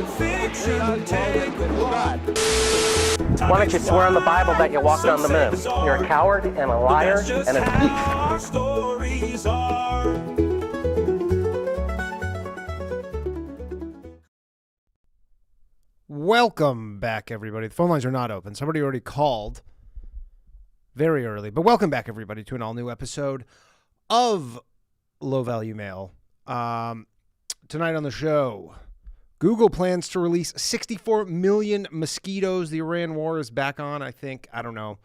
Why don't you swear on the Bible that you walked on the moon? You're a coward and a liar and a thief. Welcome back, everybody. The phone lines are not open. Somebody already called very early. But welcome back, everybody, to an all-new episode of Low Value Mail. Tonight on the show, Google plans to release 64 million mosquitoes. The Iran war is back on, I think. I don't know.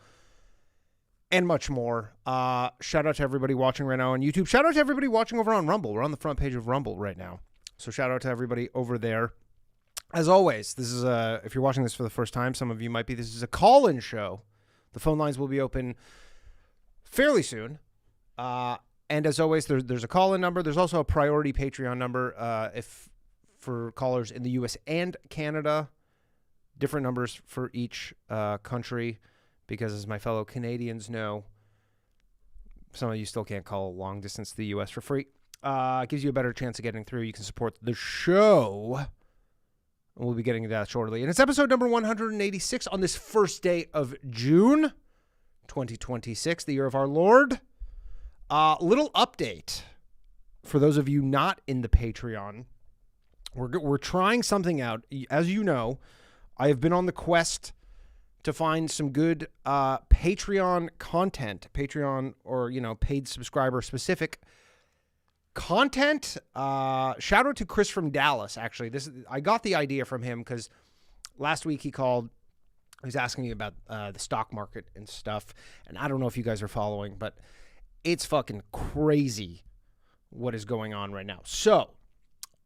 And much more. Shout out to everybody watching right now on YouTube. Shout out to everybody watching over on Rumble. We're on the front page of Rumble right now. So shout out to everybody over there. As always, this is if you're watching this for the first time, some of you might be, this is a call-in show. The phone lines will be open fairly soon. And as always, there's a call-in number. There's also a priority Patreon number for callers in the U.S. and Canada. Different numbers for each country because, as my fellow Canadians know, some of you still can't call long distance to the U.S. for free. It gives you a better chance of getting through. You can support the show. And we'll be getting to that shortly. And it's episode number 186 on this first day of June 2026, the year of our Lord. Little update for those of you not in the Patreon. We're trying something out. As you know, I have been on the quest to find some good Patreon content, Patreon or, paid subscriber specific content. Shout out to Chris from Dallas. Actually, I got the idea from him because last week he called. He was asking me about the stock market and stuff, and I don't know if you guys are following, but it's fucking crazy what is going on right now. So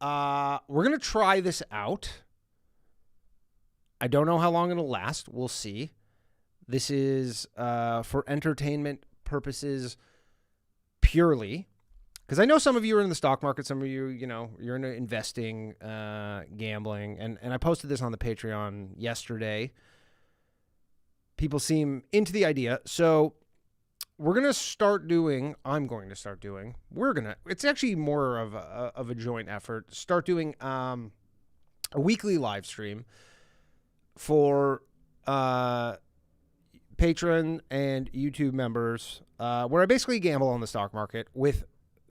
we're gonna try this out. I don't know how long it'll last. We'll see. This is for entertainment purposes purely. Because I know some of you are in the stock market, some of you, you're into investing, gambling, and I posted this on the Patreon yesterday. People seem into the idea, so I'm going to start doing, it's actually more of a joint effort, start doing a weekly live stream for Patreon and YouTube members, where I basically gamble on the stock market with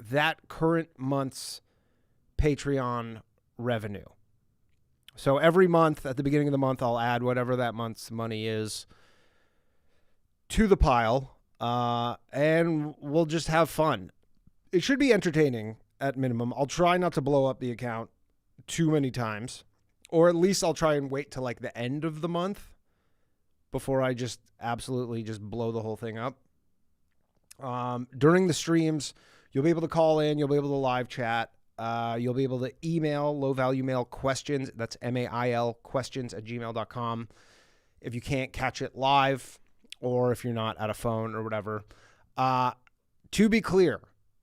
that current month's Patreon revenue. So every month, at the beginning of the month, I'll add whatever that month's money is to the pile, and we'll just have fun. It should be entertaining at minimum. I'll try not to blow up the account too many times, or at least I'll try and wait till like the end of the month before I just absolutely just blow the whole thing up. During the streams, you'll be able to call in. You'll be able to live chat. You'll be able to email Low Value Mail questions. That's MAIL questions@gmail.com. If you can't catch it live or if you're not at a phone or whatever. To be clear,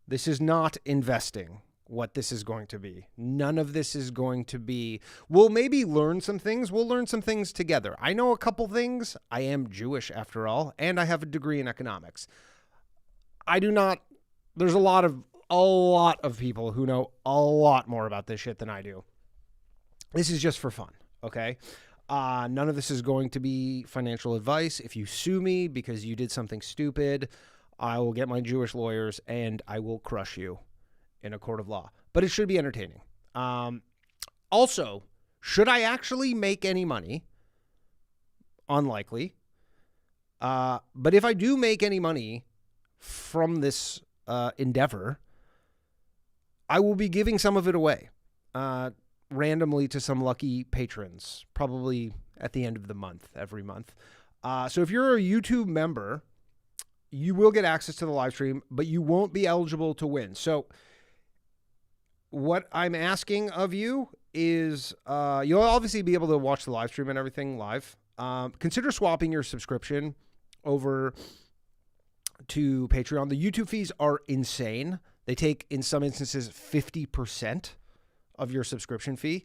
this is not investing what this is going to be. None of this is going to be. We'll maybe learn some things. We'll learn some things together. I know a couple things. I am Jewish after all, and I have a degree in economics. I do not. There's a lot of people who know a lot more about this shit than I do. This is just for fun, okay? None of this is going to be financial advice. If you sue me because you did something stupid, I will get my Jewish lawyers and I will crush you in a court of law. But it should be entertaining. Also, should I actually make any money? Unlikely. But if I do make any money from this endeavor, I will be giving some of it away randomly to some lucky patrons, probably at the end of the month, every month. So if you're a YouTube member, you will get access to the live stream, but you won't be eligible to win. So what I'm asking of you is you'll obviously be able to watch the live stream and everything live. Consider swapping your subscription over to Patreon. The YouTube fees are insane. They take, in some instances, 50% of your subscription fee,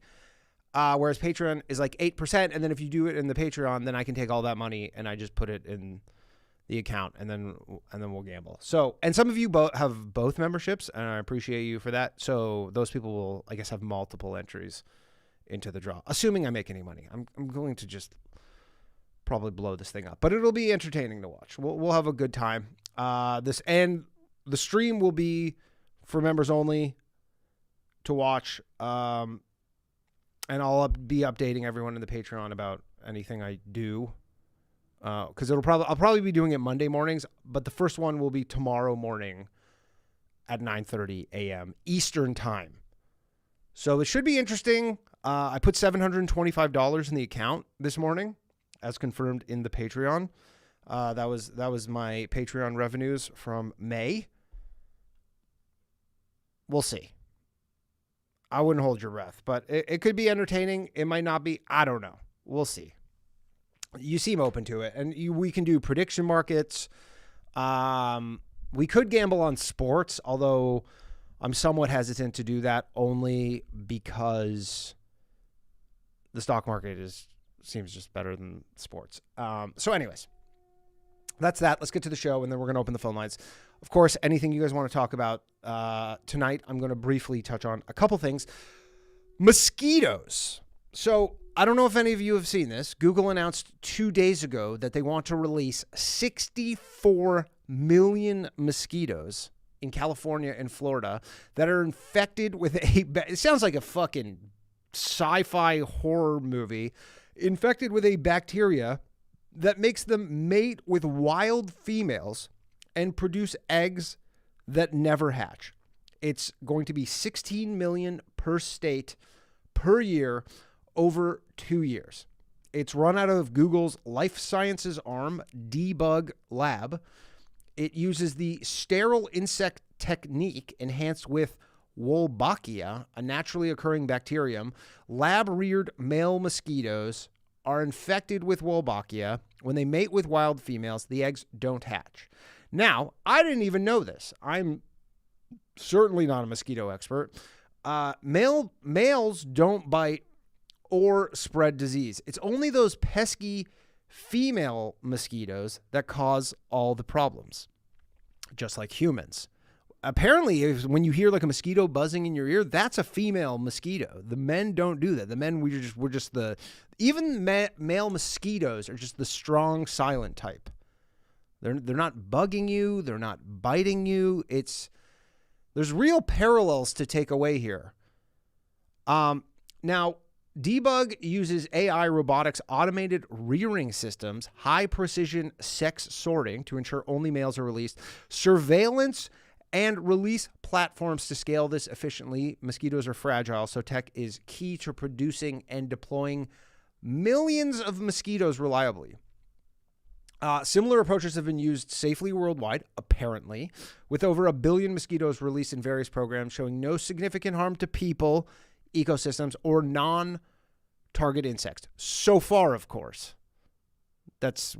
whereas Patreon is like 8%. And then if you do it in the Patreon, then I can take all that money and I just put it in the account, and then we'll gamble. So, and some of you have both memberships, and I appreciate you for that. So those people will, I guess, have multiple entries into the draw, assuming I make any money. I'm going to just probably blow this thing up, but it'll be entertaining to watch. We'll have a good time. The stream will be for members only to watch. And I'll be updating everyone in the Patreon about anything I do. Because I'll probably be doing it Monday mornings, but the first one will be tomorrow morning at 9:30 a.m. Eastern time. So it should be interesting. I put $725 in the account this morning, as confirmed in the Patreon. That was my Patreon revenues from May. We'll see. I wouldn't hold your breath, but it could be entertaining. It might not be. I don't know. We'll see. You seem open to it, and we can do prediction markets. We could gamble on sports, although I'm somewhat hesitant to do that only because the stock market seems just better than sports. So anyways, that's that. Let's get to the show, and then we're going to open the phone lines. Of course, anything you guys want to talk about tonight, I'm going to briefly touch on a couple things. Mosquitoes. So I don't know if any of you have seen this. Google announced 2 days ago that they want to release 64 million mosquitoes in California and Florida that are infected with it sounds like a fucking sci-fi horror movie, infected with a bacteria that makes them mate with wild females and produce eggs that never hatch. It's going to be 16 million per state per year over 2 years. It's run out of Google's life sciences arm, Debug Lab. It uses the sterile insect technique enhanced with Wolbachia, a naturally occurring bacterium. Lab-reared male mosquitoes are infected with Wolbachia. When they mate with wild females, the eggs don't hatch. Now, I didn't even know this. I'm certainly not a mosquito expert. Males don't bite or spread disease. It's only those pesky female mosquitoes that cause all the problems, just like humans. Apparently, when you hear like a mosquito buzzing in your ear, that's a female mosquito. The men don't do that. The men, we're just even male mosquitoes are just the strong, silent type. They're not bugging you. They're not biting you. There's real parallels to take away here. Now, Debug uses AI robotics, automated rearing systems, high-precision sex sorting to ensure only males are released, surveillance, and release platforms to scale this efficiently. Mosquitoes are fragile, so tech is key to producing and deploying millions of mosquitoes reliably. Similar approaches have been used safely worldwide, apparently, with over 1 billion mosquitoes released in various programs, showing no significant harm to people, ecosystems, or non-target insects. So far, of course. Let's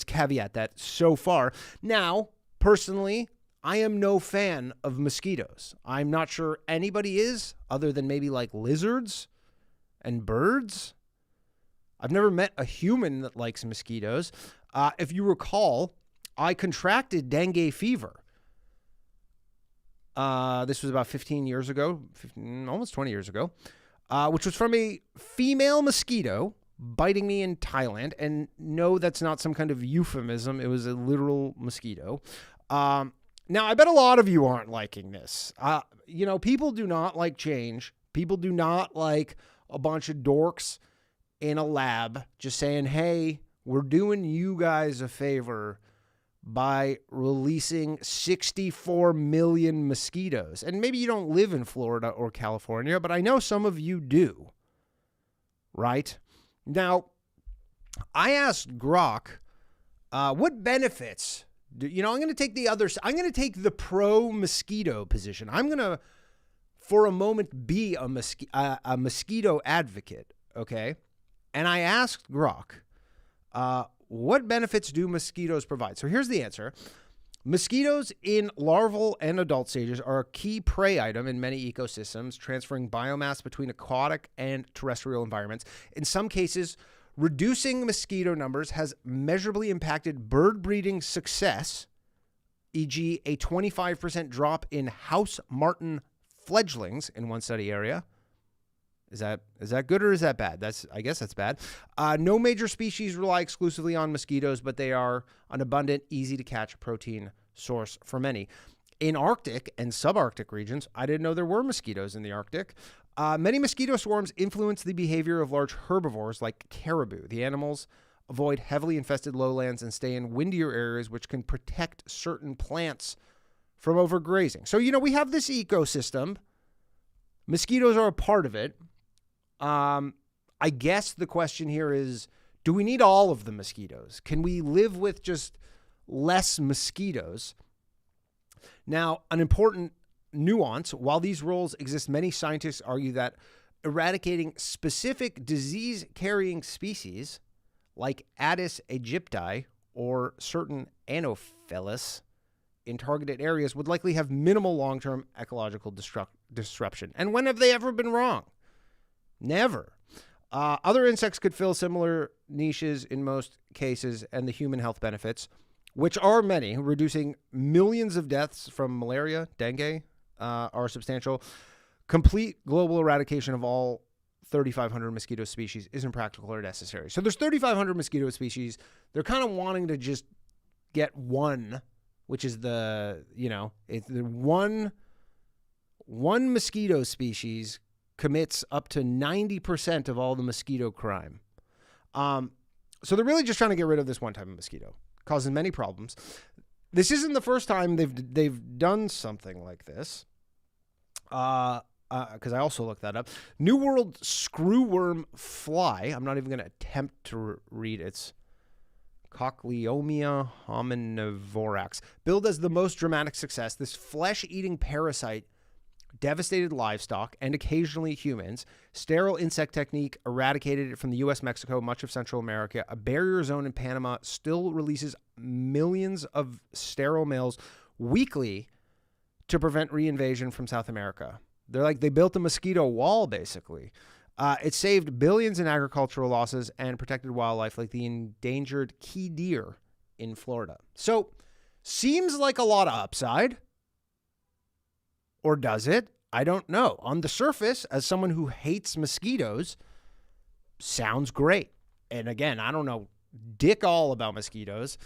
caveat that. So far. Now, personally, I am no fan of mosquitoes. I'm not sure anybody is, other than maybe like lizards and birds. I've never met a human that likes mosquitoes. If you recall, I contracted dengue fever. This was about 15 years ago, almost 20 years ago, which was from a female mosquito biting me in Thailand. And no, that's not some kind of euphemism. It was a literal mosquito. Now, I bet a lot of you aren't liking this. People do not like change. People do not like a bunch of dorks in a lab just saying, hey, we're doing you guys a favor by releasing 64 million mosquitoes. And maybe you don't live in Florida or California, but I know some of you do, right? Now, I asked Grok, what benefits I'm going to take I'm going to take the pro-mosquito position. I'm going to, for a moment, be a mosquito advocate, okay? And I asked Grok, what benefits do mosquitoes provide? So here's the answer. Mosquitoes in larval and adult stages are a key prey item in many ecosystems, transferring biomass between aquatic and terrestrial environments. In some cases, reducing mosquito numbers has measurably impacted bird breeding success, e.g. a 25% drop in house martin fledglings in one study area. Is that good or is that bad? I guess that's bad. No major species rely exclusively on mosquitoes, but they are an abundant, easy to catch protein source for many. In Arctic and subarctic regions, I didn't know there were mosquitoes in the Arctic. Many mosquito swarms influence the behavior of large herbivores like caribou. The animals avoid heavily infested lowlands and stay in windier areas, which can protect certain plants from overgrazing. So, we have this ecosystem. Mosquitoes are a part of it. I guess the question here is, do we need all of the mosquitoes? Can we live with just less mosquitoes? Now, an important nuance, while these roles exist, many scientists argue that eradicating specific disease-carrying species like Aedes aegypti or certain Anopheles in targeted areas would likely have minimal long-term ecological disruption. And when have they ever been wrong? Never. Other insects could fill similar niches in most cases, and the human health benefits, which are many, reducing millions of deaths from malaria, dengue, are substantial. Complete global eradication of all 3,500 mosquito species isn't practical or necessary. So there's 3,500 mosquito species. They're kind of wanting to just get one, which is it's the one mosquito species commits up to 90% of all the mosquito crime. So they're really just trying to get rid of this one type of mosquito, causing many problems. This isn't the first time they've done something like this. Because I also looked that up. New World screwworm fly. I'm not even going to attempt to read its Cochleomia hominivorax. Billed as the most dramatic success, this flesh-eating parasite devastated livestock and occasionally humans. Sterile insect technique eradicated it from the U.S., Mexico, much of Central America. A barrier zone in Panama still releases millions of sterile males weekly to prevent reinvasion from South America. They built a mosquito wall, basically. It saved billions in agricultural losses and protected wildlife like the endangered key deer in Florida. So, seems like a lot of upside. Or does it? I don't know. On the surface, as someone who hates mosquitoes, sounds great. And again, I don't know dick all about mosquitoes.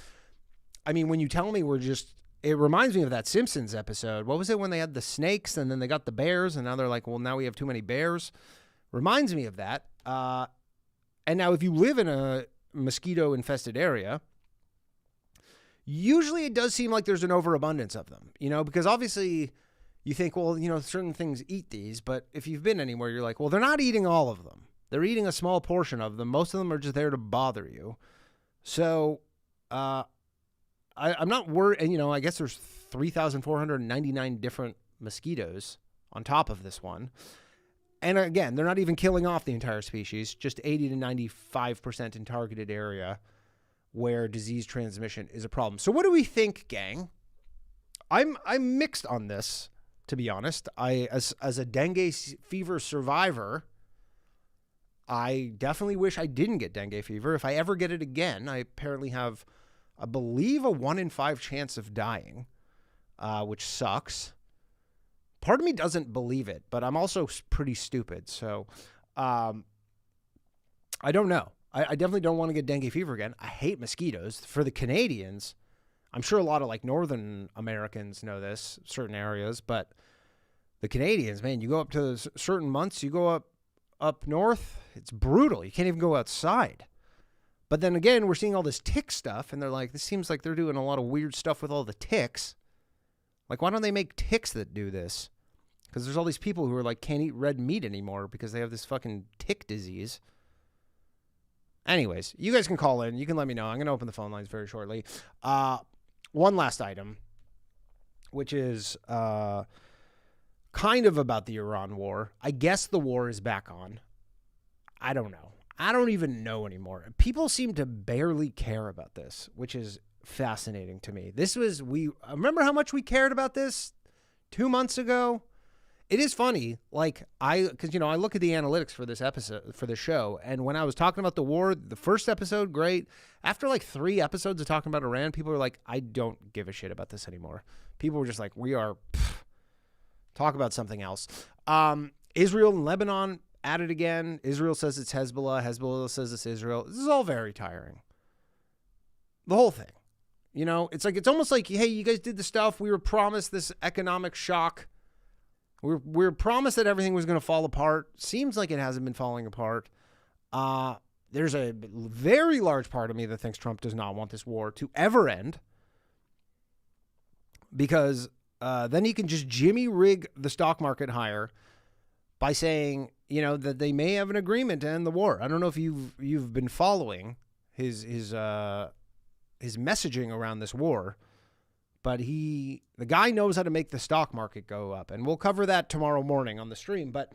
I mean, when you tell me it reminds me of that Simpsons episode. What was it when they had the snakes and then they got the bears and now they're like, well, now we have too many bears? Reminds me of that. And now if you live in a mosquito-infested area, usually it does seem like there's an overabundance of them, because obviously you think, well, certain things eat these, but if you've been anywhere, you're like, well, they're not eating all of them. They're eating a small portion of them. Most of them are just there to bother you. So, I'm not worried. And, I guess there's 3,499 different mosquitoes on top of this one. And again, they're not even killing off the entire species, just 80 to 95% in targeted area where disease transmission is a problem. So what do we think, gang? I'm mixed on this, to be honest. As a dengue fever survivor, I definitely wish I didn't get dengue fever. If I ever get it again, I apparently have, I believe, a 1 in 5 chance of dying, which sucks. Part of me doesn't believe it, but I'm also pretty stupid. So I don't know. I definitely don't want to get dengue fever again. I hate mosquitoes. For the Canadians, I'm sure a lot of Northern Americans know this, certain areas, but the Canadians, man, you go up to certain months, you go up north, it's brutal. You can't even go outside. But then again, we're seeing all this tick stuff, and they're like, this seems like they're doing a lot of weird stuff with all the ticks. Why don't they make ticks that do this? Because there's all these people who are can't eat red meat anymore because they have this fucking tick disease. Anyways, you guys can call in. You can let me know. I'm going to open the phone lines very shortly. One last item, which is kind of about the Iran war. I guess the war is back on. I don't know. I don't even know anymore. People seem to barely care about this, which is fascinating to me. Remember how much we cared about this 2 months ago? It is funny, because I look at the analytics for this episode, for the show, and when I was talking about the war, the first episode, great. After 3 episodes of talking about Iran, people were like, I don't give a shit about this anymore. People were just like, talk about something else. Israel and Lebanon at it again. Israel says it's Hezbollah. Hezbollah says it's Israel. This is all very tiring. The whole thing. You know, it's almost like, hey, you guys did the stuff. We were promised this economic shock. We were promised that everything was going to fall apart. Seems like it hasn't been falling apart. There's a very large part of me that thinks Trump does not want this war to ever end, because then he can just Jimmy rig the stock market higher by saying, you know, that they may have an agreement to end the war. I don't know if you've been following his messaging around this war, but the guy knows how to make the stock market go up, and we'll cover that tomorrow morning on the stream. But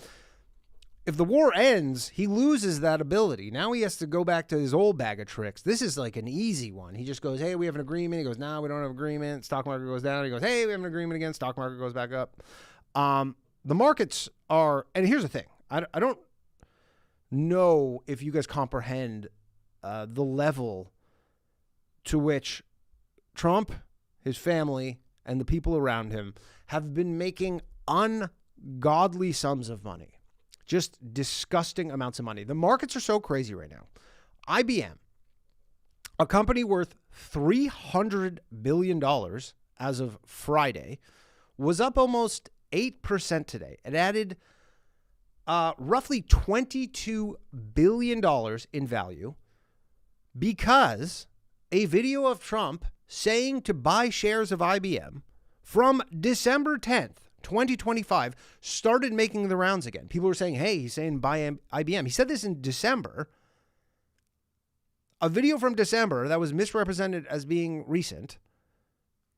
if the war ends, he loses that ability. Now he has to go back to his old bag of tricks. This is like an easy one. He just goes, hey, we have an agreement. He goes, no, we don't have an agreement. Stock market goes down. He goes, hey, we have an agreement again. Stock market goes back up. The markets are, and here's the thing. I don't know if you guys comprehend the level to which Trump, his family, and the people around him have been making ungodly sums of money. Just disgusting amounts of money. The markets are so crazy right now. IBM, a company worth $300 billion as of Friday, was up almost 8% today. It added roughly $22 billion in value because a video of Trump saying to buy shares of IBM from December 10th, 2025, started making the rounds again. People were saying, hey, he's saying buy IBM. He said this in December. A video from December that was misrepresented as being recent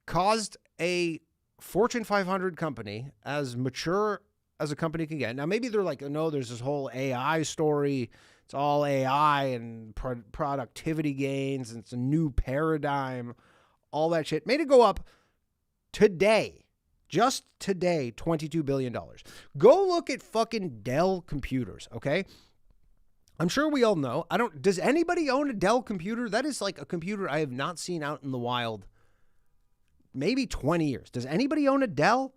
caused a Fortune 500 company, as mature as a company can get. Now, maybe they're like, no, there's this whole AI story. It's all AI and productivity gains, and it's a new paradigm. All that shit made it go up today. Just today, $22 billion. Go look at fucking Dell computers, okay? I'm sure we all know. Does anybody own a Dell computer? That is like a computer I have not seen out in the wild maybe 20 years. Does anybody own a Dell?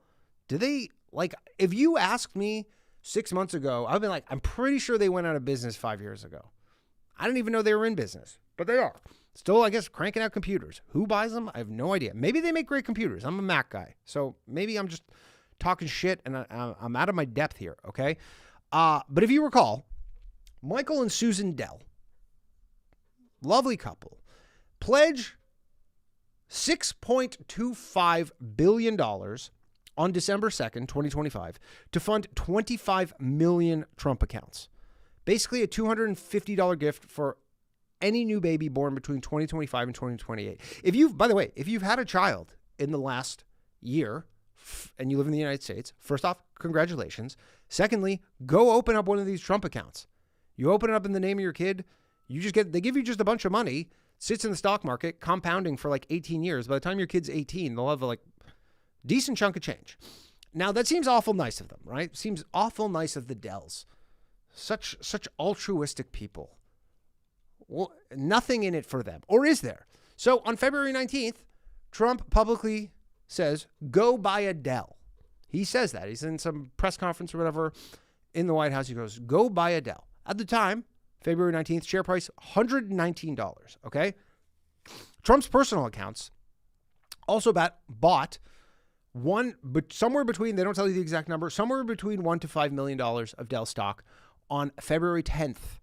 Do they, like, if you asked me 6 months ago, I've been like, I'm pretty sure they went out of business 5 years ago. I didn't even know they were in business, but they are. Still, I guess, cranking out computers. Who buys them? I have no idea. Maybe they make great computers. I'm a Mac guy, so maybe I'm just talking shit and I'm out of my depth here, okay? But if you recall, Michael and Susan Dell, lovely couple, pledge $6.25 billion on December 2nd, 2025, to fund 25 million Trump accounts. Basically a $250 gift for any new baby born between 2025 and 2028. By the way, if you've had a child in the last year and you live in the United States, first off, congratulations. Secondly, go open up one of these Trump accounts. You open it up in the name of your kid. They give you just a bunch of money, sits in the stock market, compounding for like 18 years. By the time your kid's 18, they'll have a decent chunk of change. Now that seems awful nice of them, right? Seems awful nice of the Dells. Such altruistic people. Well, nothing in it for them. Or is there? So on February 19th, Trump publicly says, go buy a Dell. He says that. He's in some press conference or whatever in the White House. He goes, go buy a Dell. At the time, February 19th, share price, $119. Okay. Trump's personal accounts also bought somewhere between, they don't tell you the exact number, somewhere between $1 to $5 million of Dell stock on February 10th,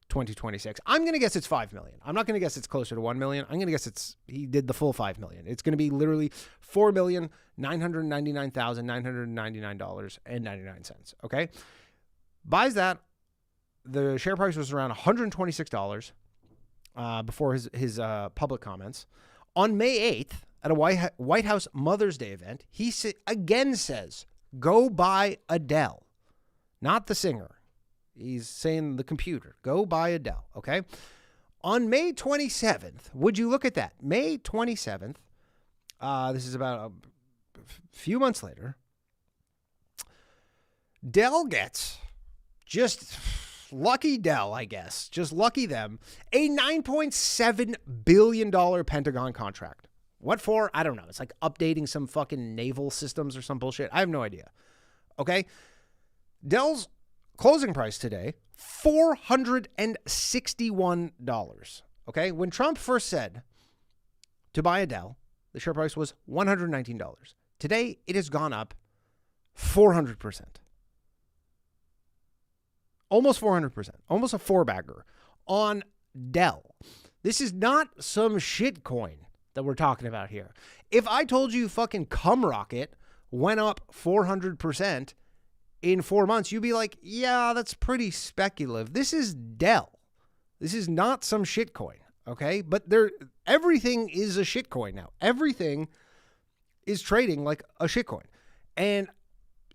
2026. I'm going to guess it's 5 million. I'm not going to guess it's closer to 1 million. I'm going to guess he did the full 5 million. It's going to be literally $4,999,999.99. Okay. Buys that. The share price was around $126 before his public comments. On May 8th, at a White House Mother's Day event, he again says, go buy a Dell. Not the singer. He's saying the computer. Go buy a Dell, okay? On May 27th, would you look at that? May 27th, this is about a few months later, Dell gets, just lucky Dell, I guess, just lucky them, a $9.7 billion Pentagon contract. What for? I don't know. It's like updating some fucking naval systems or some bullshit. I have no idea. Okay? Dell's closing price today, $461. Okay, when Trump first said to buy a Dell, the share price was $119. Today, it has gone up 400%. Almost 400%. Almost a four-bagger on Dell. This is not some shit coin that we're talking about here. If I told you fucking Cumrocket went up 400% in 4 months, you'd be like, yeah, that's pretty speculative. This is Dell. This is not some shit coin, okay? But everything is a shit coin now. Everything is trading like a shit coin. And,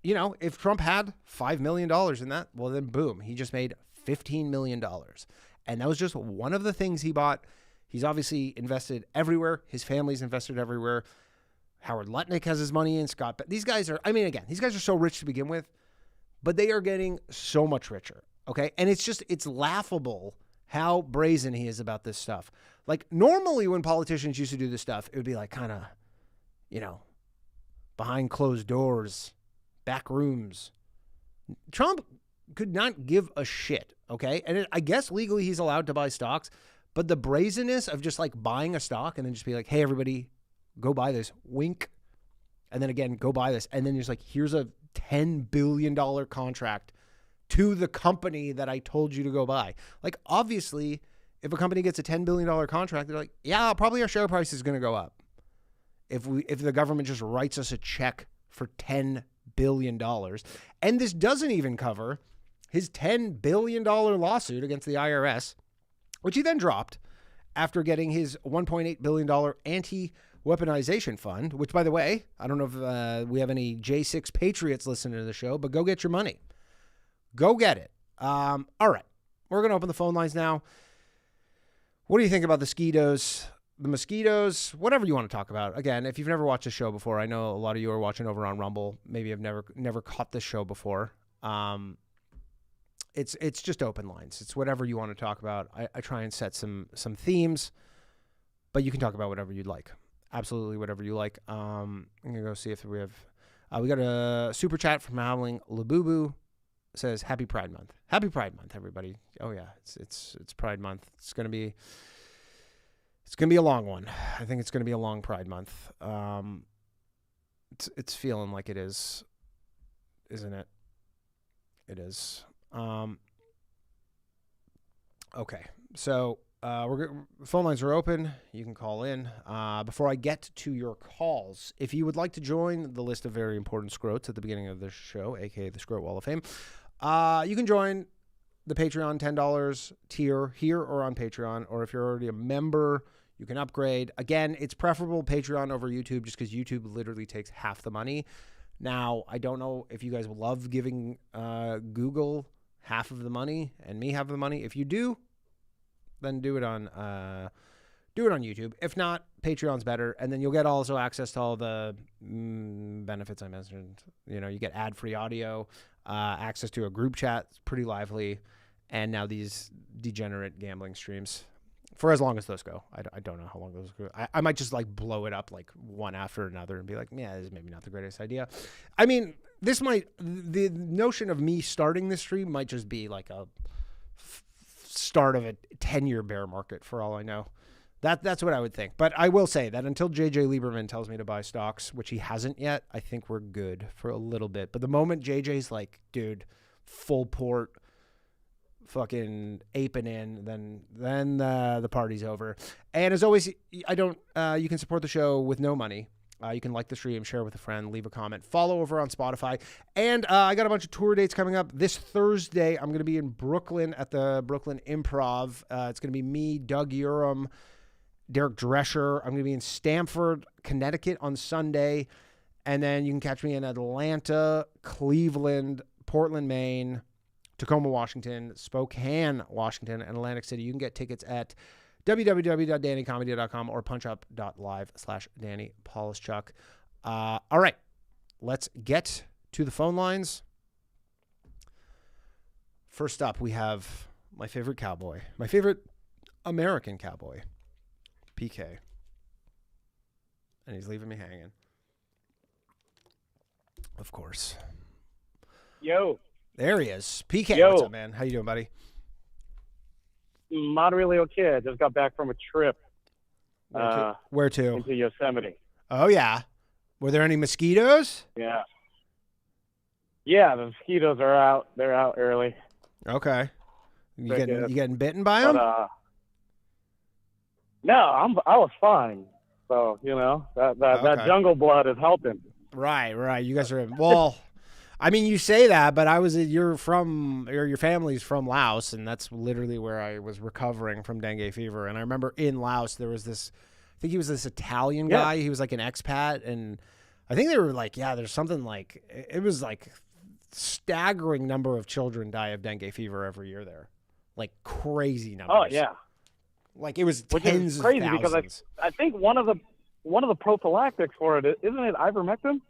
you know, if Trump had $5 million in that, well, then boom, he just made $15 million. And that was just one of the things he bought. He's obviously invested everywhere. His family's invested everywhere. Howard Lutnick has his money in. Scott. These guys are, I mean, again, these guys are so rich to begin with, but they are getting so much richer, okay? And it's laughable how brazen he is about this stuff. Like, normally when politicians used to do this stuff, it would be like kind of, you know, behind closed doors, back rooms. Trump could not give a shit, okay? And I guess legally he's allowed to buy stocks, but the brazenness of just like buying a stock and then just be like, hey, everybody, go buy this, wink. And then again, go buy this. And then just like, here's a $10 billion contract to the company that I told you to go buy. Like, obviously, if a company gets a $10 billion contract, they're like, yeah, probably our share price is going to go up. If the government just writes us a check for $10 billion. And this doesn't even cover his $10 billion lawsuit against the IRS, which he then dropped after getting his $1.8 billion anti-weaponization fund, which, by the way, I don't know if we have any J6 Patriots listening to the show, but go get your money. Go get it. All right. We're going to open the phone lines now. What do you think about the Mosquitoes, whatever you want to talk about? Again, if you've never watched the show before, I know a lot of you are watching over on Rumble. Maybe have never caught this show before. It's just open lines. It's whatever you want to talk about. I try and set some themes, but you can talk about whatever you'd like. Absolutely whatever you like. I'm gonna go see if we have. We got a super chat from Howling Labubu. Says Happy Pride Month. Happy Pride Month, everybody. Oh yeah, it's Pride Month. It's gonna be a long one. I think it's gonna be a long Pride Month. It's feeling like it is, isn't it? It is. Okay, so phone lines are open. You can call in. Before I get to your calls, if you would like to join the list of very important Scrotes at the beginning of this show, aka the Scrote Wall of Fame, you can join the Patreon $10 tier here or on Patreon, or if you're already a member, you can upgrade. Again, it's preferable Patreon over YouTube just because YouTube literally takes half the money. Now, I don't know if you guys love giving Google half of the money and me half of the money. If you do, then do it on YouTube. If not, Patreon's better, and then you'll get also access to all the benefits I mentioned. You know, you get ad-free audio, access to a group chat, it's pretty lively, and now these degenerate gambling streams for as long as those go. I don't know how long those go. I might just like blow it up like one after another and be like, yeah, this is maybe not the greatest idea. I mean, the notion of me starting this stream might just be like a start of a 10-year bear market for all I know. That's what I would think. But I will say that until JJ Lieberman tells me to buy stocks, which he hasn't yet, I think we're good for a little bit. But the moment JJ's like, dude, full port, fucking aping in, then the party's over. And as always, you can support the show with no money. You can like the stream, share with a friend, leave a comment, follow over on Spotify. And I got a bunch of tour dates coming up. This Thursday, I'm going to be in Brooklyn at the Brooklyn Improv. It's going to be me, Doug Urim, Derek Drescher. I'm going to be in Stamford, Connecticut on Sunday. And then you can catch me in Atlanta, Cleveland, Portland, Maine, Tacoma, Washington, Spokane, Washington, and Atlantic City. You can get tickets at www.dannycomedy.com or punchup.live/Danny Polischuk. All right, let's get to the phone lines. First up, we have my favorite cowboy, my favorite American cowboy, PK. And he's leaving me hanging. Of course. Yo. There he is. PK, Yo. what's up, man? How you doing, buddy? Not really okay. I just got back from a trip Where to? into Yosemite. Oh, yeah. Were there any mosquitoes? Yeah. Yeah, the mosquitoes are out. They're out early. Okay. You Pretty getting bitten by But, them? no, I was fine. So, that jungle blood is helping. Right. You guys are well. I mean, you say that, but your family's from Laos, and that's literally where I was recovering from dengue fever. And I remember in Laos there was this, I think he was this Italian guy. He was like an expat, and I think they were like, there's something like it was like staggering number of children die of dengue fever every year there, like crazy numbers. Oh yeah, like it was which tens is crazy of thousands. because I think one of the prophylactics for it isn't it ivermectin?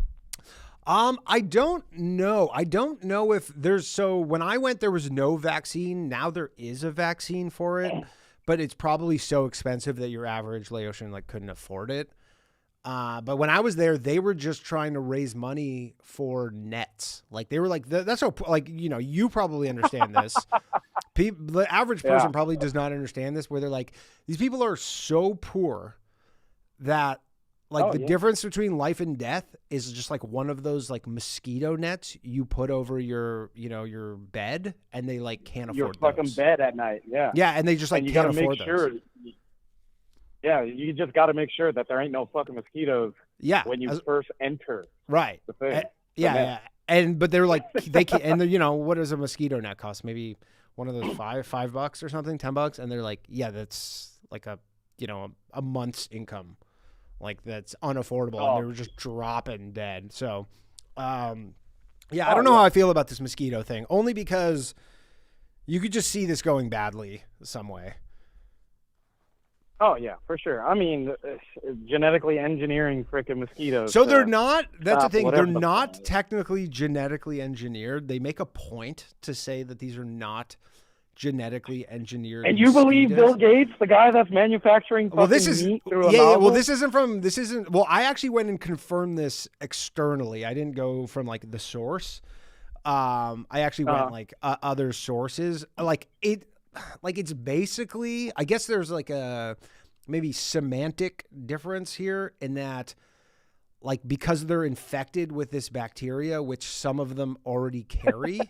I don't know. I don't know if when I went, there was no vaccine. Now there is a vaccine for it, but it's probably so expensive that your average Laotian couldn't afford it. But when I was there, they were just trying to raise money for nets. Like they were like, that's so you probably understand this. The average person probably does not understand this, where they're like, these people are so poor that the difference between life and death is just like one of those mosquito nets you put over your bed, and they can't afford your fucking those. Bed at night. Yeah. Yeah, and they just and you can't gotta afford make sure. those. Yeah, you just got to make sure that there ain't no fucking mosquitoes. Yeah, when you first enter. Right. The thing. Yeah. But they're like they can, and what does a mosquito net cost? Maybe one of those $5 or something, $10, and they're like, that's like a month's income. Like that's unaffordable, and they were just dropping dead. So, I don't know how I feel about this mosquito thing. Only because you could just see this going badly some way. Oh yeah, for sure. I mean, genetically engineering freaking mosquitoes. So they're not. That's the thing. They're not fuck. technically genetically engineered. They make a point to say that these are not genetically engineered. And you believe Bill Gates, the guy that's manufacturing fucking meat through a nozzle? Well, this isn't. Well, I actually went and confirmed this externally. I didn't go from the source. I actually went other sources. It's basically, I guess there's a maybe semantic difference here in that, because they're infected with this bacteria, which some of them already carry.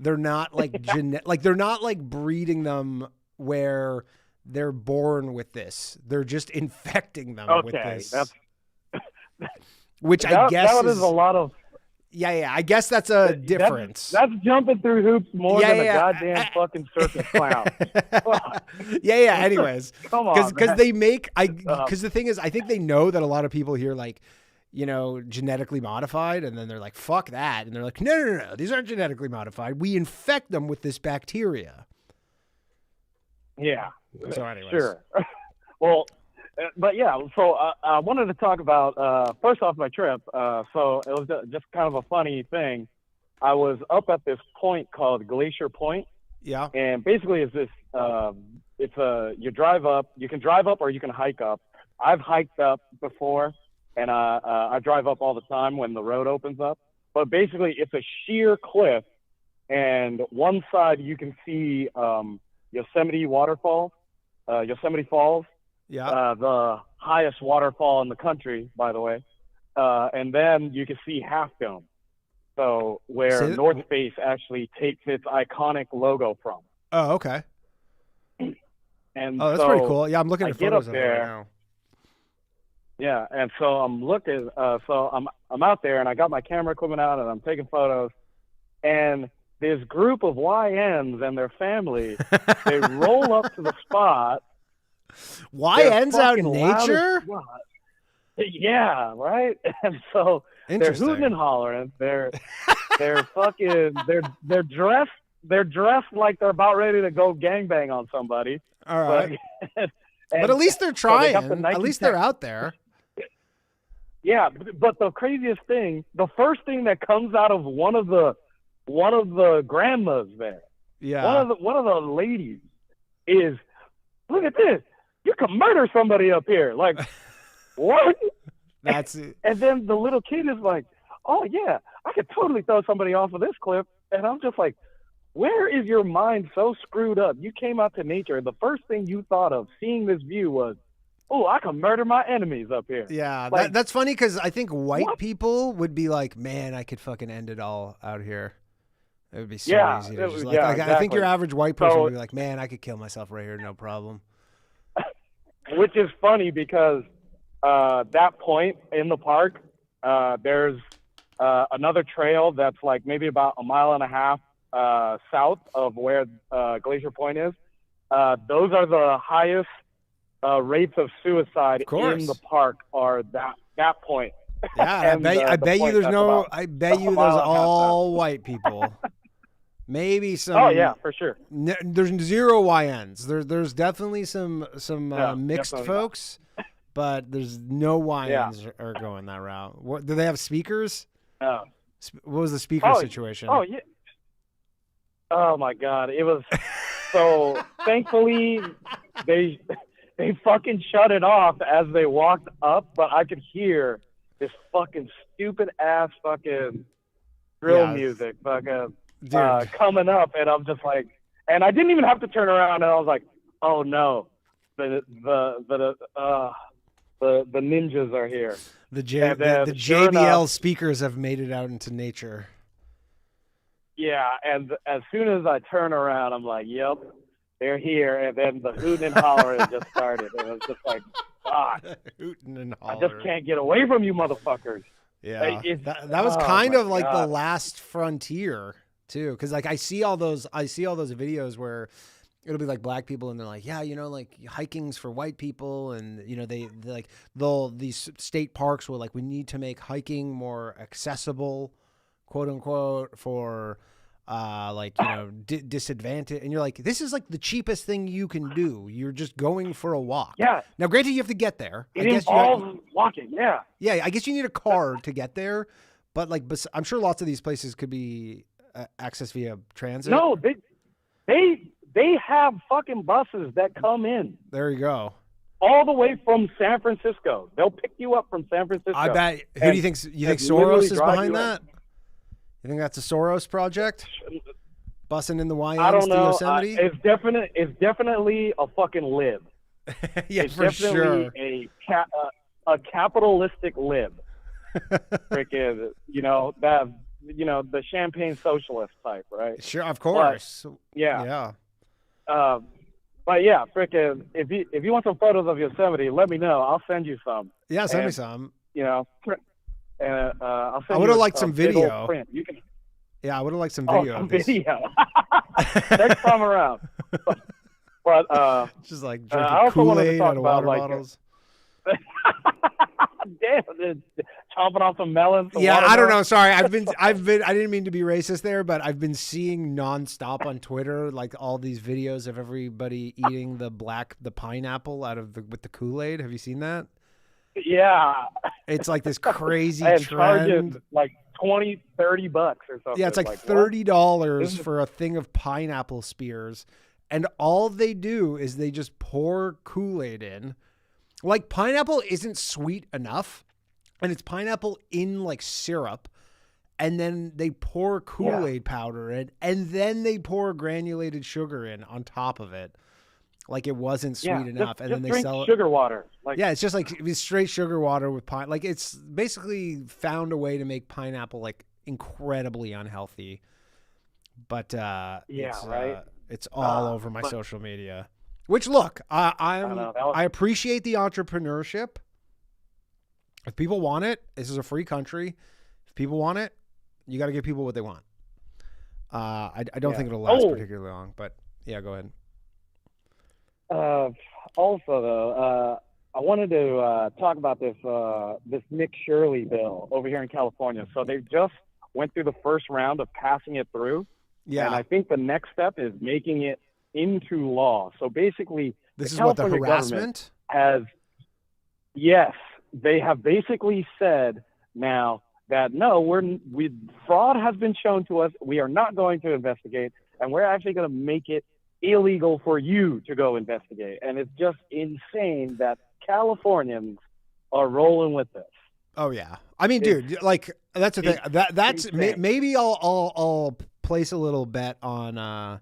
They're not they're not breeding them where they're born with this. They're just infecting them with this. Which I guess that is a lot of. Yeah. I guess that's a difference. That's jumping through hoops more than a goddamn fucking circus clown. Yeah. Anyways, come on, because the thing is, I think they know that a lot of people here genetically modified, and then they're like, fuck that, and they're like, no, these aren't genetically modified. We infect them with this bacteria. Yeah. So anyways. Sure. Well, but yeah, so I wanted to talk about, first off, my trip. So it was just kind of a funny thing. I was up at this point called Glacier Point. Yeah. And basically it's this, you drive up, you can drive up or you can hike up. I've hiked up before, and I drive up all the time when the road opens up. But basically it's a sheer cliff, and one side you can see Yosemite Falls. Yeah. The highest waterfall in the country, by the way. And then you can see Half Dome. So where North Face actually takes its iconic logo from. Oh, okay. And that's pretty cool. Yeah, I'm looking at photos of it right now. Yeah, and so I'm looking. So I'm out there, and I got my camera equipment out, and I'm taking photos. And this group of YNs and their family, they roll up to the spot. YNs out in nature? Yeah, right. And so they're hooting and hollering. They're fucking. They're dressed like they're about ready to go gangbang on somebody. All right. But at least they're trying. At least they're out there. Yeah, but the craziest thing, the first thing that comes out of one of the grandmas there, one of the ladies, is, look at this. You can murder somebody up here. Like, what? That's it. And then the little kid is like, oh yeah, I could totally throw somebody off of this cliff. And I'm just like, where is your mind so screwed up? You came out to nature, and the first thing you thought of seeing this view was, oh, I can murder my enemies up here. Yeah, Like, that's funny because I think white what? people would be like, man, I could fucking end it all out here. It would be so Yeah, easy to just yeah, I think your exactly. average white person So- would be like, man, I could kill myself right here, no problem. Which is funny because that point in the park, there's another trail that's like maybe about a mile and a half south of where Glacier Point is. Those are the highest rates of suicide in the park are that point. Yeah, And, I bet you point there's that's no. about I bet you a there's mile and a half all white people. Maybe some. Oh yeah, for sure. There's zero YNs. There's definitely some mixed definitely folks, but there's no YNs are going that route. What do they have speakers? No. What was the speaker situation? Oh yeah. Oh my God, it was so. Thankfully, they fucking shut it off as they walked up, but I could hear this fucking stupid ass fucking drill music fucking coming up, and I'm just like, and I didn't even have to turn around, and I was like, oh no, the ninjas are here. The sure JBL enough, speakers have made it out into nature. Yeah, and as soon as I turn around, I'm like, yep, they're here. And then the hooting and hollering just started. It was just like, fuck. Hooting and I hollering. just can't get away from you motherfuckers. Yeah, Like, that was kind of like God. the last frontier too, because like I see all those videos where it'll be like black people and they're like, yeah, you know, like hiking's for white people, and you know these state parks were like, we need to make hiking more accessible, quote unquote, for like, you know, disadvantage, and you're like, this is like the cheapest thing you can do. You're just going for a walk. Yeah. Now, granted, you have to get there. It involves walking. Yeah. Yeah, I guess you need a car to get there, but like, I'm sure lots of these places could be accessed via transit. No, they have fucking buses that come in There you go. all the way from San Francisco. They'll pick you up from San Francisco. I bet. Who do you think? You think Soros is behind that? You think that's a Soros project? Bussing in the YNs I don't know. to Yosemite? It's definitely a fucking lib. Yeah, It's for definitely sure. a capitalistic lib. Freaking, the champagne socialist type, right? Sure, of course. Yeah. Yeah. But yeah, freaking, if you want some photos of Yosemite, let me know. I'll send you some. Yeah, send me some. You know, I'll send I would you have liked a some big old video. print. You can. Yeah, I would have liked some video. Some of this. video. Next time around. But Just like I drinking also wanted to Kool-Aid talk out of about, water like, bottles. Damn, dude, chomping off some melons. some Yeah, I don't watermelon. know. Sorry, I didn't mean to be racist there, but I've been seeing nonstop on Twitter like all these videos of everybody eating the pineapple with the Kool-Aid. Have you seen that? Yeah. It's like this crazy And trend. charges like $20, $30 or something. Yeah, it's like what? $30 for a thing of pineapple spears, and all they do is they just pour Kool-Aid in. Like, pineapple isn't sweet enough, and it's pineapple in like syrup, and then they pour Kool-Aid powder in, and then they pour granulated sugar in on top of it, like it wasn't sweet enough, and then they drink sell it. sugar water. Like, Yeah, it's just like it's straight sugar water with pine. Like, it's basically found a way to make pineapple like incredibly unhealthy. But it's all over my social media. Which, look, I appreciate the entrepreneurship. If people want it, this is a free country. If people want it, you got to give people what they want. I don't think it'll last particularly long, but yeah, go ahead. Also, though, I wanted to talk about this Nick Shirley bill over here in California. So they just went through the first round of passing it through. Yeah. And I think the next step is making it into law. So basically, this the is what the California harassment government yes, they have basically said now that no, fraud has been shown to us. We are not going to investigate, and we're actually going to make it illegal for you to go investigate. And it's just insane that Californians are rolling with this. Oh yeah, I mean, dude, like that's the thing. That's insane. maybe I'll place a little bet on,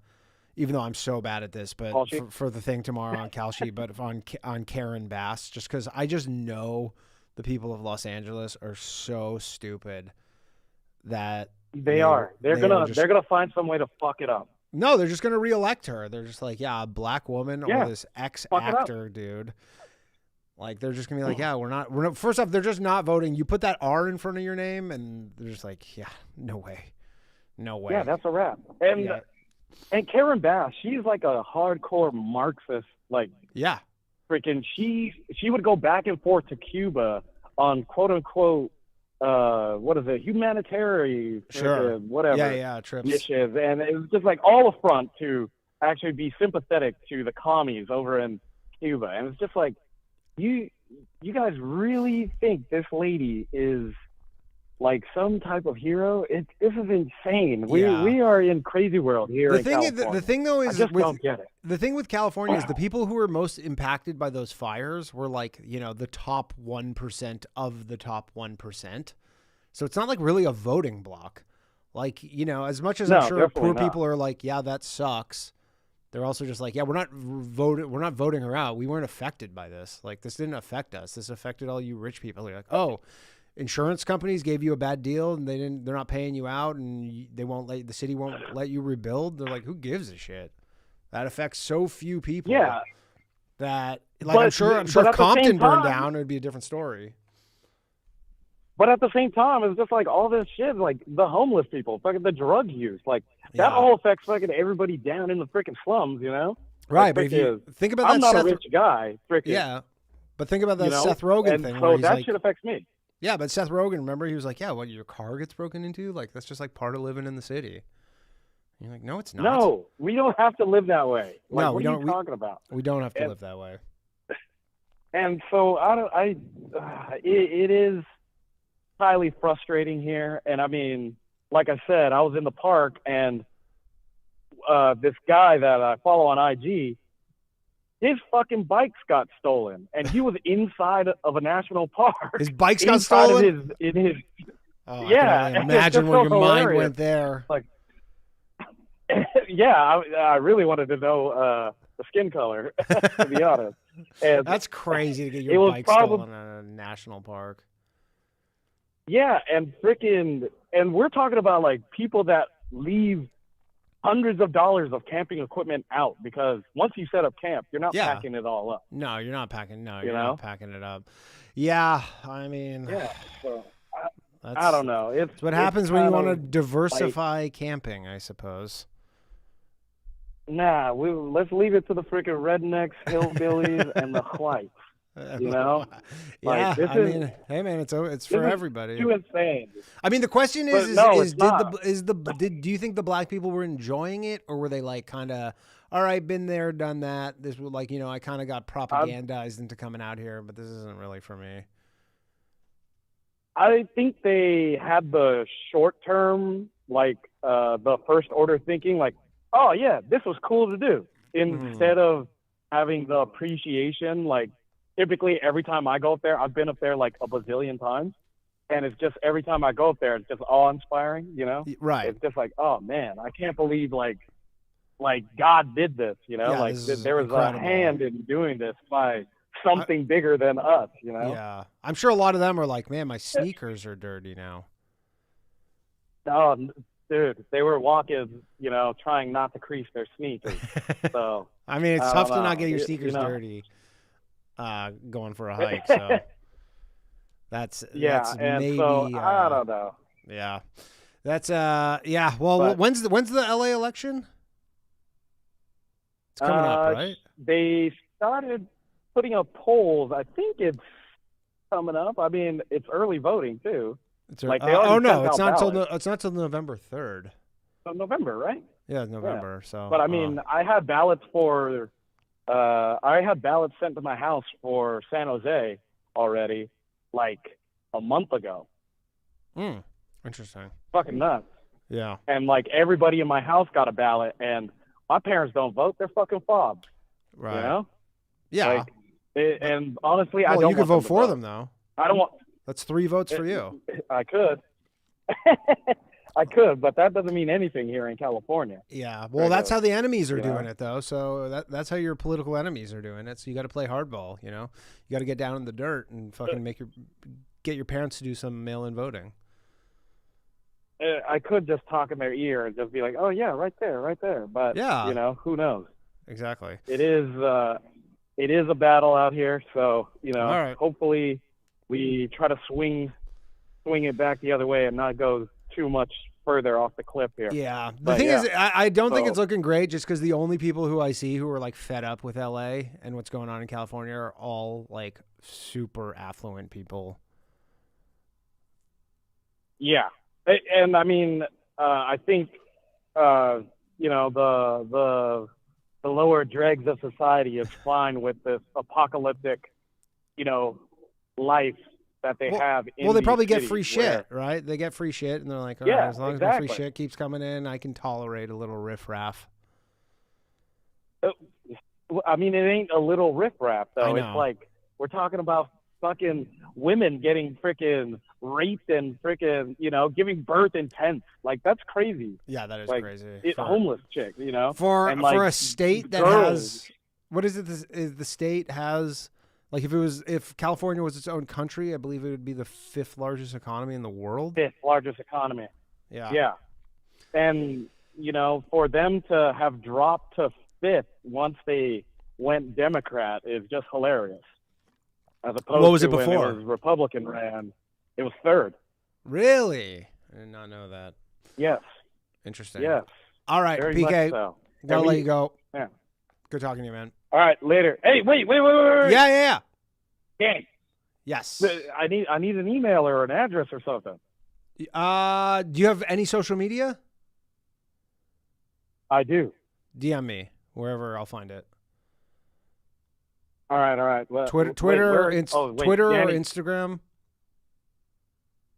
even though I'm so bad at this, but for the thing tomorrow on Kalshi, but on Karen Bass, just because I just know the people of Los Angeles are so stupid that they're gonna find some way to fuck it up. No, they're just gonna reelect her. They're just like, yeah, a black woman or this ex-actor dude. Like, they're just gonna be like, yeah, we're not. First off, they're just not voting. You put that R in front of your name, and they're just like, yeah, no way. Yeah, that's a wrap. And Karen Bass, she's like a hardcore Marxist. Like, yeah, freaking, she would go back and forth to Cuba on quote unquote, what is it, humanitarian, whatever, trips, initiatives, and it was just like all a front to actually be sympathetic to the commies over in Cuba, and it's just like, you guys really think this lady is like some type of hero? This is insane. We are in crazy world here in California. The thing though is, don't get it. The thing with California is the people who were most impacted by those fires were like, the top 1% of the top 1%. So it's not like really a voting block. Like, as much as I'm sure poor people are like, yeah, that sucks. They're also just like, yeah, we're not voting her out. We weren't affected by this. Like, this didn't affect us. This affected all you rich people. You're like, oh, insurance companies gave you a bad deal and they're not paying you out, and the city won't let you rebuild. They're like, who gives a shit? That affects so few people. Yeah. That, like, I'm sure if Compton burned down, it would be a different story. But at the same time, it's just like all this shit, like the homeless people, fucking the drug use, like that all affects fucking everybody down in the freaking slums, Right, like, but if you think about I'm that, not a rich guy, freaking. Yeah, but think about that Seth Rogen thing. So that shit affects me. Yeah, but Seth Rogen, remember, he was like, yeah, your car gets broken into? Like, that's just like part of living in the city. And you're like, no, it's not. No, we don't have to live that way. Like, no, what are you talking about? We don't have to live that way. And so it is highly frustrating here. And I mean, like I said, I was in the park, and this guy that I follow on IG, his fucking bikes got stolen, and he was inside of a national park. His bikes got stolen? In his I can only imagine where your mind went there. Like, yeah, I really wanted to know the skin color, to be honest. And that's crazy to get your bike stolen in a national park. Yeah, and we're talking about like people that leave hundreds of dollars of camping equipment out, because once you set up camp, you're not packing it all up. No, you're not packing. No, you're not packing it up. Yeah, I mean, so I don't know. It's what happens when you want to diversify camping, I suppose. Nah, let's leave it to the freaking rednecks, hillbillies, and the whites. Yeah, like, I mean, hey man, it's for everybody. Too insane. I mean, the question is do you think the black people were enjoying it, or were they like kind of, all right, been there, done that? This was like, I kind of got propagandized into coming out here, but this isn't really for me. I think they had the short term, like the first order thinking, like, oh yeah, this was cool to do, instead of having the appreciation. Like, typically every time I go up there, I've been up there like a bazillion times, and it's just every time I go up there, it's just awe-inspiring, Right. It's just like, oh man, I can't believe like God did this, like there was incredible. A hand in doing this by something bigger than us, Yeah, I'm sure a lot of them are like, man, my sneakers are dirty now. Oh, dude, they were walking, trying not to crease their sneakers. So I mean, it's tough to not get your sneakers dirty going for a hike. So that's and maybe so, I don't know. Yeah, that's Well, but when's the LA election? It's coming up, right? They started putting up polls. I think it's coming up. I mean, it's early voting too. It's it's not till November 3rd. So November, right? Yeah, November. Yeah. So, but I mean, I had ballots sent to my house for San Jose already, like a month ago. Interesting. Fucking nuts. Yeah. And like everybody in my house got a ballot, and my parents don't vote. They're fucking fobs. Right. Yeah. Like, and honestly, I don't. You could vote for them though. I don't want. That's 3 votes for you. I could. I could, but that doesn't mean anything here in California. Yeah. Well, that's how the enemies are You know? doing it, though. So that's how your political enemies are doing it. So you got to play hardball. You know, you got to get down in the dirt and fucking get your parents to do some mail-in voting. I could just talk in their ear and just be like, "Oh yeah, right there, right there." But Yeah. you know, who knows? Exactly. It is a battle out here. So you know, All right. hopefully we try to swing it back the other way and not go too much further off the cliff here. Yeah. The But thing yeah. is, I don't think So- it's looking great just because the only people who I see who are like fed up with LA and what's going on in California are all like super affluent people. Yeah, and I mean, I think you know the lower dregs of society is fine with this apocalyptic, you know, life that they have. Well, they these probably get cities free where- shit, right? They get free shit, and they're like, all Yeah, right, as long as my free exactly. shit keeps coming in, I can tolerate a little riffraff. I mean, it ain't a little riffraff though. I know. It's like we're talking about fucking women getting freaking raped and freaking, you know, giving birth in tents. Like that's crazy. Yeah, that is Like crazy. homeless chick, you know. For And, like, a state that girls- has, what is it? Is the state has, like, if California was its own country, I believe it would be the 5th largest economy in the world. fifth largest economy. Yeah. Yeah. And, you know, for them to have dropped to 5th once they went Democrat is just hilarious. As opposed What was to it before? when it was Republican ran, it was 3rd. Really? I did not know that. Yes. Interesting. Yes. All right, Very PK, much so. gotta And let we- you go. Yeah. Good talking to you, man. All right, later. Hey, wait. Yeah. Dang. Yes. I need an email or an address or something. Do you have any social media? I do. DM me wherever I'll find it. All right. Well, Twitter, wait, Twitter, where- or Inst- oh, wait, Twitter or Danny- Instagram.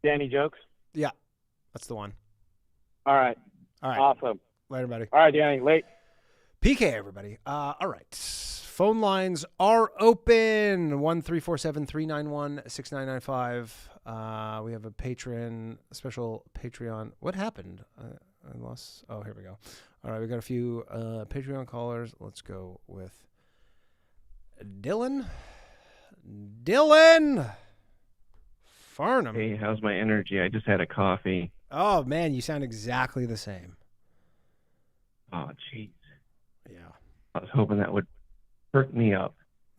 Danny Jokes. Yeah, that's the one. All right. All right, Awesome. later, buddy. All right, Danny. Late. PK, everybody. All right. Phone lines are open. 1-347-391-6995. We have a special Patreon. What happened? I lost. Oh, here we go. All right, we got a few Patreon callers. Let's go with Dylan. Farnham. Hey, how's my energy? I just had a coffee. Oh, man, you sound exactly the same. Oh, jeez. Yeah. I was hoping that would perk me up.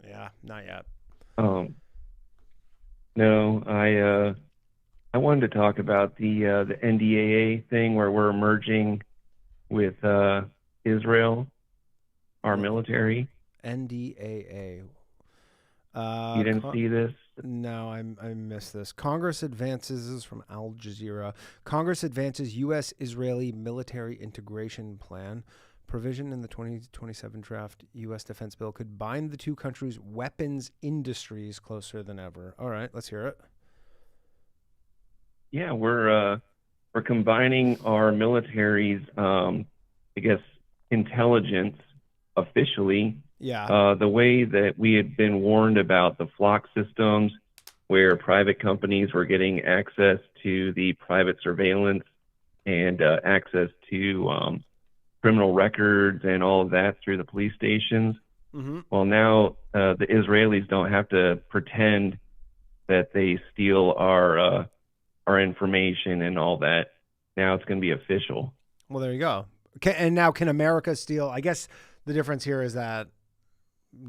Yeah, not yet. No, I wanted to talk about the NDAA thing where we're merging with Israel, our military. NDAA. You didn't see this? No, I missed this. Congress advances, this is from Al Jazeera. Congress advances U.S.-Israeli military integration plan. Provision in the 2027 draft U.S. defense bill could bind the two countries' weapons industries closer than ever. All right, let's hear it. Yeah, we're combining our military's, I guess, intelligence officially. Yeah. The way that we had been warned about the flock systems, where private companies were getting access to the private surveillance and access to criminal records and all of that through the police stations. Mm-hmm. Well, now the Israelis don't have to pretend that they steal our information and all that. Now it's going to be official. Well, there you go. And now can America steal? I guess the difference here is that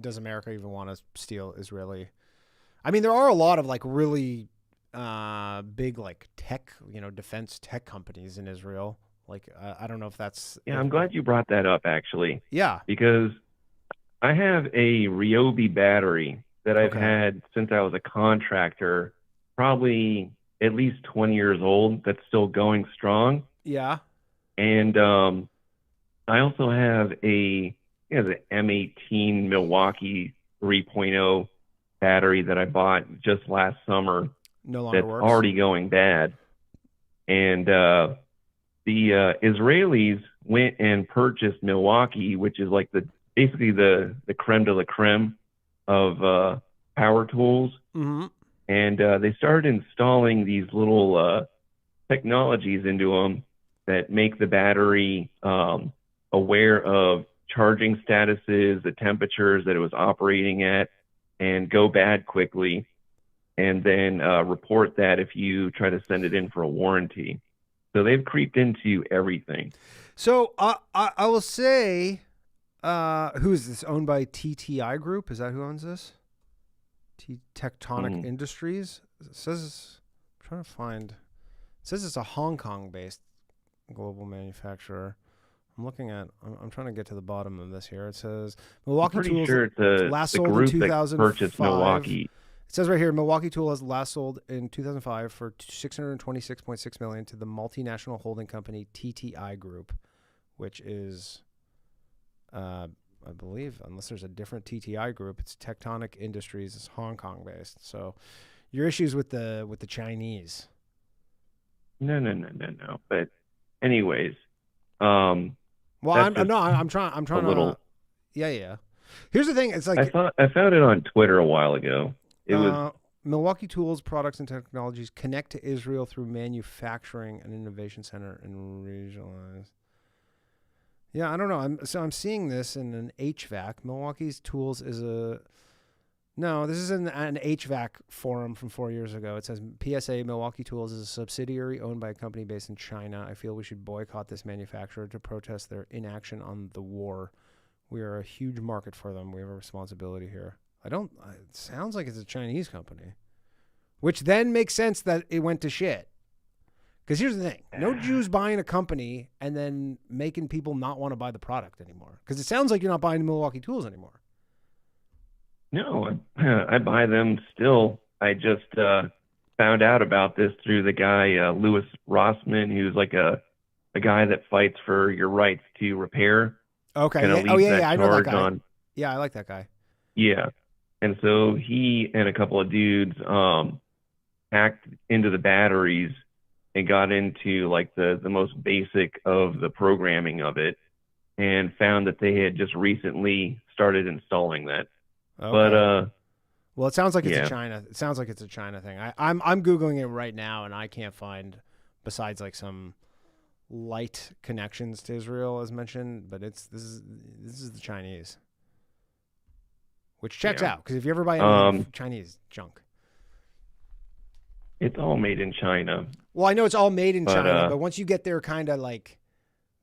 does America even want to steal Israeli? I mean, there are a lot of like really big like tech, defense tech companies in Israel. Like, I don't know if that's... Yeah, I'm glad you brought that up, actually. Yeah. Because I have a Ryobi battery that I've had since I was a contractor, probably at least 20 years old, that's still going strong. Yeah. And I also have an M18 Milwaukee 3.0 battery that I bought just last summer. No longer that's works. already going bad. And the Israelis went and purchased Milwaukee, which is like basically the creme de la creme of power tools. Mm-hmm. And they started installing these little technologies into them that make the battery aware of charging statuses, the temperatures that it was operating at, and go bad quickly, and then report that if you try to send it in for a warranty. So they've creeped into everything. So I will say, who is this? Owned by TTI Group? Is that who owns this? Tectonic Industries. It says, I'm trying to find. It says it's a Hong Kong-based global manufacturer. I'm trying to get to the bottom of this here. It says Milwaukee I'm pretty Tools sure it's last the sold in group 2005. that purchased Milwaukee. It says right here, Milwaukee Tool has last sold in 2005 for $626.6 million to the multinational holding company TTI Group, which is, I believe, unless there's a different TTI Group, it's Tectonic Industries. It's Hong Kong based. So, your issues with the Chinese? No. But, anyways, well, I'm trying a little. Yeah. Here's the thing. It's like I found it on Twitter a while ago. It was Milwaukee Tools products and technologies connect to Israel through manufacturing and innovation center and regionalized. Yeah, I don't know. I'm seeing this in an HVAC. Milwaukee's Tools is this is an HVAC forum from 4 years ago. It says PSA Milwaukee Tools is a subsidiary owned by a company based in China. I feel we should boycott this manufacturer to protest their inaction on the war. We are a huge market for them. We have a responsibility here. It sounds like it's a Chinese company, which then makes sense that it went to shit. Because here's the thing. No Jews buying a company and then making people not want to buy the product anymore. Because it sounds like you're not buying Milwaukee Tools anymore. No, I buy them still. I just found out about this through the guy, Louis Rossman, who's like a guy that fights for your rights to repair. Okay. Yeah. I know that guy. Yeah, I like that guy. Yeah. And so he and a couple of dudes hacked into the batteries and got into like the most basic of the programming of it, and found that they had just recently started installing that. Okay. But well, it sounds like it's yeah. a China. It sounds like it's a China thing. I'm googling it right now, and I can't find, besides like some light connections to Israel as mentioned, but this is the Chinese, which checks out, because if you ever buy any Chinese junk, it's all made in China. Well, I know it's all made in China, but once you get there, kind of like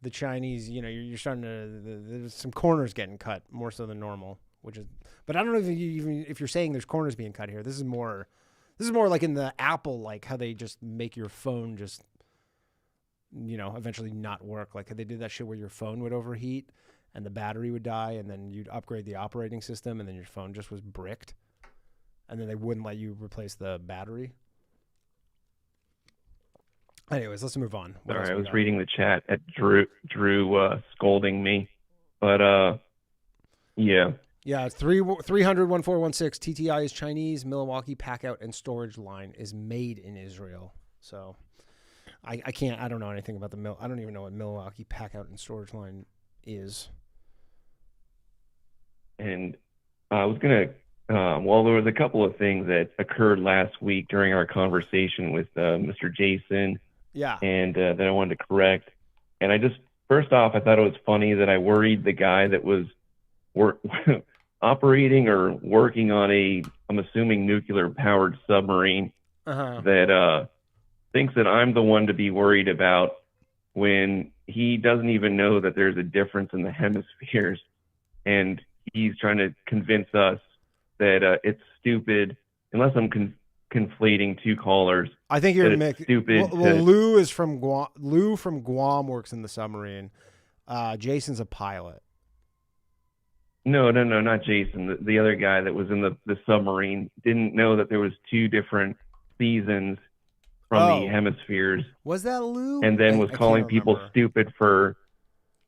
the Chinese, you're starting to there's some corners getting cut more so than normal, which is. But I don't know if you're saying there's corners being cut here. This is more like in the Apple, like how they just make your phone just, eventually not work. Like how they did that shit where your phone would overheat and the battery would die, and then you'd upgrade the operating system, and then your phone just was bricked, and then they wouldn't let you replace the battery. Anyways, let's move on. Sorry, I was reading the chat at Drew scolding me, but yeah. Yeah, it's 300-1416. TTI is Chinese. Milwaukee Packout and Storage Line is made in Israel. So I don't know anything about I don't even know what Milwaukee Packout and Storage Line is. And I was going to, there was a couple of things that occurred last week during our conversation with Mr. Jason. Yeah. And that I wanted to correct. And first off, I thought it was funny that I worried the guy that was operating or working on I'm assuming nuclear-powered submarine that thinks that I'm the one to be worried about, when he doesn't even know that there's a difference in the hemispheres, and he's trying to convince us that it's stupid, unless I'm conflating two callers. I think you're stupid. Well, Lou is from Guam. Lou from Guam works in the submarine. Jason's a pilot. No, not Jason. The other guy that was in the submarine didn't know that there was two different seasons from the hemispheres. Was that Lou? And then was calling people stupid for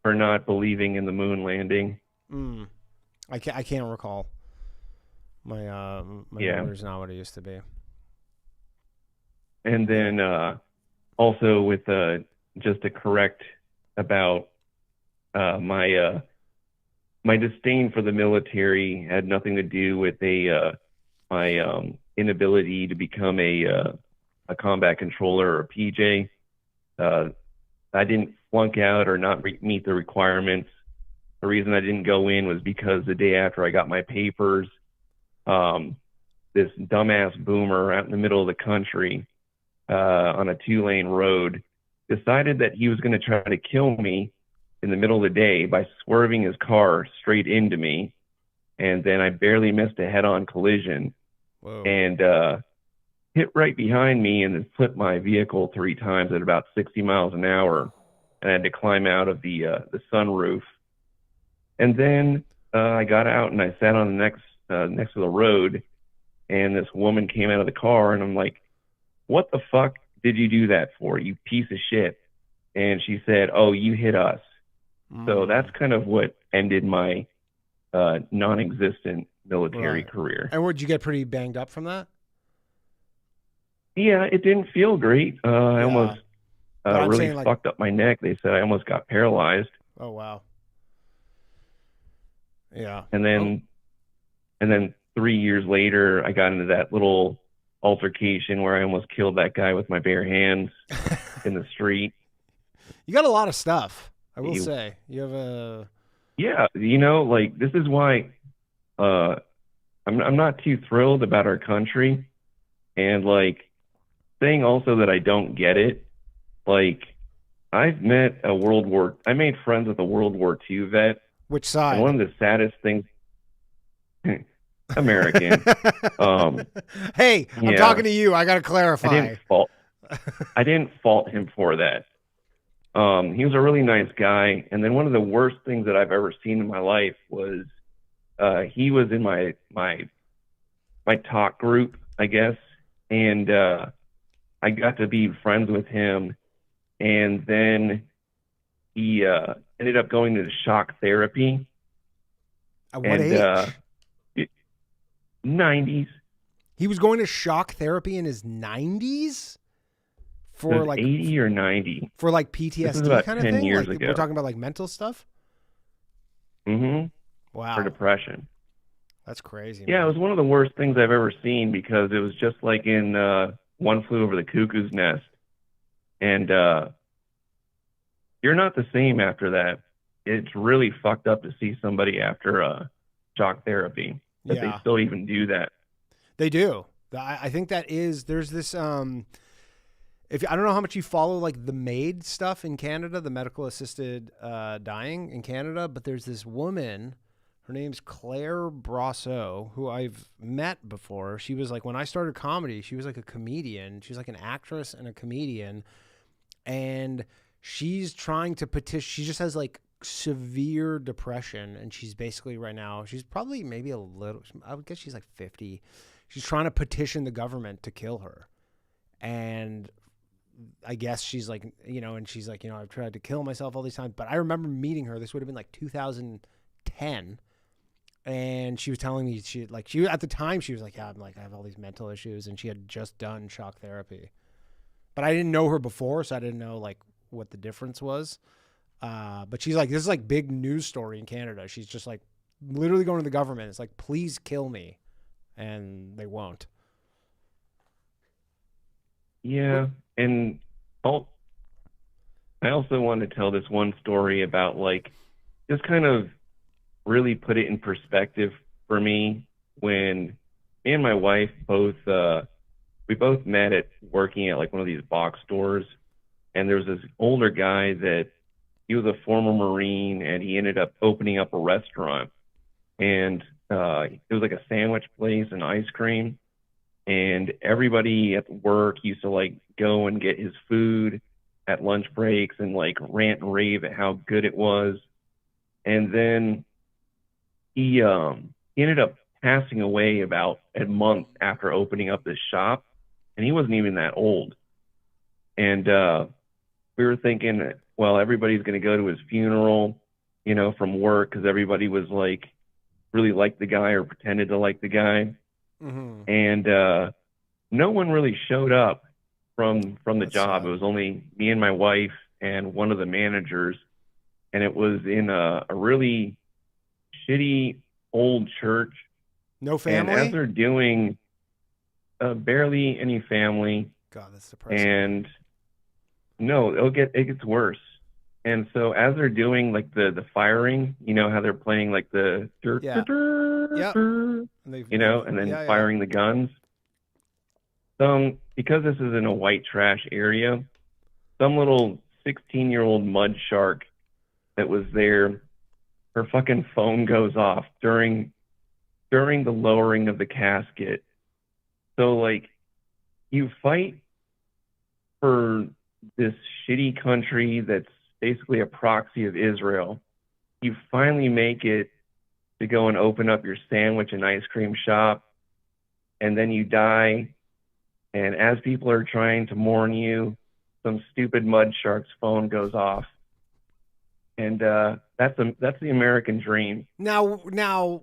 not believing in the moon landing. I can't recall. My memory's not what it used to be. And then also with just to correct about my disdain for the military had nothing to do with my inability to become a combat controller or a PJ. I didn't flunk out or not meet the requirements. The reason I didn't go in was because the day after I got my papers, this dumbass boomer out in the middle of the country on a 2-lane road decided that he was going to try to kill me in the middle of the day by swerving his car straight into me. And then I barely missed a head-on collision. Whoa. And hit right behind me and then flipped my vehicle 3 times at about 60 miles an hour. And I had to climb out of the sunroof. And then I got out and I sat on the next to the road, and this woman came out of the car, and I'm like, "What the fuck did you do that for, you piece of shit?" And she said, "Oh, you hit us." So that's kind of what ended my non-existent military career. And would you get pretty banged up from that? Yeah, it didn't feel great. I almost really saying, like, fucked up my neck. They said I almost got paralyzed. Oh, wow. Yeah. And then 3 years later, I got into that little altercation where I almost killed that guy with my bare hands in the street. You got a lot of stuff, I will say. You have a... Yeah, you know, like, this is why I'm not too thrilled about our country. And, like, saying also that I don't get it, like, I made friends with a World War II vet. Which side? And one of the saddest things, American. Hey, I'm talking to you. I got to clarify. I didn't fault him for that. He was a really nice guy. And then one of the worst things that I've ever seen in my life was he was in my talk group, I guess. And I got to be friends with him. And then he ended up going to shock therapy. At what age? 90s. He was going to shock therapy in his 90s? For like 80 or 90. For like PTSD about kind of 10 thing? years Like, ago. we're talking about like mental stuff? Mm-hmm. Wow. For depression. That's crazy. Yeah, man. it was one of the worst things I've ever seen because it was just like in One Flew Over the Cuckoo's Nest. And you're not the same after that. It's really fucked up to see somebody after shock therapy. That they still even do that. They do. I think there's this, I don't know how much you follow like the MAID stuff in Canada, the medical assisted dying in Canada, but there's this woman, her name's Claire Brosseau, who I've met before. She was like, when I started comedy, she was like a comedian. She's like an actress and a comedian. And she's trying to petition. She just has like severe depression. And she's basically right now, she's probably maybe a little, I would guess she's like 50. She's trying to petition the government to kill her. And I guess she's like, and she's like, I've tried to kill myself all these times. But I remember meeting her. This would have been like 2010. And she was telling me at the time she was like, yeah, I have all these mental issues. And she had just done shock therapy. But I didn't know her before, so I didn't know like what the difference was. But she's like, this is like big news story in Canada. She's just like literally going to the government. It's like, please kill me. And they won't. Yeah. And I also want to tell this one story about like, just kind of really put it in perspective for me when me and my wife we both met at working at like one of these box stores. And there was this older guy that he was a former Marine and he ended up opening up a restaurant. And it was like a sandwich place and ice cream. And everybody at work used to like go and get his food at lunch breaks and like rant and rave at how good it was. And then he ended up passing away about a month after opening up this shop. And he wasn't even that old. And we were thinking, well, everybody's going to go to his funeral, from work because everybody was like, really liked the guy or pretended to like the guy. Mm-hmm. And no one really showed up from the job. Sad. It was only me and my wife and one of the managers. And it was in a really shitty old church. No family? And as they're doing barely any family. God, that's depressing. And No, it gets worse. And so as they're doing like the firing, you know how they're playing like the Yeah. Yep. you know, and then firing the guns. Because this is in a white trash area, some little 16-year-old mud shark that was there, her fucking phone goes off during the lowering of the casket. So like you fight for this shitty country that's basically a proxy of Israel. You finally make it to go and open up your sandwich and ice cream shop, and then you die. And as people are trying to mourn you, some stupid mud shark's phone goes off. And that's the American dream. Now,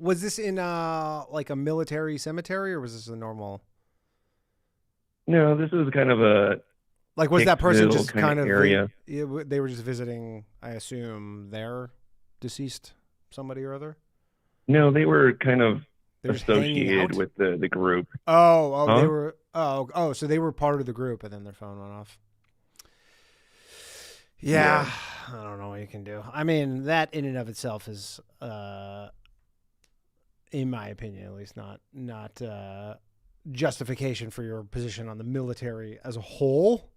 was this in like a military cemetery, or was this a normal? No, this is kind of a like, was that person just kind of area? They were just visiting, I assume, their deceased somebody or other. No, they were kind of They're associated with the group. They were. So they were part of the group, and then their phone went off. Yeah, I don't know what you can do. I mean, that in and of itself is, in my opinion, at least, not justification for your position on the military as a whole.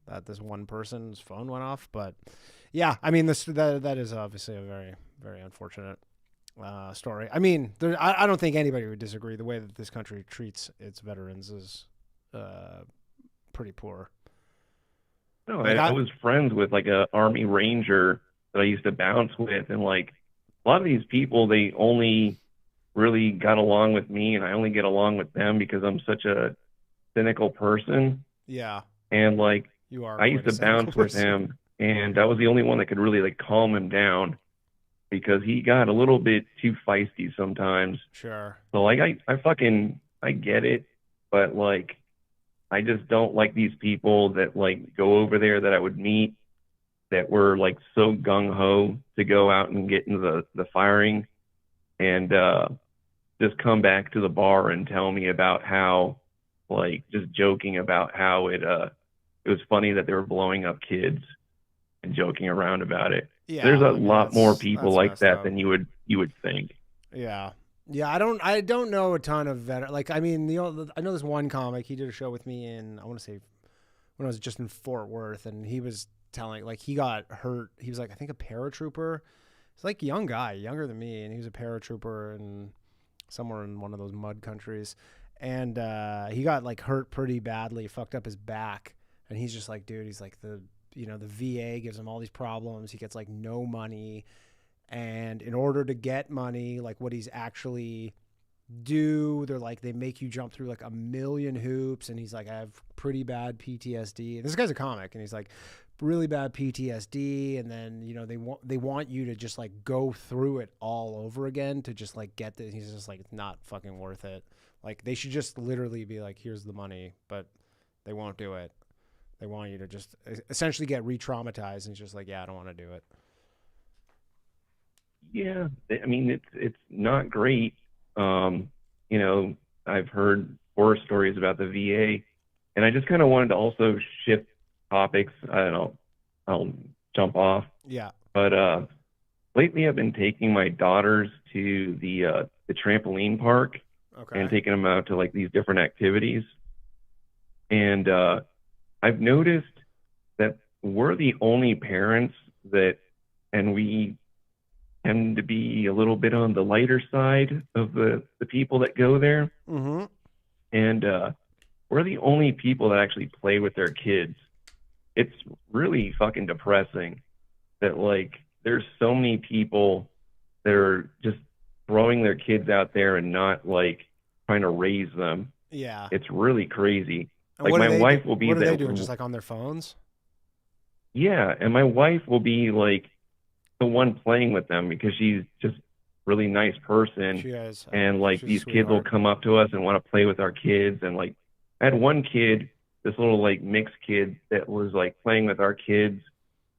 That this one person's phone went off, but yeah, I mean, that is obviously a very, very unfortunate story. I mean, I don't think anybody would disagree. The way that this country treats its veterans is pretty poor. No, I was friends with like a Army Ranger that I used to bounce with, and like a lot of these people, they only really got along with me, and I only get along with them because I'm such a cynical person. Yeah. And like you are. I used to bounce with him, and I was the only one that could really like calm him down because he got a little bit too feisty sometimes. Sure. So like I get it, but like I just don't like these people that like go over there that I would meet that were like so gung-ho to go out and get into the firing and just come back to the bar and tell me about how, like, just joking about how it was funny that they were blowing up kids and joking around about it. Yeah, there's a lot more people like that up. than you would think. Yeah. Yeah, I don't know a ton of like, I mean, I know this one comic. He did a show with me in, I want to say, when I was just in Fort Worth, and he was telling, like, he got hurt. He was like, I think a paratrooper. He's like a young guy, younger than me, and he was a paratrooper in somewhere in one of those mud countries, and he got like hurt pretty badly, fucked up his back, and he's just like, dude, he's like the VA gives him all these problems. He gets like no money. And in order to get money, like what he's actually do, they're like, they make you jump through like a million hoops. And he's like, I have pretty bad PTSD. And this guy's a comic, and he's like, really bad PTSD. And then, they want you to just like go through it all over again to just like get this. He's just like, it's not fucking worth it. Like they should just literally be like, here's the money, but they won't do it. They want you to just essentially get re-traumatized. And he's just like, yeah, I don't want to do it. Yeah, I mean, it's not great. I've heard horror stories about the VA, and I just kind of wanted to also shift topics. I don't know, I'll jump off. Yeah. But lately I've been taking my daughters to the trampoline park and taking them out to like these different activities. And I've noticed that we're the only parents and we tend to be a little bit on the lighter side of the people that go there. Mm-hmm. And we're the only people that actually play with their kids. It's really fucking depressing that like there's so many people that are just throwing their kids out there and not like trying to raise them. Yeah. It's really crazy. And like my wife will be what are they doing? Just like on their phones? Yeah, and my wife will be like the one playing with them because she's just really nice person. She is. And like these kids will come up to us and want to play with our kids. And like I had one kid, this little like mixed kid that was like playing with our kids,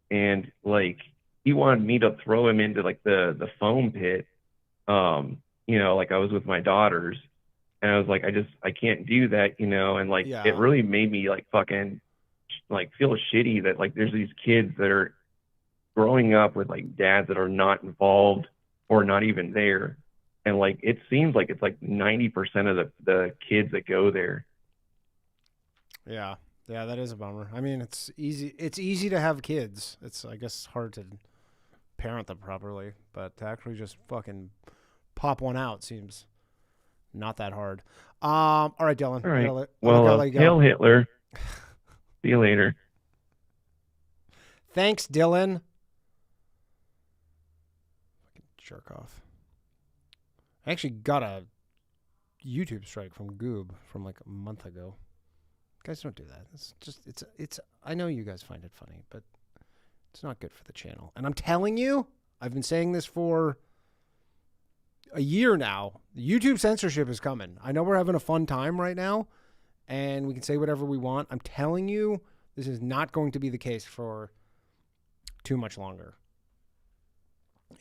and like he wanted me to throw him into like the foam pit. Like I was with my daughters, and I was like, I can't do that, and like it really made me like fucking like feel shitty that like there's these kids that are growing up with like dads that are not involved or not even there. And like it seems like it's like 90% of the kids that go there. Yeah. Yeah, that is a bummer. I mean, it's easy to have kids. It's, I guess, hard to parent them properly, but to actually just fucking pop one out seems not that hard. All right, Dylan. All right. I'll Well, let you go. hail Hitler. See you later. Thanks, Dylan. Fucking jerk off. I actually got a YouTube strike from Goob from like a month ago. Guys, don't do that. It's I know you guys find it funny, but it's not good for the channel. And I'm telling you, I've been saying this for a year now. YouTube censorship is coming. I know we're having a fun time right now, and we can say whatever we want. I'm telling you, this is not going to be the case for too much longer.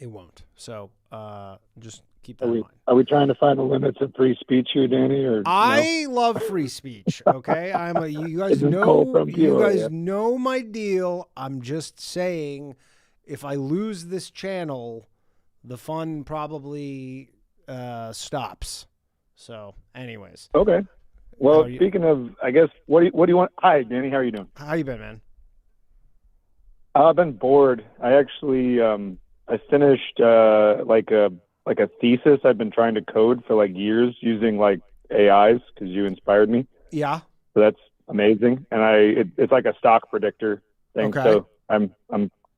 It won't. So just keep that in mind. Are we trying to find the limits of free speech here, Danny? Or I love free speech. Okay, you guys This is know Cole from you Peoria. guys know my deal. I'm just saying, if I lose this channel, the fun probably stops. So, anyways. Okay. How Well, are you? speaking of, I guess, what do you want? Hi, Danny. How are you doing? How you been, man? I've been bored. I actually I finished like a thesis. I've been trying to code for like years using like AIs because you inspired me. Yeah. So that's amazing. And it's like a stock predictor thing. Okay. So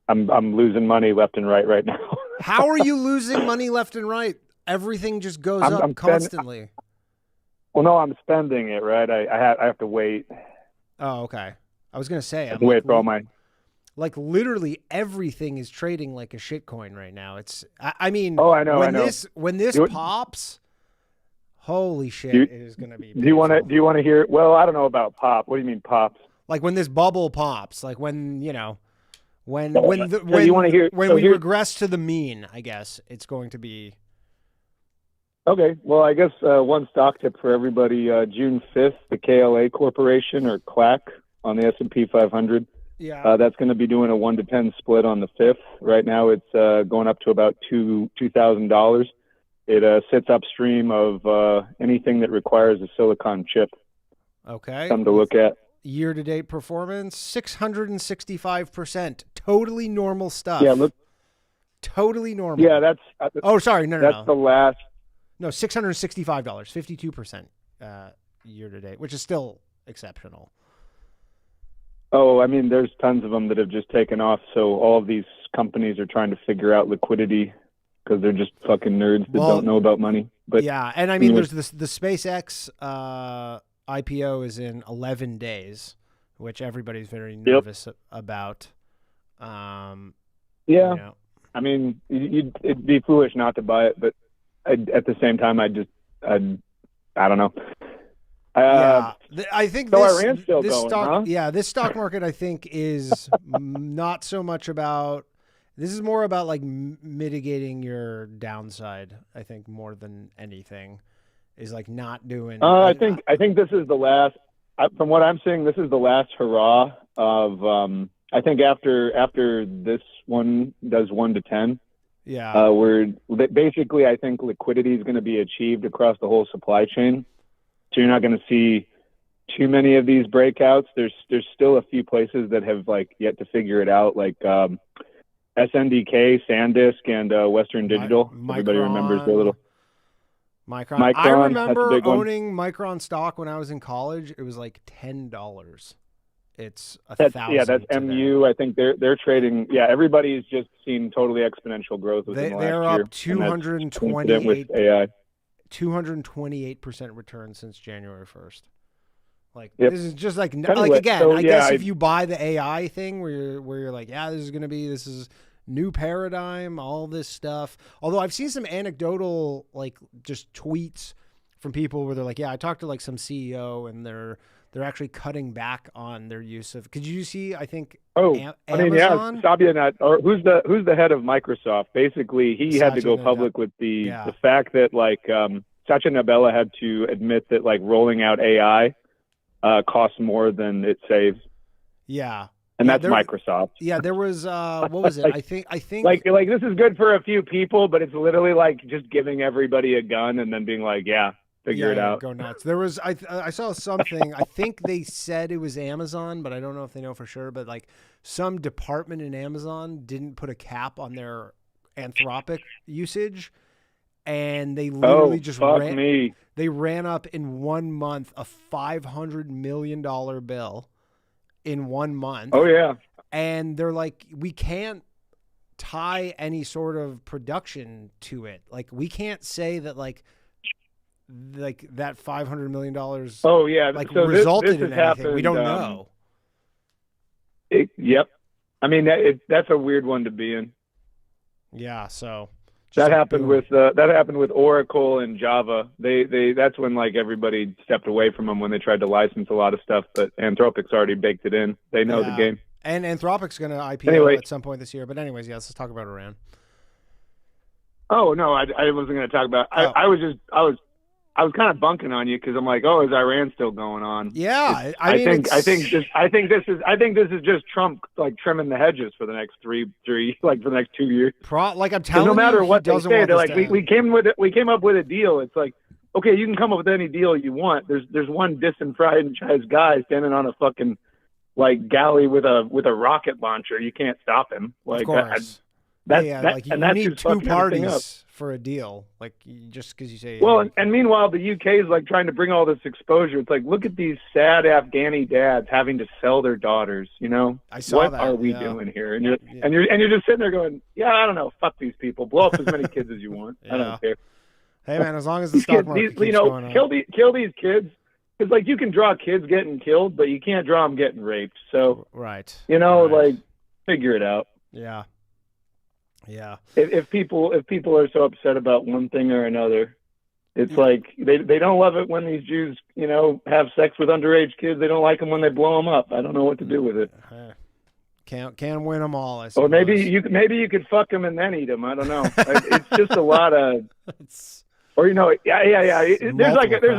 I'm losing money left and right now. How are you losing money left and right? Everything just goes I'm up spending- constantly. Well, no, I'm spending it, right? I have to wait. Oh, okay. I was gonna say, I have to wait for all my. like literally everything is trading like a shitcoin right now. I mean, Oh, I know. when this You- pops, holy shit, You- it is going to be. Do you want to? painful. Do you want to hear? Well, I don't know about pop. What do you mean pops? Like when this bubble pops, like when you know, when So you wanna hear- when so we here- regress to the mean, I guess it's going to be. Okay. Well, I guess one stock tip for everybody: June 5th, the KLA Corporation or CLAC on the S&P 500. Yeah. That's going to be doing a 1-to-10 split on the 5th. Right now, it's going up to about $2,000. It sits upstream of anything that requires a silicon chip. Okay. Something to look at. Year-to-date performance, 665%. Totally normal stuff. Yeah. Look. Totally normal. Yeah. That's. Oh, sorry. No. That's the last. No, $665, 52% year to date, which is still exceptional. Oh, I mean, there's tons of them that have just taken off. So all of these companies are trying to figure out liquidity because they're just fucking nerds that don't know about money. But yeah, and I mean, there's the SpaceX IPO is in 11 days, which everybody's very nervous about. yeah, You know. I mean, it'd be foolish not to buy it, but at the same time, I don't know. Yeah, I think so this, Iran's still this going, stock, huh? yeah, this stock market I think is not so much about. This is more about like mitigating your downside. I think more than anything is like not doing. I think this is the last. From what I'm seeing, this is the last hurrah of. I think after this one does 1-to-10. Yeah. We're basically, I think liquidity is going to be achieved across the whole supply chain. So you're not going to see too many of these breakouts. There's still a few places that have like yet to figure it out, like SNDK, SanDisk, and Western Digital. Everybody remembers their little Micron. I Micron, remember that's a big one. owning Micron stock when I was in college. It was like $10. It's That's $1,000. MU. I think they're trading. Yeah, everybody's just seen totally exponential growth within the last They're year. up 228 with AI. 228% return since January 1st. Like Yep. this is just like Anyway, again, so, I yeah, guess if you buy the AI thing where you're like, yeah, this is new paradigm, all this stuff. Although I've seen some anecdotal like just tweets from people where they're like, yeah, I talked to like some CEO and they're actually cutting back on their use of. Could you see? I think. I mean, Amazon? yeah, Satya Nadella, or who's the head of Microsoft? Basically, he had to go Satya public with the Yeah. fact that like Satya Nadella had to admit that like rolling out AI costs more than it saves. Yeah. and Yeah, that's Microsoft. Yeah, there was what was it? I think Like this is good for a few people, but it's literally like just giving everybody a gun and then being like, yeah, figure it out. Go nuts. There was I saw something. I think they said it was Amazon, but I don't know if they know for sure. But like some department in Amazon didn't put a cap on their Anthropic usage, and they literally just they ran up in 1 month a $500 million bill in 1 month. Oh yeah. And they're like, we can't tie any sort of production to it. Like we can't say that like that $500 million. Oh yeah. Like so resulted this in has anything. happened, We don't know. Yep. I mean that's a weird one to be in. Yeah. So that happened with Oracle and Java. They that's when like everybody stepped away from them when they tried to license a lot of stuff. But Anthropic's already baked it in. They know the game. And Anthropic's going to IPO at some point this year. But anyways, yes, let's talk about Iran. Oh no, I wasn't going to talk about. I was kind of bunking on you because I'm like, oh, is Iran still going on? Yeah, I think this is just Trump like trimming the hedges for the next three like for the next 2 years. Like I'm telling you, no matter what they say, they're like, we came up with a deal. It's like, okay, you can come up with any deal you want. There's one disenfranchised guy standing on a fucking like galley with a rocket launcher. You can't stop him. Like, of course. Like you need two parties for a deal. Like just because you say. Well, and meanwhile, the UK is like trying to bring all this exposure. It's like, look at these sad Afghani dads having to sell their daughters. You know, I saw what that. are we doing here? And you're just sitting there going, yeah, I don't know, fuck these people. Blow up as many kids as you want. I don't care. Hey man, as long as the stock market keeps going up. Kill these kids. It's like you can draw kids getting killed, but you can't draw them getting raped. So like figure it out. Yeah. Yeah. If people are so upset about one thing or another, it's like they don't love it when these Jews, have sex with underage kids. They don't like them when they blow them up. I don't know what to do with it. Can't win them all. I suppose. Or maybe you could fuck them and then eat them. I don't know. It's just a lot of. Or there's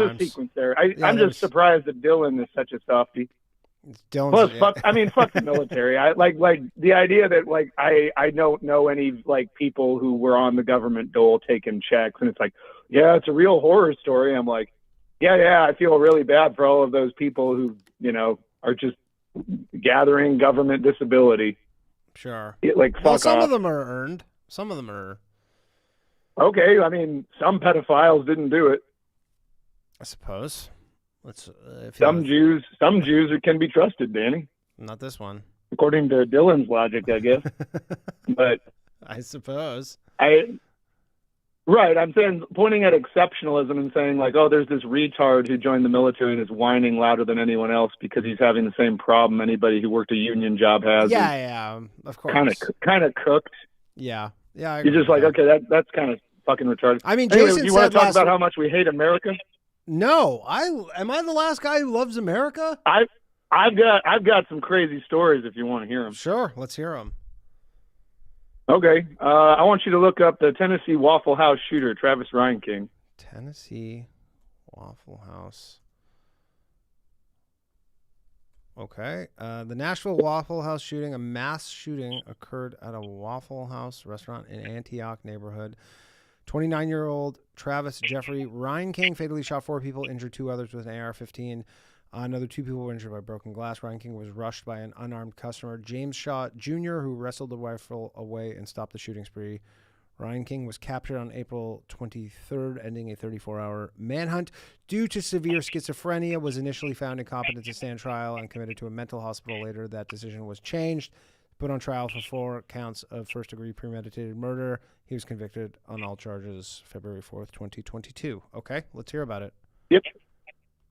a sequence there. I'm just surprised that Dylan is such a softie. Plus, fuck the military. I like the idea that like I don't know any like people who were on the government dole taking checks, and it's like, yeah, it's a real horror story. I'm like, yeah, I feel really bad for all of those people who are just gathering government disability. Sure. Some of them are earned. Some of them are. Okay, I mean, some pedophiles didn't do it. I suppose. Some Jews can be trusted, Danny. Not this one. According to Dylan's logic, I guess. But I suppose. I'm saying, pointing at exceptionalism and saying like, oh, there's this retard who joined the military and is whining louder than anyone else because he's having the same problem anybody who worked a union job has. Yeah, of course. Kind of cooked. Yeah. You're just like, okay, that's kind of fucking retarded. I mean, anyway, Jason you want to talk about week... how much we hate America? No, am I the last guy who loves America? I've got some crazy stories if you want to hear them. Sure, let's hear them. Okay, I want you to look up the Tennessee Waffle House shooter, Travis Reinking. Tennessee Waffle House. Okay, the Nashville Waffle House shooting, a mass shooting occurred at a Waffle House restaurant in Antioch neighborhood. 29-year-old Travis Jeffrey Reinking fatally shot 4 people, injured 2 others with an AR-15. Another 2 people were injured by broken glass. Reinking was rushed by an unarmed customer, James Shaw Jr., who wrestled the rifle away and stopped the shooting spree. Reinking was captured on April 23rd, ending a 34-hour manhunt. Due to severe schizophrenia, was initially found incompetent to stand trial and committed to a mental hospital. Later, that decision was changed. Put on trial for 4 counts of first-degree premeditated murder. He was convicted on all charges February 4th, 2022. Okay, let's hear about it. Yep.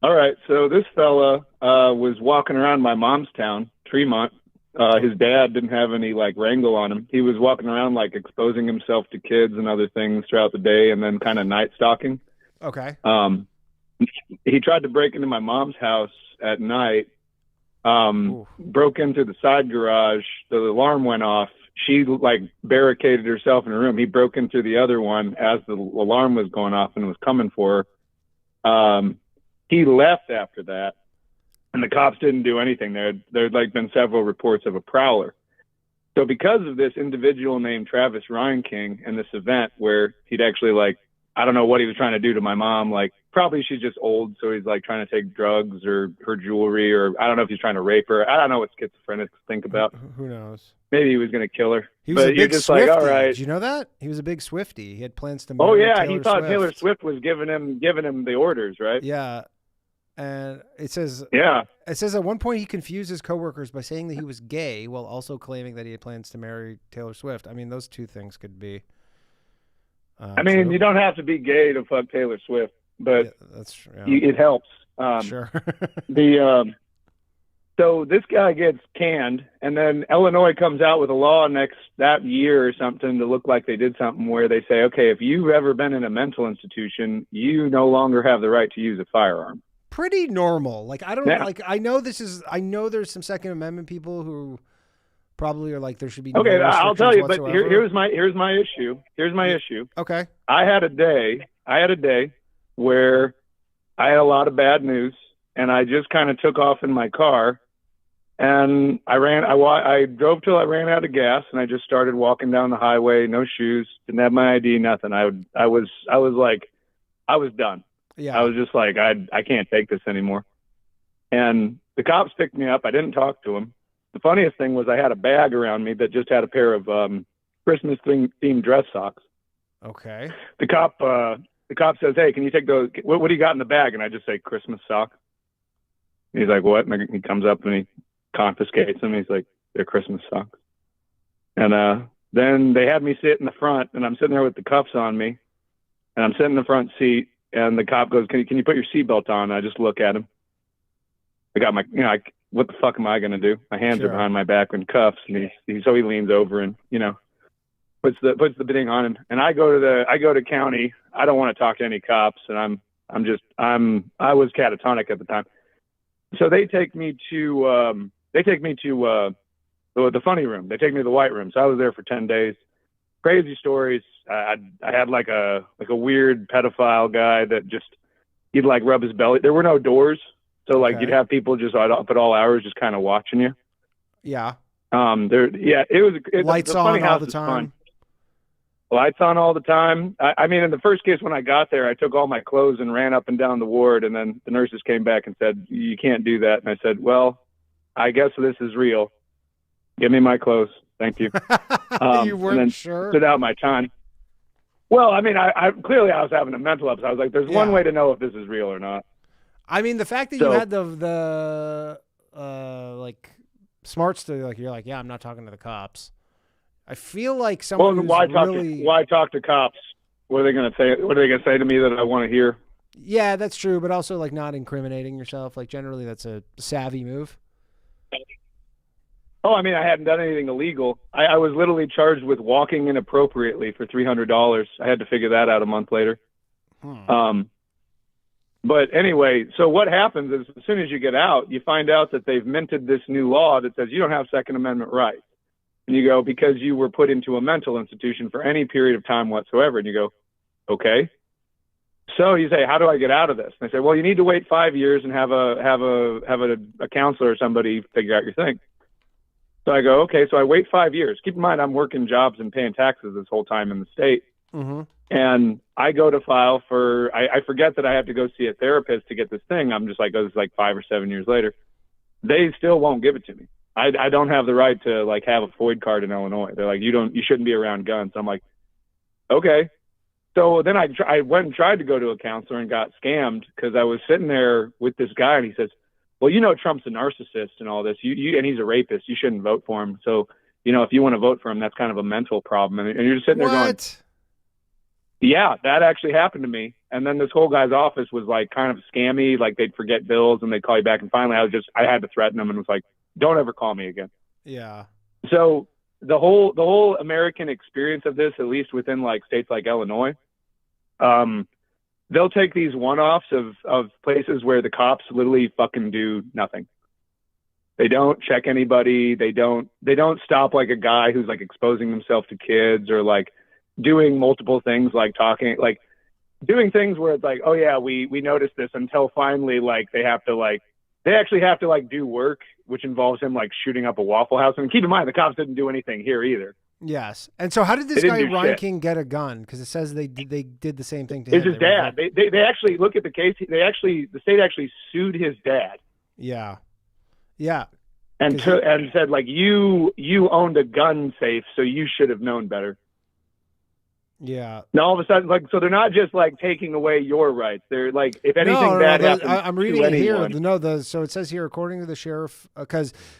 All right, so this fella was walking around my mom's town, Tremont. His dad didn't have any, wrangle on him. He was walking around, exposing himself to kids and other things throughout the day and then kind of night stalking. Okay. He tried to break into my mom's house at night. Broke into the side garage. The alarm went off. She barricaded herself in a room. He broke into the other one as the alarm was going off and was coming for her. He left after that. and the cops didn't do anything. There'd like been several reports of a prowler. So because of this individual named Travis Reinking and this event where he'd actually like, I don't know what he was trying to do to my mom. Like probably she's just old. So he's like trying to take drugs or her jewelry, or I don't know if he's trying to rape her. I don't know what schizophrenics think about. Who knows? Maybe he was going to kill her. He was but a big you're just Swiftie. like, all right. Did you know that? He was a big Swiftie. He had plans to marry Oh yeah. Taylor He thought Swift. Taylor Swift was giving him the orders, right? Yeah. And it says at one point he confused his coworkers by saying that he was gay while also claiming that he had plans to marry Taylor Swift. I mean, those two things could be. I mean, true. you don't have to be gay to fuck Taylor Swift, but that's true. It helps. Sure. So this guy gets canned, and then Illinois comes out with a law that year or something to look like they did something where they say, okay, if you've ever been in a mental institution, you no longer have the right to use a firearm. Pretty normal. Like, I don't I know there's some Second Amendment people who probably are like, there should be no okay, I'll tell you, whatsoever. but here's my issue. Here's my issue. Okay. I had a day where I had a lot of bad news, and I just kind of took off in my car, and I drove till I ran out of gas, and I just started walking down the highway, no shoes, didn't have my ID, nothing. I was done. Yeah. I was just like, I can't take this anymore. And the cops picked me up. I didn't talk to them. The funniest thing was I had a bag around me that just had a pair of Christmas themed dress socks. Okay. The cop says, hey, can you take those? What do you got in the bag? And I just say Christmas socks. And he's like, what? And he comes up and he confiscates them. He's like, they're Christmas socks. And then they had me sit in the front, and I'm sitting there with the cuffs on me, and I'm sitting in the front seat. And the cop goes, can you put your seatbelt on? And I just look at him. I got what the fuck am I going to do? My hands are behind my back in cuffs. And so he leans over and, puts the bidding on him. And I go to county. I don't want to talk to any cops. And I was catatonic at the time. So they take me to the funny room. They take me to the white room. So I was there for 10 days. Crazy stories. I had like a weird pedophile guy that he'd like rub his belly. There were no doors. So like you'd have people just up at all hours, just kind of watching you. Yeah. Lights on all the time. Fun. Lights on all the time. I mean, in the first case when I got there, I took all my clothes and ran up and down the ward, and then the nurses came back and said, you can't do that. And I said, well, I guess this is real. Give me my clothes. Thank you. You weren't and then sure? Stood out my time. Well, I mean, I clearly I was having a mental upset. I was like, there's one way to know if this is real or not. I mean, the fact that you had the like smarts to like, you're like, yeah, I'm not talking to the cops. I feel like someone who's why talk to cops? What are they going to say? What are they going to say to me that I want to hear? Yeah, that's true, but also like not incriminating yourself. Like generally, that's a savvy move. Oh, I mean, I hadn't done anything illegal. I was literally charged with walking inappropriately for $300. I had to figure that out a month later. But anyway, so what happens is as soon as you get out, you find out that they've minted this new law that says you don't have Second Amendment rights. And you go, because you were put into a mental institution for any period of time whatsoever. And you go, okay. So you say, how do I get out of this? And they say, well, you need to wait 5 years and have a counselor or somebody figure out your thing. So I go, okay, so I wait 5 years. Keep in mind, I'm working jobs and paying taxes this whole time in the state. Mm-hmm. And I go to file for, I forget that I have to go see a therapist to get this thing. I'm just like, oh, this is like 5 or 7 years later. They still won't give it to me. I don't have the right to like have a FOID card in Illinois. They're like, you shouldn't be around guns. I'm like, okay. So then I went and tried to go to a counselor and got scammed because I was sitting there with this guy and he says, well, Trump's a narcissist and all this, and he's a rapist. You shouldn't vote for him. So, if you want to vote for him, that's kind of a mental problem. And you're just sitting there going, yeah, that actually happened to me. And then this whole guy's office was like kind of scammy. Like they'd forget bills and they'd call you back. And finally I had to threaten them and was like, don't ever call me again. Yeah. So the whole American experience of this, at least within like states like Illinois, they'll take these one-offs of places where the cops literally fucking do nothing. They don't check anybody. They don't stop like a guy who's like exposing himself to kids or like doing multiple things, like talking, like doing things where it's like, oh yeah, we noticed this, until finally like they have to like they actually have to like do work, which involves him like shooting up a Waffle House. And keep in mind, the cops didn't do anything here either. Yes. And so how did this They didn't guy, do Ryan shit. King, get a gun? Because it says they did the same thing to It's him. his dad. They actually look at the case. The state actually sued his dad. Yeah. Yeah. And said like you owned a gun safe, so you should have known better. Yeah. Now all of a sudden, like, so they're not just like taking away your rights. They're like, if anything bad happens I'm reading to it here. anyone, So it says here, according to the sheriff,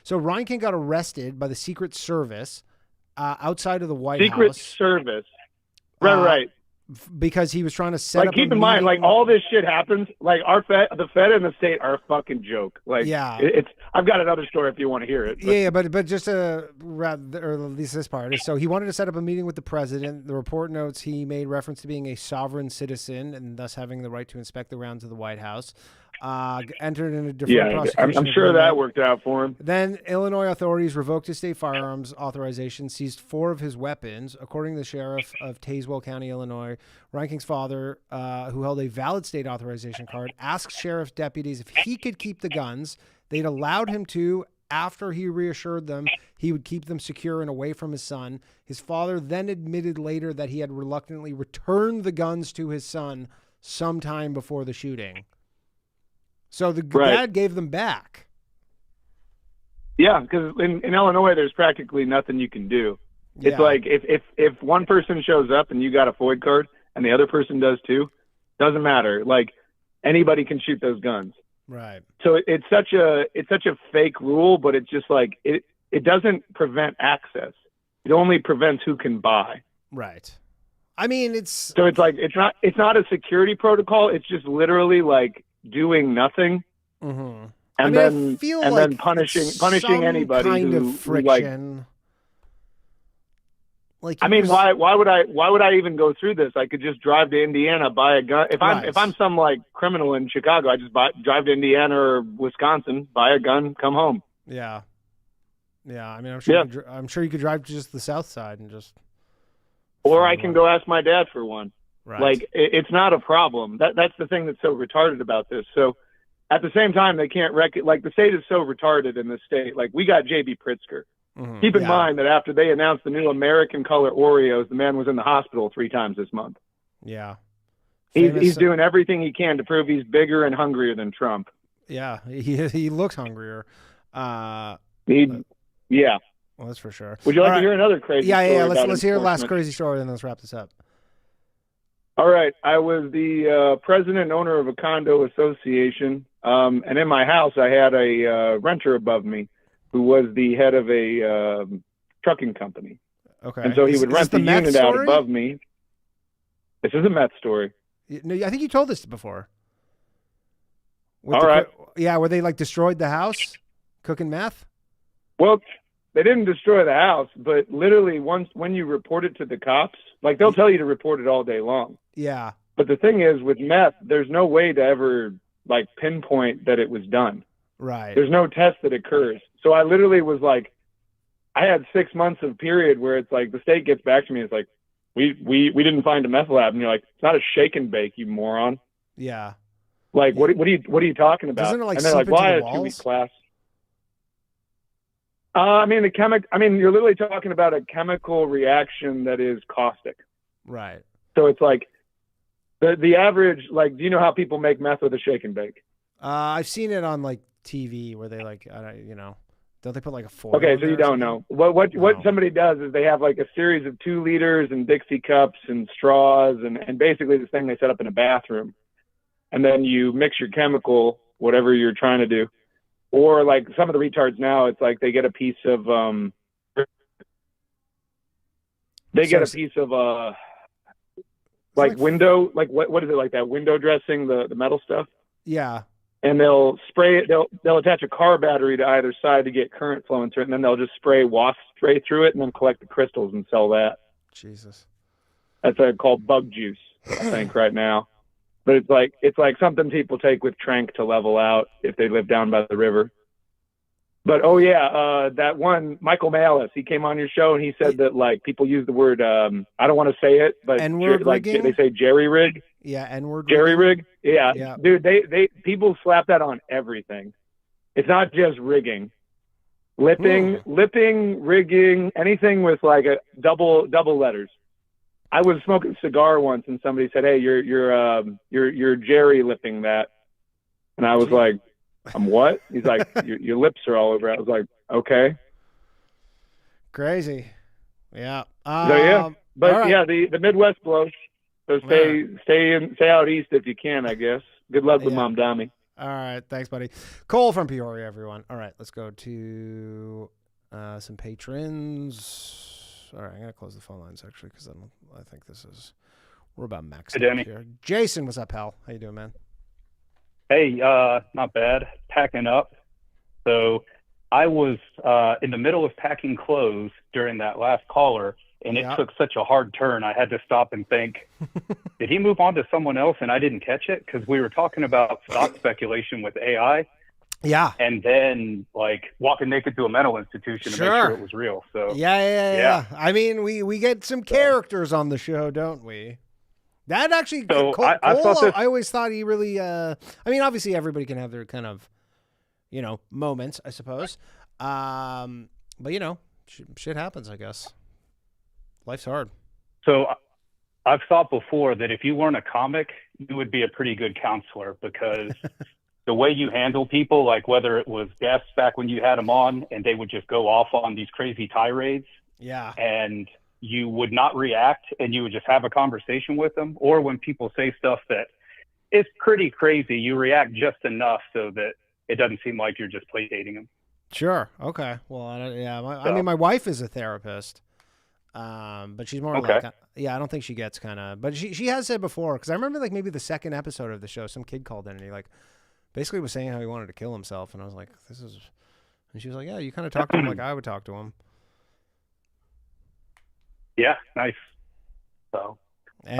so Ryan King got arrested by the Secret Service outside of the White House. Secret Service, right. Because he was trying to set Like, up. keep in mind, like, all this shit happens. Like, the Fed and the state are a fucking joke. Like, yeah, I've got another story if you want to hear it. But just or at least this part is, so he wanted to set up a meeting with the president. The report notes he made reference to being a sovereign citizen and thus having the right to inspect the grounds of the White House. Entered in a deferred prosecution. I'm sure that worked out for him. Then Illinois authorities revoked his state firearms authorization, seized 4 of his weapons. According to the sheriff of Tazewell County, Illinois, Ryan King's father, who held a valid state authorization card, asked sheriff's deputies if he could keep the guns. They'd allowed him to after he reassured them he would keep them secure and away from his son. His father then admitted later that he had reluctantly returned the guns to his son sometime before the shooting. So the dad gave them back. Yeah, because in Illinois, there's practically nothing you can do. Yeah. It's like if one person shows up and you got a FOID card and the other person does too, doesn't matter. Like, anybody can shoot those guns. Right. So it's such a fake rule, but it's just like it doesn't prevent access. It only prevents who can buy. Right. I mean, it's like it's not a security protocol. It's just literally like doing nothing, mm-hmm. and then punishing anybody kind who of friction. Like, I mean, why would I even go through this? I could just drive to Indiana, buy a gun. If I'm some like criminal in Chicago, I just drive to Indiana or Wisconsin, buy a gun, come home. Yeah. I mean, I'm sure you could drive to just the south side and just. Or I can go ask my dad for one. Right. Like, it's not a problem. That's the thing that's so retarded about this. So at the same time, they can't like, the state is so retarded in the state. Like, we got J.B. Pritzker. Mm-hmm. Keep in mind that after they announced the new American color Oreos, the man was in the hospital 3 times this month. Yeah. He's doing everything he can to prove he's bigger and hungrier than Trump. Yeah. He looks hungrier. Yeah. Well, that's for sure. Would you like to hear another crazy story? Yeah. Let's hear the last crazy story, and then let's wrap this up. All right. I was the president and owner of a condo association, and in my house I had a renter above me who was the head of a trucking company. Okay. And so he would rent the unit out above me. This is a meth story. No, I think you told this before. All right. Yeah, where they like destroyed the house, cooking meth? Well, they didn't destroy the house, but literally when you report it to the cops, like, they'll tell you to report it all day long. Yeah. But the thing is, with meth, there's no way to ever like pinpoint that it was done. Right. There's no test that occurs. So I literally was like, I had 6 months of period where it's like the state gets back to me. It's like, we didn't find a meth lab, and you're like, it's not a shake and bake, you moron. Yeah. Like, what are you talking about? Doesn't it, like, and they're like, seep well, I into had the a walls? 2-week class. You're literally talking about a chemical reaction that is caustic. Right. So it's like the average, like, do you know how people make meth with a shake and bake? I've seen it on like TV where they like, don't they put like a foil? Okay, so you don't know. What somebody does is they have like a series of 2 liters and Dixie cups and straws and basically this thing they set up in a bathroom. And then you mix your chemical, whatever you're trying to do. Or like some of the retards now, it's like they get a piece of window, like what is it, like that window dressing, the metal stuff? Yeah. And they'll spray it, they'll attach a car battery to either side to get current flowing through it, and then they'll just spray wasp spray through it and then collect the crystals and sell that. Jesus. That's called bug juice, I think, right now. But it's like something people take with Trank to level out if they live down by the river. But that one Michael Malice, he came on your show and he said that like people use the word I don't want to say it, but like they say jerry rig. Yeah, N-word. Jerry rig. Yeah. Dude, they people slap that on everything. It's not just rigging. Lipping, rigging, anything with like a double letters. I was smoking a cigar once, and somebody said, "Hey, you're Jerry lipping that," and I was like, "I'm what?" He's like, "Your lips are all over." I was like, "Okay." Crazy. Yeah. So yeah, but all right. yeah, the Midwest blows. So stay out east if you can, I guess. Good luck with Mom Dami. All right, thanks, buddy. Cole from Peoria, everyone. All right, let's go to some patrons. All right, I'm gonna close the phone lines actually because I think we're about maxed out here. Jason, what's up, pal? How you doing, man? Hey, not bad. Packing up. So I was in the middle of packing clothes during that last caller, and it took such a hard turn. I had to stop and think, did he move on to someone else and I didn't catch it? Because we were talking about stock speculation with AI. Yeah. And then, like, walking naked to a mental institution to make sure it was real. So Yeah. I mean, we get some characters on the show, don't we? That actually, so Cole, I always thought he really, I mean, obviously everybody can have their kind of, moments, I suppose. But, shit happens, I guess. Life's hard. So I've thought before that if you weren't a comic, you would be a pretty good counselor because the way you handle people, like whether it was guests back when you had them on and they would just go off on these crazy tirades. Yeah. And you would not react and you would just have a conversation with them. Or when people say stuff that is pretty crazy, you react just enough so that it doesn't seem like you're just placating them. Sure. Okay. Well, I mean, my wife is a therapist. But she's more like, I don't think she gets kind of, but she has said before, because I remember like maybe the second episode of the show, some kid called in and he like basically was saying how he wanted to kill himself. And I was like, and she was like, yeah, you kind of talk to him like I would talk to him. Yeah. Nice. So, and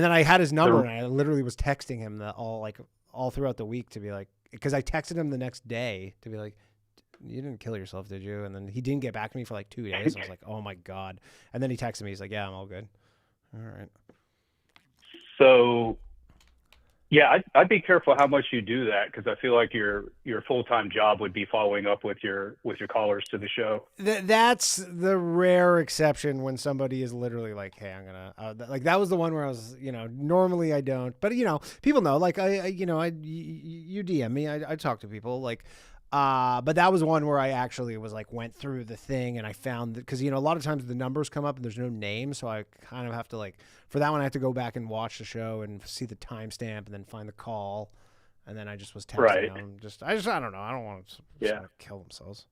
then I had his number and I literally was texting him all throughout the week to be like, because I texted him the next day to be like, you didn't kill yourself, did you? And then he didn't get back to me for like 2 days. I was like, oh my God. And then he texted me. He's like, yeah, I'm all good. All right. So yeah, I'd be careful how much you do that. Cause I feel like your full-time job would be following up with your callers to the show. That's the rare exception when somebody is literally like, hey, I'm going to, like that was the one where I was, normally I don't, but people know, like you DM me, I talk to people like, but that was one where I actually was like, went through the thing and I found that, cause a lot of times the numbers come up and there's no name. So I kind of have to like, for that one, I have to go back and watch the show and see the timestamp and then find the call. And then I just was texting them. I don't know. I don't want to kill themselves.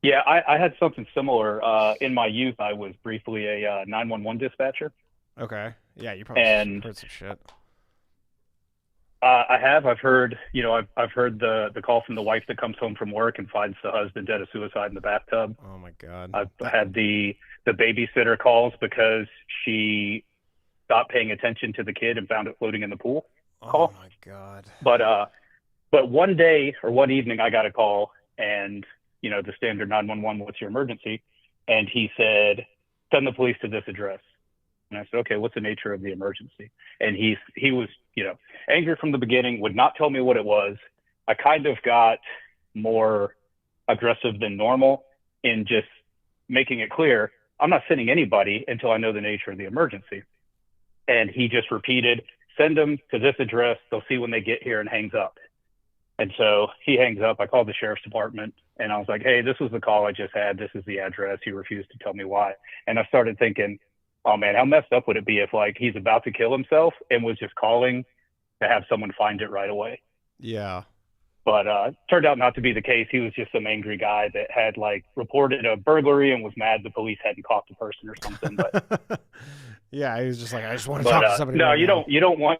Yeah. I had something similar. In my youth, I was briefly a 911 dispatcher. Okay. Yeah. You probably heard some shit. I've heard, I've heard the call from the wife that comes home from work and finds the husband dead of suicide in the bathtub. Oh my God. I've had the babysitter calls because she stopped paying attention to the kid and found it floating in the pool. Oh my God. But one day or one evening I got a call and, the standard 911, what's your emergency? And he said, send the police to this address. And I said, okay, what's the nature of the emergency? And he was, angry from the beginning, would not tell me what it was. I kind of got more aggressive than normal in just making it clear, I'm not sending anybody until I know the nature of the emergency. And he just repeated, send them to this address. They'll see when they get here, and hangs up. And so he hangs up. I called the sheriff's department and I was like, hey, this was the call I just had. This is the address. He refused to tell me why. And I started thinking, oh man, how messed up would it be if like he's about to kill himself and was just calling to have someone find it right away? Yeah. But turned out not to be the case. He was just some angry guy that had like reported a burglary and was mad the police hadn't caught the person or something. But yeah, he was just like, I just want to talk to somebody. No, right you now. You don't want,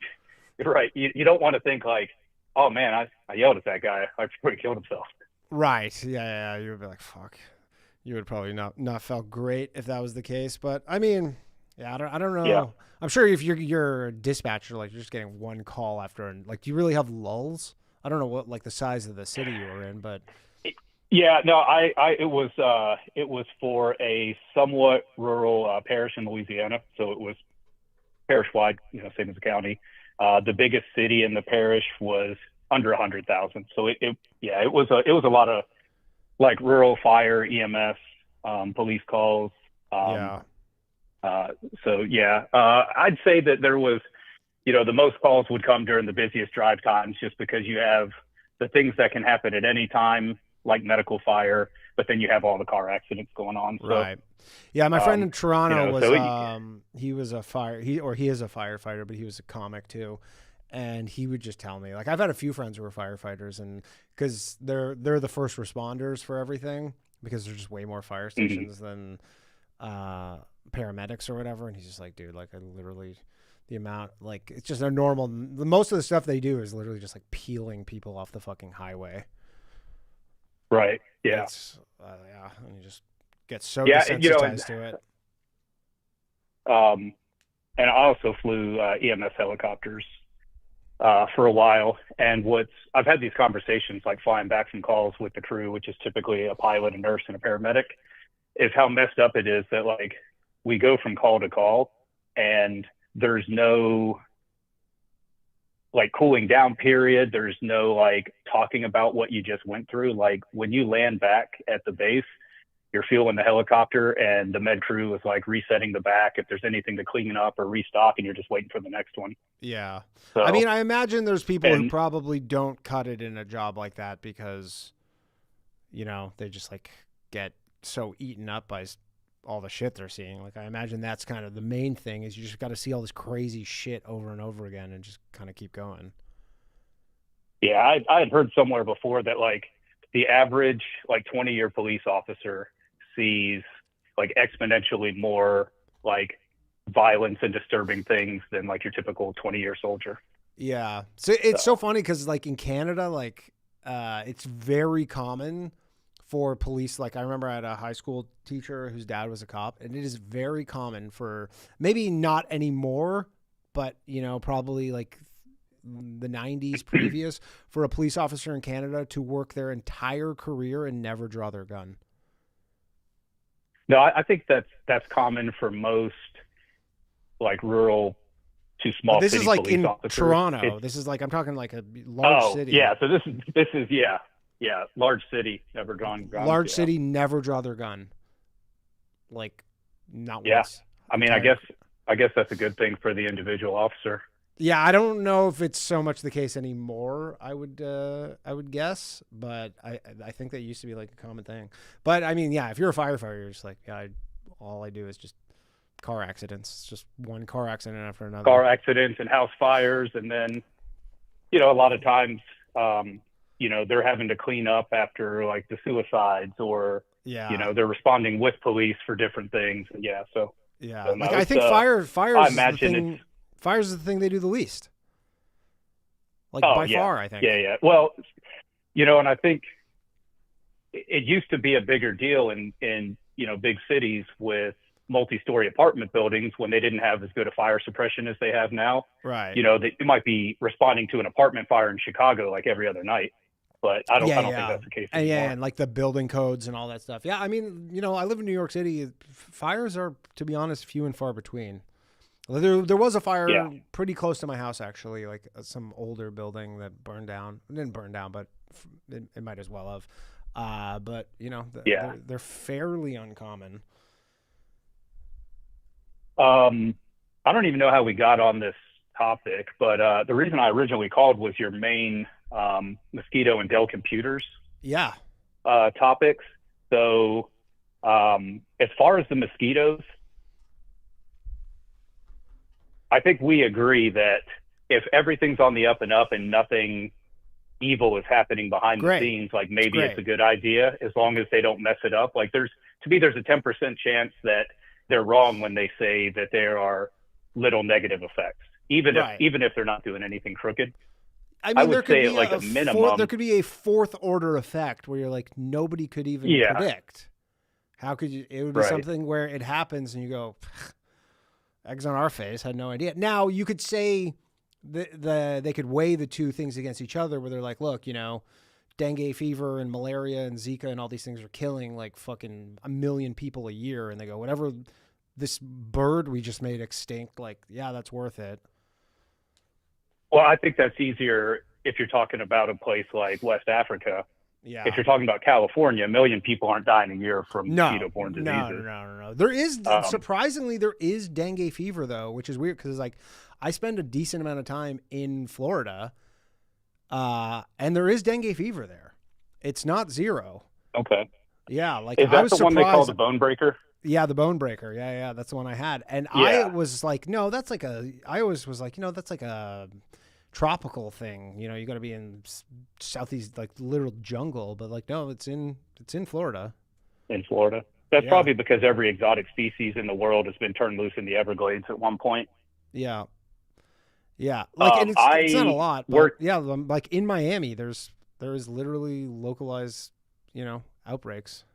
right. You don't want to think like, oh man, I yelled at that guy. I probably killed himself. Right. Yeah. You would be like, fuck. You would probably not felt great if that was the case. But I mean, yeah, I don't know. Yeah. I'm sure if you're a dispatcher, like you're just getting one call after, and like, do you really have lulls? I don't know what like the size of the city you were in, but yeah, no, it was for a somewhat rural parish in Louisiana, so it was parish wide, same as the county. The biggest city in the parish was under 100,000. So it was a lot of like rural fire, EMS, police calls. I'd say that there was, the most calls would come during the busiest drive times, just because you have the things that can happen at any time, like medical fire, but then you have all the car accidents going on. So, right. Yeah. My friend in Toronto was, he is a firefighter, but he was a comic too. And he would just tell me, like, I've had a few friends who are firefighters, and cause they're the first responders for everything, because there's just way more fire stations than, paramedics or whatever. And he's just like, dude, like, I literally, the amount, like, it's just a normal, most of the stuff they do is literally just like peeling people off the fucking highway. Right. Yeah. And you just get so desensitized to it. And I also flew EMS helicopters for a while. And I've had these conversations, like flying back from calls with the crew, which is typically a pilot, a nurse, and a paramedic, is how messed up it is that, like, we go from call to call and there's no like cooling down period. There's no like talking about what you just went through. Like when you land back at the base, you're fueling the helicopter and the med crew is like resetting the back if there's anything to clean up or restock, and you're just waiting for the next one. Yeah. So, I mean, I imagine there's people who probably don't cut it in a job like that because, they just like get so eaten up by all the shit they're seeing. Like, I imagine that's kind of the main thing, is you just got to see all this crazy shit over and over again and just kind of keep going. Yeah. I had heard somewhere before that like the average like 20-year police officer sees like exponentially more like violence and disturbing things than like your typical 20-year soldier. Yeah. So it's so funny because like in Canada, like it's very common for police. Like I remember I had a high school teacher whose dad was a cop, and it is very common for, maybe not anymore, but probably like the 90s previous, for a police officer in Canada to work their entire career and never draw their gun. No, I think that's common for most like rural to small this city is like police in officers. Toronto. This is like, I'm talking like a large city. Yeah. So this is large city, never gone. Large city, never draw their gun. Like not once. Yeah. I mean, I guess that's a good thing for the individual officer. Yeah, I don't know if it's so much the case anymore. I would guess, but I think that used to be like a common thing. But I mean, yeah, if you're a firefighter, you're just like, all I do is just car accidents. It's just one car accident after another. Car accidents and house fires, and then, a lot of times, they're having to clean up after like the suicides, or they're responding with police for different things. And so no, like I think fires. I imagine fires is the thing they do the least. Like by far, I think. Yeah. Well, and I think it used to be a bigger deal in big cities with multi-story apartment buildings when they didn't have as good a fire suppression as they have now. Right. They might be responding to an apartment fire in Chicago like every other night, but I don't think that's the case anymore. And like the building codes and all that stuff. Yeah, I mean, I live in New York City. Fires are, to be honest, few and far between. There was a fire pretty close to my house, actually, like some older building that burned down. It didn't burn down, but it might as well have. But they're fairly uncommon. I don't even know how we got on this topic, but the reason I originally called was your main Mosquito and Dell computers topics. So as far as the Mosquitoes, I think we agree that if everything's on the up and up and nothing evil is happening behind the scenes, like maybe it's a good idea, as long as they don't mess it up. Like there's a 10% chance that they're wrong when they say that there are little negative effects, even if they're not doing anything crooked. I mean, would say like a minimum. There could be a fourth order effect where you're like, nobody could even predict. How could you? It would be something where it happens and you go, eggs on our face, had no idea. Now you could say they could weigh the two things against each other, where they're like, look, dengue fever and malaria and Zika and all these things are killing like fucking 1 million people a year. And they go, whatever this bird we just made extinct, like, yeah, that's worth it. Well, I think that's easier if you're talking about a place like West Africa. Yeah. If you're talking about California, 1 million people aren't dying a year from mosquito-borne diseases. No. There is, surprisingly, there is dengue fever, though, which is weird because, like, I spend a decent amount of time in Florida, and there is dengue fever there. It's not zero. Okay. Yeah. Like, is that I was the surprised. one they call the bone breaker? Yeah, the bone breaker. Yeah. That's the one I had. And Yeah. I was like, no, that's like I always was like, that's like a tropical thing. You got to be in southeast, like literal jungle, but like, no, it's in Florida. In Florida. That's probably because every exotic species in the world has been turned loose in the Everglades at one point. Yeah. Like, and it's not a lot, but like in Miami, there is literally localized, outbreaks.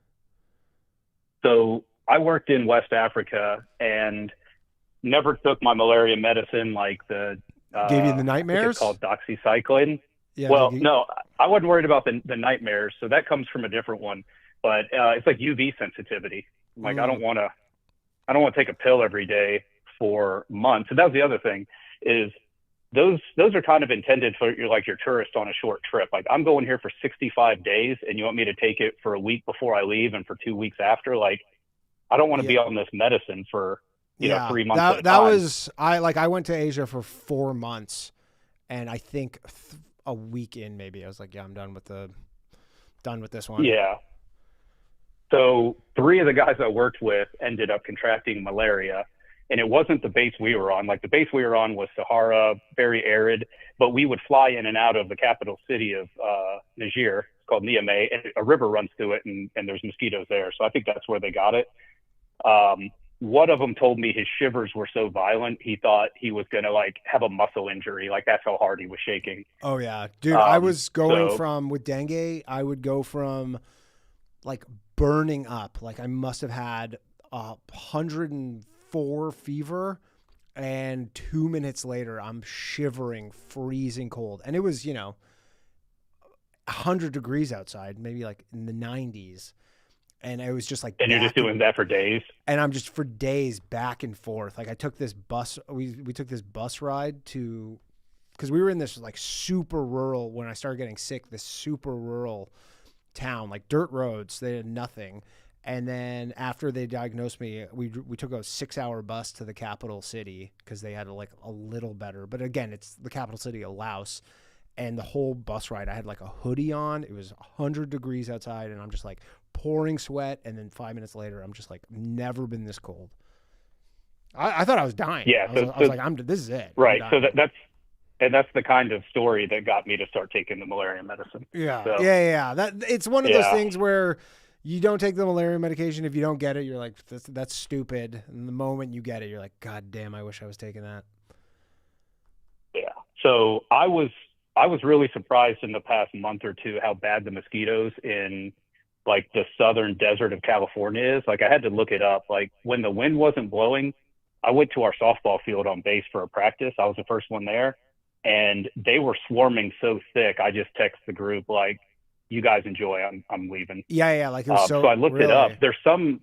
So I worked in West Africa and never took my malaria medicine, like the gave you the nightmares? It's called doxycycline. Yeah. Well, no, I wasn't worried about the nightmares. So that comes from a different one, but it's like UV sensitivity. Like I don't want to take a pill every day for months. And that was the other thing is those are kind of intended for your tourist on a short trip. Like I'm going here for 65 days and you want me to take it for a week before I leave and for 2 weeks after. Like I don't want to be on this medicine for 3 months at a time. I went to Asia for 4 months, and I think a week in maybe I was like, I'm done with this one. Yeah. So 3 of the guys I worked with ended up contracting malaria, and it wasn't the base we were on. Like the base we were on was Sahara, very arid, but we would fly in and out of the capital city of Niger, called Niamey, and a river runs through it, and there's mosquitoes there. So I think that's where they got it. One of them told me his shivers were so violent, he thought he was going to have a muscle injury. Like that's how hard he was shaking. Oh yeah, dude. I was going with dengue, I would go from like burning up. Like I must have had 104 fever, and 2 minutes later I'm shivering, freezing cold. And it was, 100 degrees outside, maybe like in the 90s. And it was just like, and you're just doing that for days. And I'm just for days back and forth. Like I took this bus, we took this bus ride because we were in this like super rural, when I started getting sick, this super rural town, like dirt roads, they had nothing. And then after they diagnosed me, we took a 6-hour bus to the capital city because they had like a little better, but again, it's the capital city of Laos. And the whole bus ride, I had like a hoodie on. It was 100 degrees outside, and I'm just like pouring sweat. And then 5 minutes later, I'm just like, never been this cold. I thought I was dying. Yeah, I was like, this is it. Right. So that's the kind of story that got me to start taking the malaria medicine. Yeah. So, Yeah. It's one of those things where you don't take the malaria medication. If you don't get it, you're like, that's stupid. And the moment you get it, you're like, God damn, I wish I was taking that. Yeah. So I was really surprised in the past month or two how bad the mosquitoes in like the southern desert of California is. Like I had to look it up. Like when the wind wasn't blowing, I went to our softball field on base for a practice. I was the first one there, and they were swarming so thick. I just text the group like, "You guys enjoy. I'm leaving." Yeah. Like it was so I looked it up. Really?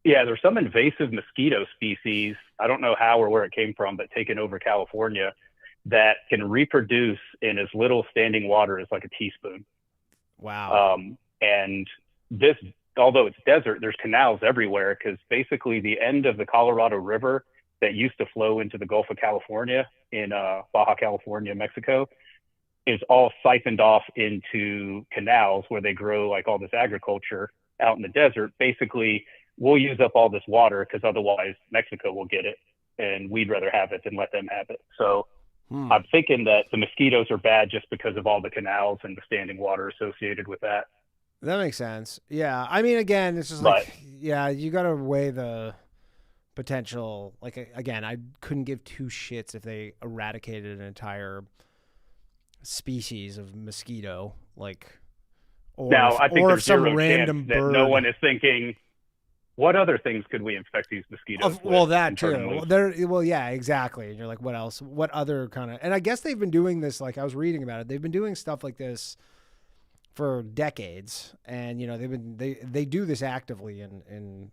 There's some invasive mosquito species. I don't know how or where it came from, but taken over California, that can reproduce in as little standing water as like a teaspoon. Wow. And this, although it's desert, there's canals everywhere, because basically the end of the Colorado River that used to flow into the Gulf of California in Baja California, Mexico, is all siphoned off into canals where they grow like all this agriculture out in the desert. Basically, we'll use up all this water because otherwise Mexico will get it, and we'd rather have it than let them have it. So I'm thinking that the mosquitoes are bad just because of all the canals and the standing water associated with that. That makes sense. Yeah. I mean, again, it's just you got to weigh the potential. Like, again, I couldn't give two shits if they eradicated an entire species of mosquito. Like, I think there's some zero random chance that bird. no one is thinking, what other things could we infect these mosquitoes with? Well, that too. Yeah, exactly. And you're like, what else? What other kind of? And I guess they've been doing this. Like, I was reading about it. They've been doing stuff like this for decades, and they do this actively in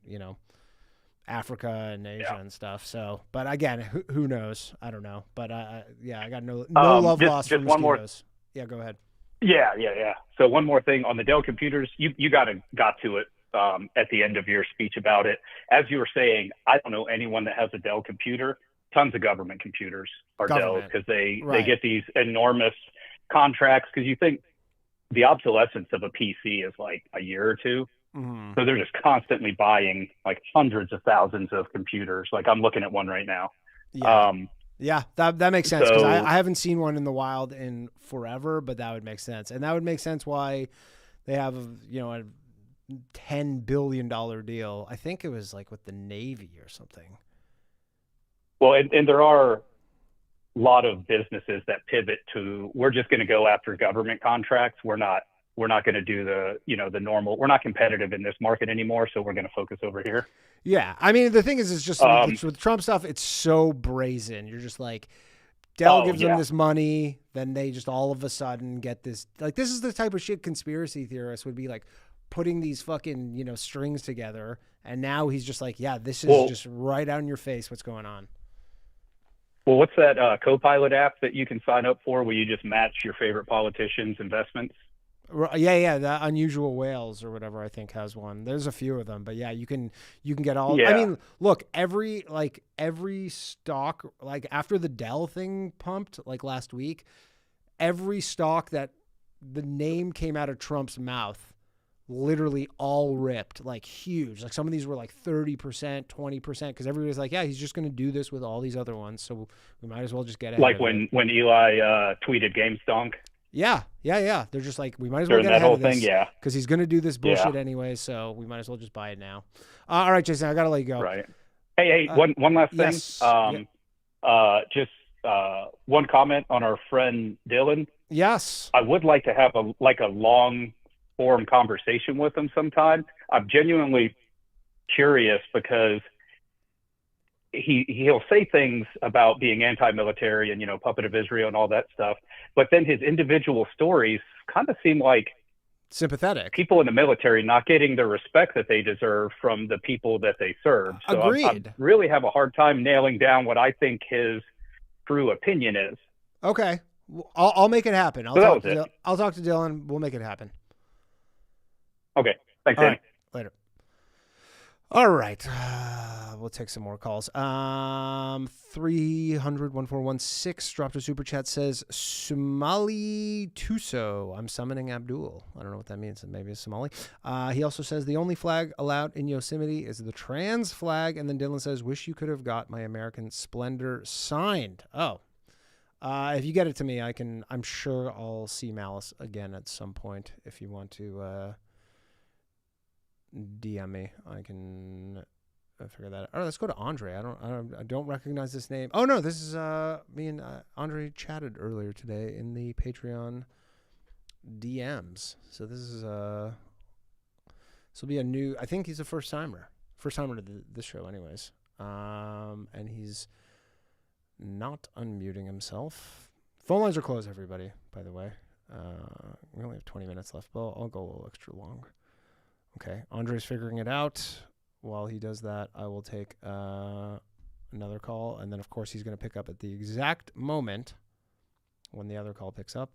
Africa and Asia and stuff. So, but again, who knows? I don't know. But I got no love lost for mosquitoes. Yeah, go ahead. Yeah. So one more thing on the Dell computers, you got to it at the end of your speech about it. As you were saying, I don't know anyone that has a Dell computer. Tons of government computers are Dell because they get these enormous contracts, because you think the obsolescence of a PC is like a year or two. Mm-hmm. So they're just constantly buying like hundreds of thousands of computers. Like I'm looking at one right now. Yeah, that makes sense, because I haven't seen one in the wild in forever, but that would make sense. And that would make sense why they have, a $10 billion deal. I think it was like with the Navy or something. Well, and there are a lot of businesses that pivot to, we're just going to go after government contracts. We're not going to do the normal. We're not competitive in this market anymore, so we're going to focus over here. Yeah, I mean, the thing is, it's just with Trump stuff, it's so brazen. You're just like, Dell gives them this money, then they just all of a sudden get this. Like, this is the type of shit conspiracy theorists would be like putting these fucking, strings together. And now he's just like, yeah, this is just right out in your face what's going on. Well, what's that Copilot app that you can sign up for where you just match your favorite politicians' investments? Yeah, the Unusual Whales or whatever, I think, has one. There's a few of them, but yeah, you can get all. Yeah. I mean, look, every stock, like after the Dell thing pumped like last week, every stock that the name came out of Trump's mouth, literally all ripped, like huge. Like some of these were like 30%, 20%, because everybody's like, yeah, he's just going to do this with all these other ones, so we might as well just get ahead. Like of when it. Eli tweeted GameStonk. Yeah. They're just like, we might as well get ahead of this, because he's going to do this bullshit anyway, so we might as well just buy it now. All right, Jason, I got to let you go. Right. Hey, one last thing. Yes. Just one comment on our friend Dylan. Yes. I would like to have a long form conversation with him sometime. I'm genuinely curious, because he'll say things about being anti-military and, puppet of Israel and all that stuff. But then his individual stories kind of seem like sympathetic people in the military not getting the respect that they deserve from the people that they serve. So Agreed. I really have a hard time nailing down what I think his true opinion is. Okay. I'll make it happen. I'll talk to Dylan. We'll make it hapen. Okay. Thanks, All Danny. right. Later. All right. We'll take some more calls. 300-1416 dropped a super chat, says Somali Tuso. I'm summoning Abdul. I don't know what that means. Maybe it's Somali. He also says the only flag allowed in Yosemite is the trans flag. And then Dylan says, wish you could have got my American Splendor signed. Oh. If you get it to me, I'm sure I'll see Malice again at some point. If you want to DM me, I can figure that out. All right, let's go to Andre. I don't recognize this name. Oh no, this is me and Andre chatted earlier today in the Patreon DMs. So this will be a new. I think he's a first timer to this show, anyways. And he's not unmuting himself. Phone lines are closed, everybody. By the way, we only have 20 minutes left, but I'll go a little extra long. Okay, Andre's figuring it out. While he does that, I will take another call, and then, of course, he's going to pick up at the exact moment when the other call picks up.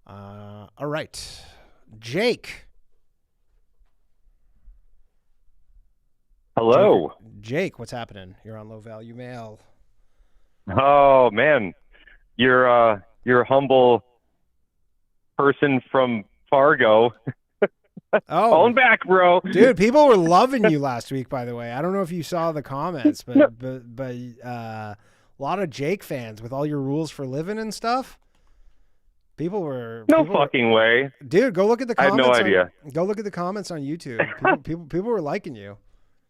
All right, Jake. Hello. Jake, what's happening? You're on Low Value Mail. Oh, man. You're a humble person from Fargo. Oh, falling back, bro. Dude, people were loving you last week, by the way. I don't know if you saw the comments, but a lot of Jake fans with all your rules for living and stuff. People were way. Dude, go look at the comments. I had no idea. Go look at the comments on YouTube. People were liking you.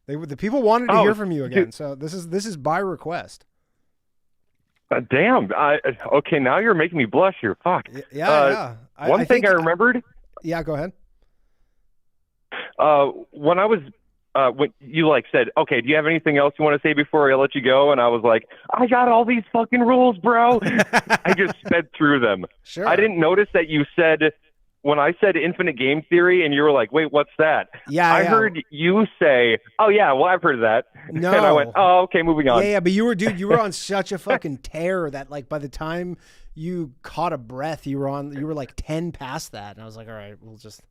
The people wanted to hear from you again. So this is by request. Damn. Okay, now you're making me blush here. Fuck. Yeah. One thing I remembered. Yeah, go ahead. When I was when you said, okay, do you have anything else you want to say before I let you go? And I was like, I got all these fucking rules, bro. I just sped through them. Sure. I didn't notice that you said, when I said infinite game theory, and you were like, wait, what's that? Yeah, I heard you say, oh yeah, well, I've heard of that. No. And I went, oh, okay, moving on. Yeah, but you were on such a fucking tear that by the time you caught a breath. You were like 10 past that. And I was like, all right, we'll just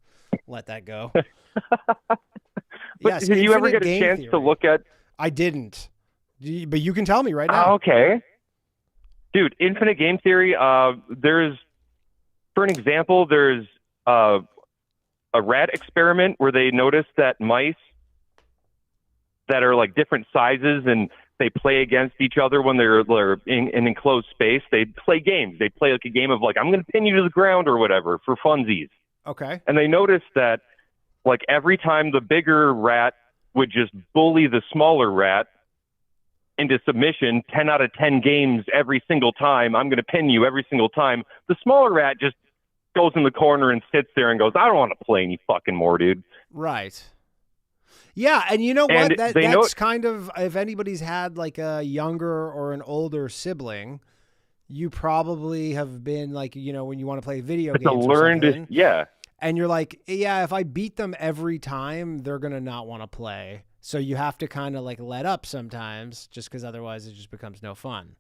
let that go. But did you ever get a chance to look at? I didn't. But you can tell me right now. Okay. Dude, infinite game theory, there's, for an example, there's a rat experiment where they noticed that mice that are like different sizes and they play against each other when they're in an enclosed space. They play games. They play like a game of like, I'm going to pin you to the ground or whatever for funsies. Okay. And they noticed that like every time the bigger rat would just bully the smaller rat into submission, 10 out of 10 games every single time, I'm going to pin you every single time, the smaller rat just goes in the corner and sits there and goes, I don't want to play any fucking more, dude. Right. Yeah, and you know And what? That's kind of, if anybody's had like a younger or an older sibling, you probably have been like, you know, when you want to play video games or something, yeah. And you're like, yeah, if I beat them every time, they're going to not want to play. So you have to kind of like let up sometimes just because otherwise it just becomes no fun.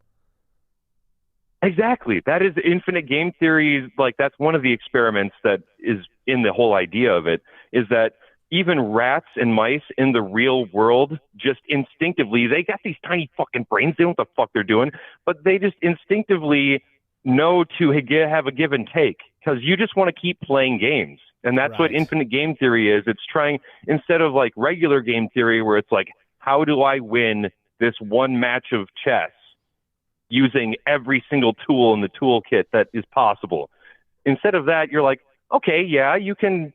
Exactly. That is infinite game theory. Like that's one of the experiments that is in the whole idea of it, is that even rats and mice in the real world, just instinctively, they got these tiny fucking brains. They don't know what the fuck they're doing, but they just instinctively know to have a give and take because you just want to keep playing games. And that's what infinite game theory is. It's trying, instead of like regular game theory where it's like, how do I win this one match of chess using every single tool in the toolkit that is possible? Instead of that, you're like, okay, yeah, you can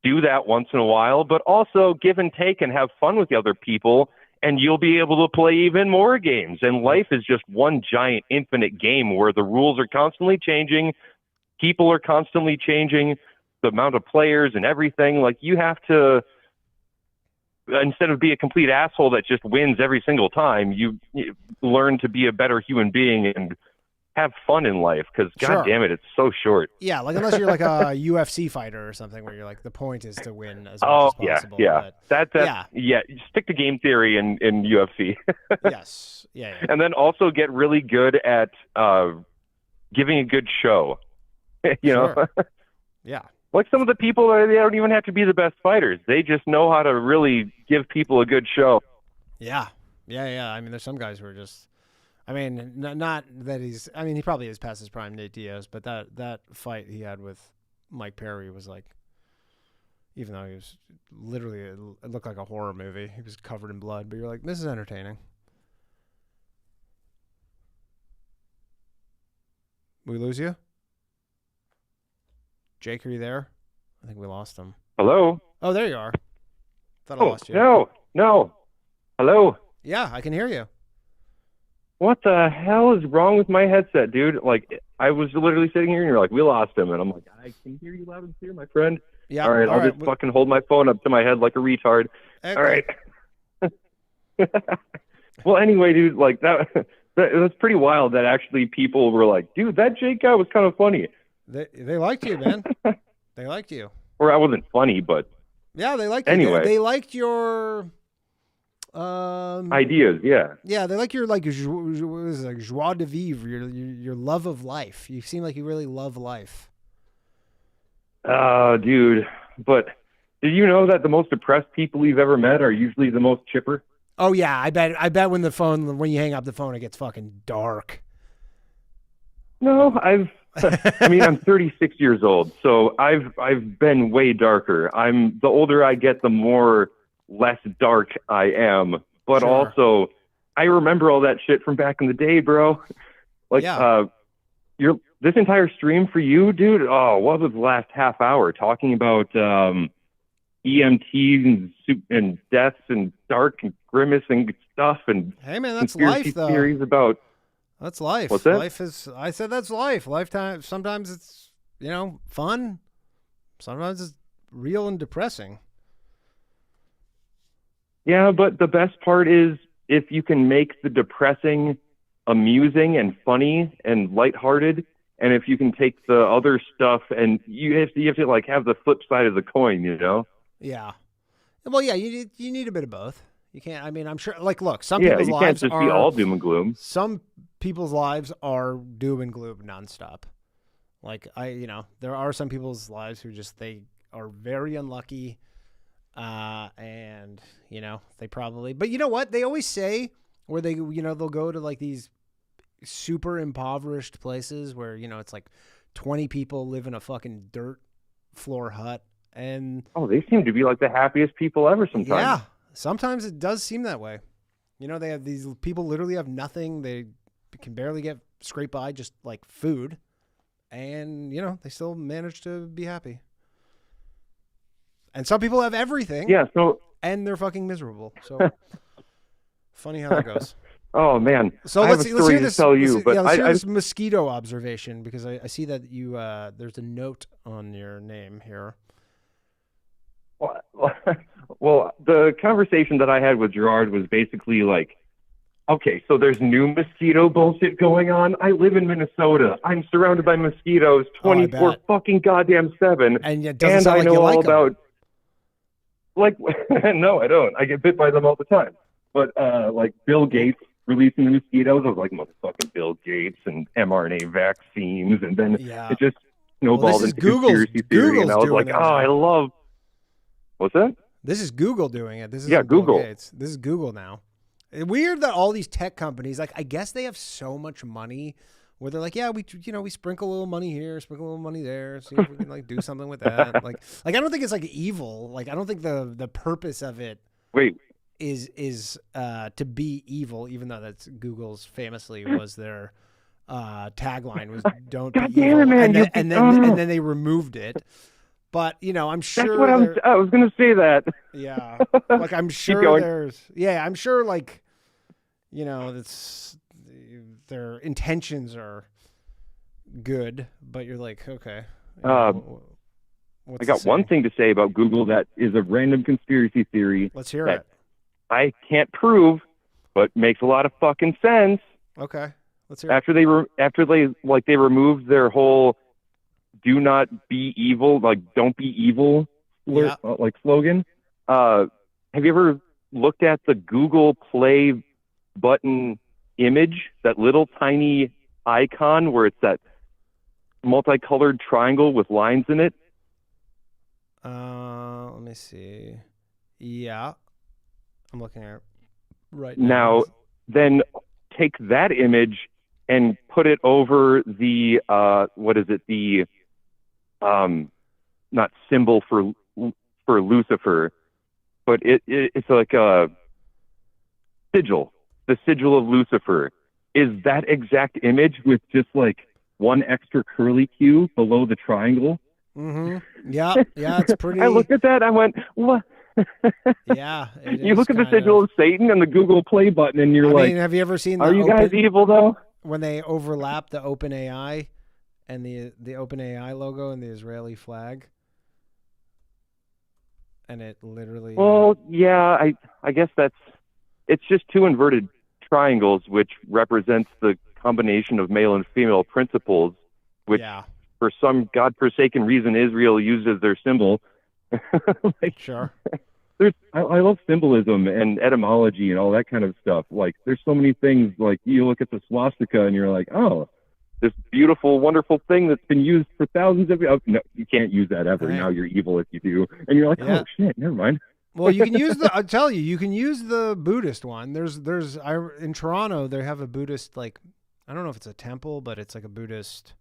do that once in a while, but also give and take and have fun with the other people, and you'll be able to play even more games. And life is just one giant infinite game where the rules are constantly changing, people are constantly changing, the amount of players and everything. Like you have to, instead of be a complete asshole that just wins every single time, you learn to be a better human being and have fun in life because God damn it, it's so short. Yeah, like unless you're like a UFC fighter or something where you're like the point is to win as much as possible. Yeah. Yeah. Stick to game theory in UFC. Yes. Yeah. And then also get really good at giving a good show. You know? Yeah. Like some of the people, they don't even have to be the best fighters. They just know how to really give people a good show. Yeah. Yeah. I mean, there's some guys who are just, I mean, not that he's, I mean, he probably is past his prime, Nate Diaz, but that fight he had with Mike Perry was like, even though he was literally, it looked like a horror movie. He was covered in blood, but you're like, this is entertaining. We lose you? Jake, are you there? I think we lost him. Hello? Oh, there you are. Thought I lost you. No. Hello? Yeah, I can hear you. What the hell is wrong with my headset, dude? Like, I was literally sitting here and you're like, we lost him. And I'm like, I can hear you loud and clear, my friend. Yeah. All right, I'll just fucking hold my phone up to my head like a retard. Okay. All right. Well, anyway, dude, like that was pretty wild that actually people were like, dude, that Jake guy was kind of funny. They liked you, man. They liked you. Or I wasn't funny, but yeah, they liked you. Anyway, they liked your ideas. Yeah. Yeah, they like your like joie de vivre, your love of life. You seem like you really love life. Dude, but did you know that the most depressed people you've ever met are usually the most chipper? Oh yeah, I bet when you hang up the phone, it gets fucking dark. No, I mean, I'm 36 years old, so I've been way darker. The older I get, the more less dark I am. But Sure. Also, I remember all that shit from back in the day, bro. Like, this entire stream for you, dude. Oh, what was the last half hour talking about EMTs and deaths and dark and grimace and stuff and hey man, that's conspiracy life though. Theories about. That's life. What's that? Life is. I said that's life. Lifetime. Sometimes it's fun. Sometimes it's real and depressing. Yeah, but the best part is if you can make the depressing amusing and funny and lighthearted, and if you can take the other stuff and you have to like have the flip side of the coin, you know? Yeah. Well, yeah, you need a bit of both. You can't. I mean, I'm sure. Like, look, some people's you lives can't just are be all doom and gloom. Some people's lives are doom and gloom nonstop. Like there are some people's lives who they are very unlucky, and they probably. But you know what? They always say where they'll go to like these super impoverished places where it's like 20 people live in a fucking dirt floor hut, and they seem to be like the happiest people ever sometimes. Yeah, sometimes it does seem that way. They have these people literally have nothing. They can barely scrape by just like food, and they still manage to be happy. And some people have everything. Yeah, and they're fucking miserable. So funny how that goes. Oh man! So let's hear this. Tell you, let's hear this mosquito observation, because I see that you there's a note on your name here. Well, the conversation that I had with Gerard was basically like, okay, so there's new mosquito bullshit going on. I live in Minnesota. I'm surrounded by mosquitoes 24 fucking goddamn 7. And it doesn't sound I like know you like all them. about. Like, no, I don't. I get bit by them all the time. But like Bill Gates releasing the mosquitoes, I was like, motherfucking Bill Gates and mRNA vaccines, and then it just snowballed into conspiracy theory, and I was like, I love. What's that? This is Google doing it. This is Google. This is Google now. Weird that all these tech companies, like, I guess they have so much money where they're like, yeah, we sprinkle a little money here, sprinkle a little money there, see if we can like do something with that. like I don't think it's like evil. Like, I don't think the purpose of it is to be evil, even though that's Google's famously was their tagline was "Don't be evil," and then they removed it. But I'm sure that's what I was going to say that. Yeah, like I'm sure there's. Yeah, I'm sure like, it's their intentions are good, but you're like, okay. I got one thing to say about Google that is a random conspiracy theory. Let's hear it. I can't prove, but makes a lot of fucking sense. Okay, let's hear it. After they removed their whole "do not be evil," like "don't be evil," like slogan. Have you ever looked at the Google Play button image, that little tiny icon where it's that multicolored triangle with lines in it? Let me see. Yeah, I'm looking at it right now. Then take that image and put it over the what is it? The not symbol for Lucifer, but it's like a sigil. The sigil of Lucifer is that exact image with just like one extra curly Q below the triangle. Mm-hmm. Yeah, it's pretty. I looked at that. I went, what? Yeah. You look at the sigil of Satan and the Google Play button, and you're like, have you ever seen? Are you guys evil though? When they overlap the OpenAI and the OpenAI logo and the Israeli flag, and it literally. Well, yeah, I guess it's just two inverted triangles, which represents the combination of male and female principles, which for some godforsaken reason Israel used as their symbol. Sure. I love symbolism and etymology and all that kind of stuff. Like, there's so many things. Like, you look at the swastika and you're like, oh, this beautiful, wonderful thing that's been used for thousands of years. No, you can't use that ever. Right. Now you're evil if you do. And you're like, oh shit, never mind. Well, you can use I'll tell you, you can use the Buddhist one. There's in Toronto, they have a Buddhist, like, I don't know if it's a temple, but it's like a Buddhist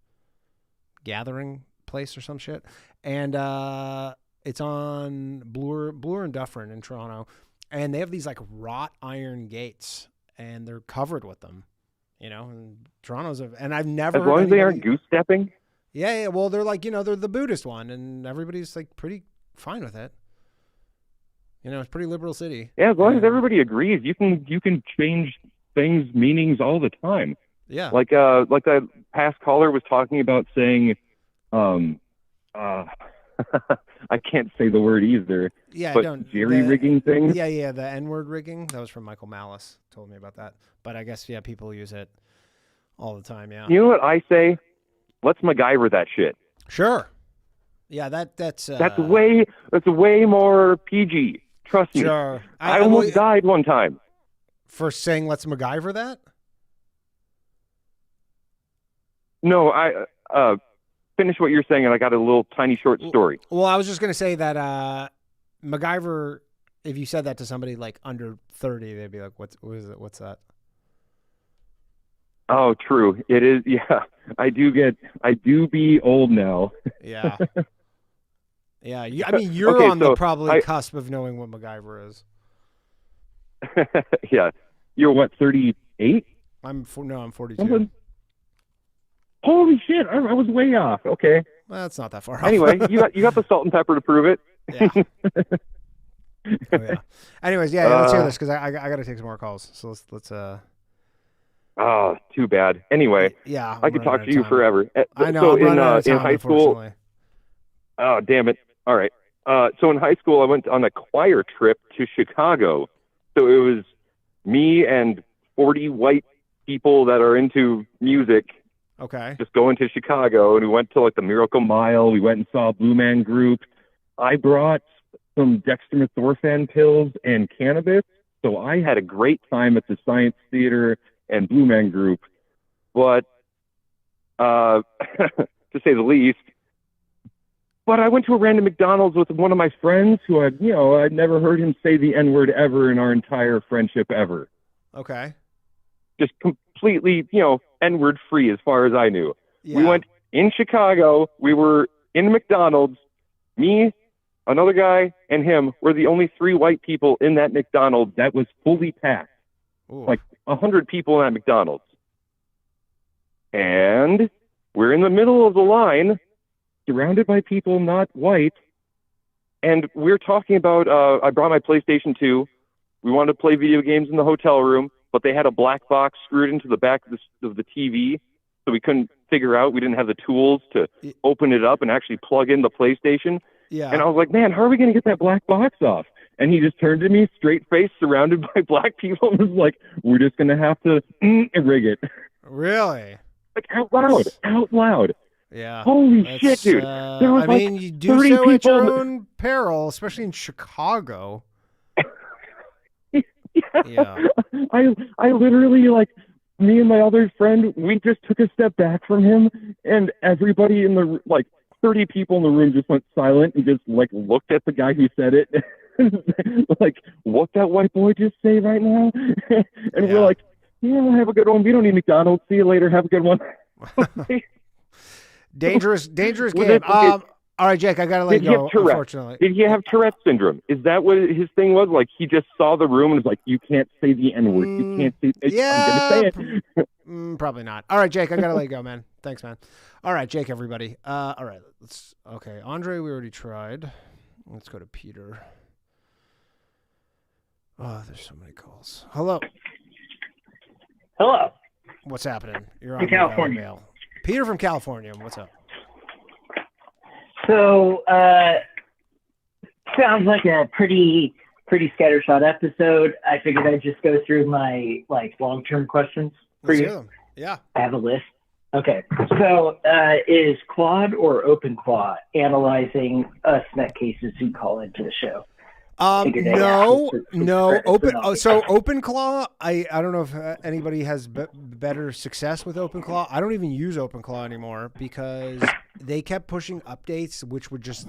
gathering place or some shit. And it's on Bloor and Dufferin in Toronto. And they have these like wrought iron gates, and they're covered with them. And Toronto's and I've never. As long as they aren't goose stepping. Yeah. Well, they're like, they're the Buddhist one, and everybody's like pretty fine with it. It's a pretty liberal city. Yeah, as long as everybody agrees, you can change things, meanings all the time. Yeah. Like the past caller was talking about saying, I can't say the word either. Yeah, but jerry-rigging things. Yeah, the N-word rigging. That was from Michael Malice. Told me about that. But I guess people use it all the time. Yeah. You know what I say? Let's MacGyver that shit. Sure. Yeah, that's way more PG. Trust me. Sure. I almost died one time for saying let's MacGyver that. No, I finish what you're saying, and I got a little tiny short story. Well, I was just gonna say that MacGyver. If you said that to somebody like under 30, they'd be like, "What is it? What's that?" Oh, true. It is. Yeah, I do be old now. Yeah. Yeah. I mean, you're Okay, on the so probably cusp of knowing what MacGyver is. Yeah. You're what, 38? I'm 42. Something? Holy shit! I was way off. Okay. Well, that's not that far off. Anyway, you got the salt and pepper to prove it. Yeah. Oh, yeah. Anyways, yeah, let's hear this because I got to take some more calls. So let's. Oh, too bad. Anyway, yeah, I could talk to you forever. I know. So I'm running out of time, in high school. Oh, damn it! All right. So in high school, I went on a choir trip to Chicago. So it was me and 40 white people that are into music. Okay. Just going to Chicago, and we went to like the Miracle Mile. We went and saw a Blue Man Group. I brought some dextromethorphan pills and cannabis, so I had a great time at the Science Theater and Blue Man Group. But to say the least. But I went to a random McDonald's with one of my friends who I'd never heard him say the N-word ever in our entire friendship ever. Okay. Just completely, N-word free as far as I knew. Yeah. We went in Chicago. We were in McDonald's. Me, another guy, and him were the only 3 white people in that McDonald's that was fully packed. Ooh. Like 100 people in that McDonald's. And we're in the middle of the line, surrounded by people not white. And we're talking about, I brought my PlayStation 2. We wanted to play video games in the hotel room, but they had a black box screwed into the back of the TV, so we couldn't figure out. We didn't have the tools to open it up and actually plug in the PlayStation. Yeah. And I was like, man, how are we going to get that black box off? And he just turned to me, straight face, surrounded by black people, and was like, we're just going to have to rig it. Really? Like, out loud. Yeah. Holy shit, dude. There was you do so at your own peril, especially in Chicago. Yeah. I literally, me and my other friend, we just took a step back from him, and everybody in the, 30 people in the room just went silent and just, looked at the guy who said it. What that white boy just say right now? And we're like, yeah, have a good one. We don't need McDonald's. See you later. Have a good one. Dangerous game. All right, Jake, I got to let you go, unfortunately. Did he have Tourette's syndrome? Is that what his thing was? Like, he just saw the room and was like, you can't say the N-word. You can't say it. Yeah. I'm going to say it. Probably not. All right, Jake, I got to let you go, man. Thanks, man. All right, Jake, everybody. All right, okay, Andre, we already tried. Let's go to Peter. Oh, there's so many calls. Hello. Hello. What's happening? You're on from California. Mail. Peter from California. What's up? So, sounds like a pretty scattershot episode. I figured I'd just go through my long-term questions for you. Yeah. I have a list. Okay. So, is Claude or OpenClaw analyzing us nutcases who call into the show? No. OpenClaw, I don't know if anybody has better success with OpenClaw. I don't even use OpenClaw anymore because they kept pushing updates, which would just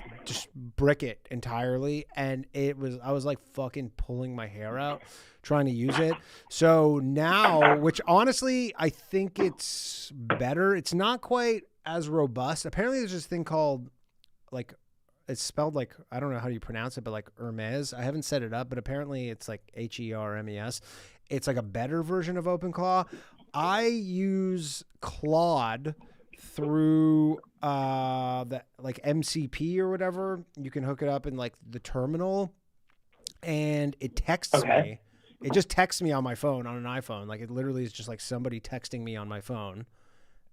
brick it entirely. And I was like fucking pulling my hair out trying to use it. So now, which honestly, I think it's better. It's not quite as robust. Apparently there's this thing called it's spelled I don't know how you pronounce it, but Hermes. I haven't set it up, but apparently it's HERMES. It's a better version of OpenClaw. I use Claude through the MCP or whatever. You can hook it up in the terminal, and it texts me. It just texts me on my phone, on an iPhone. It literally is just somebody texting me on my phone,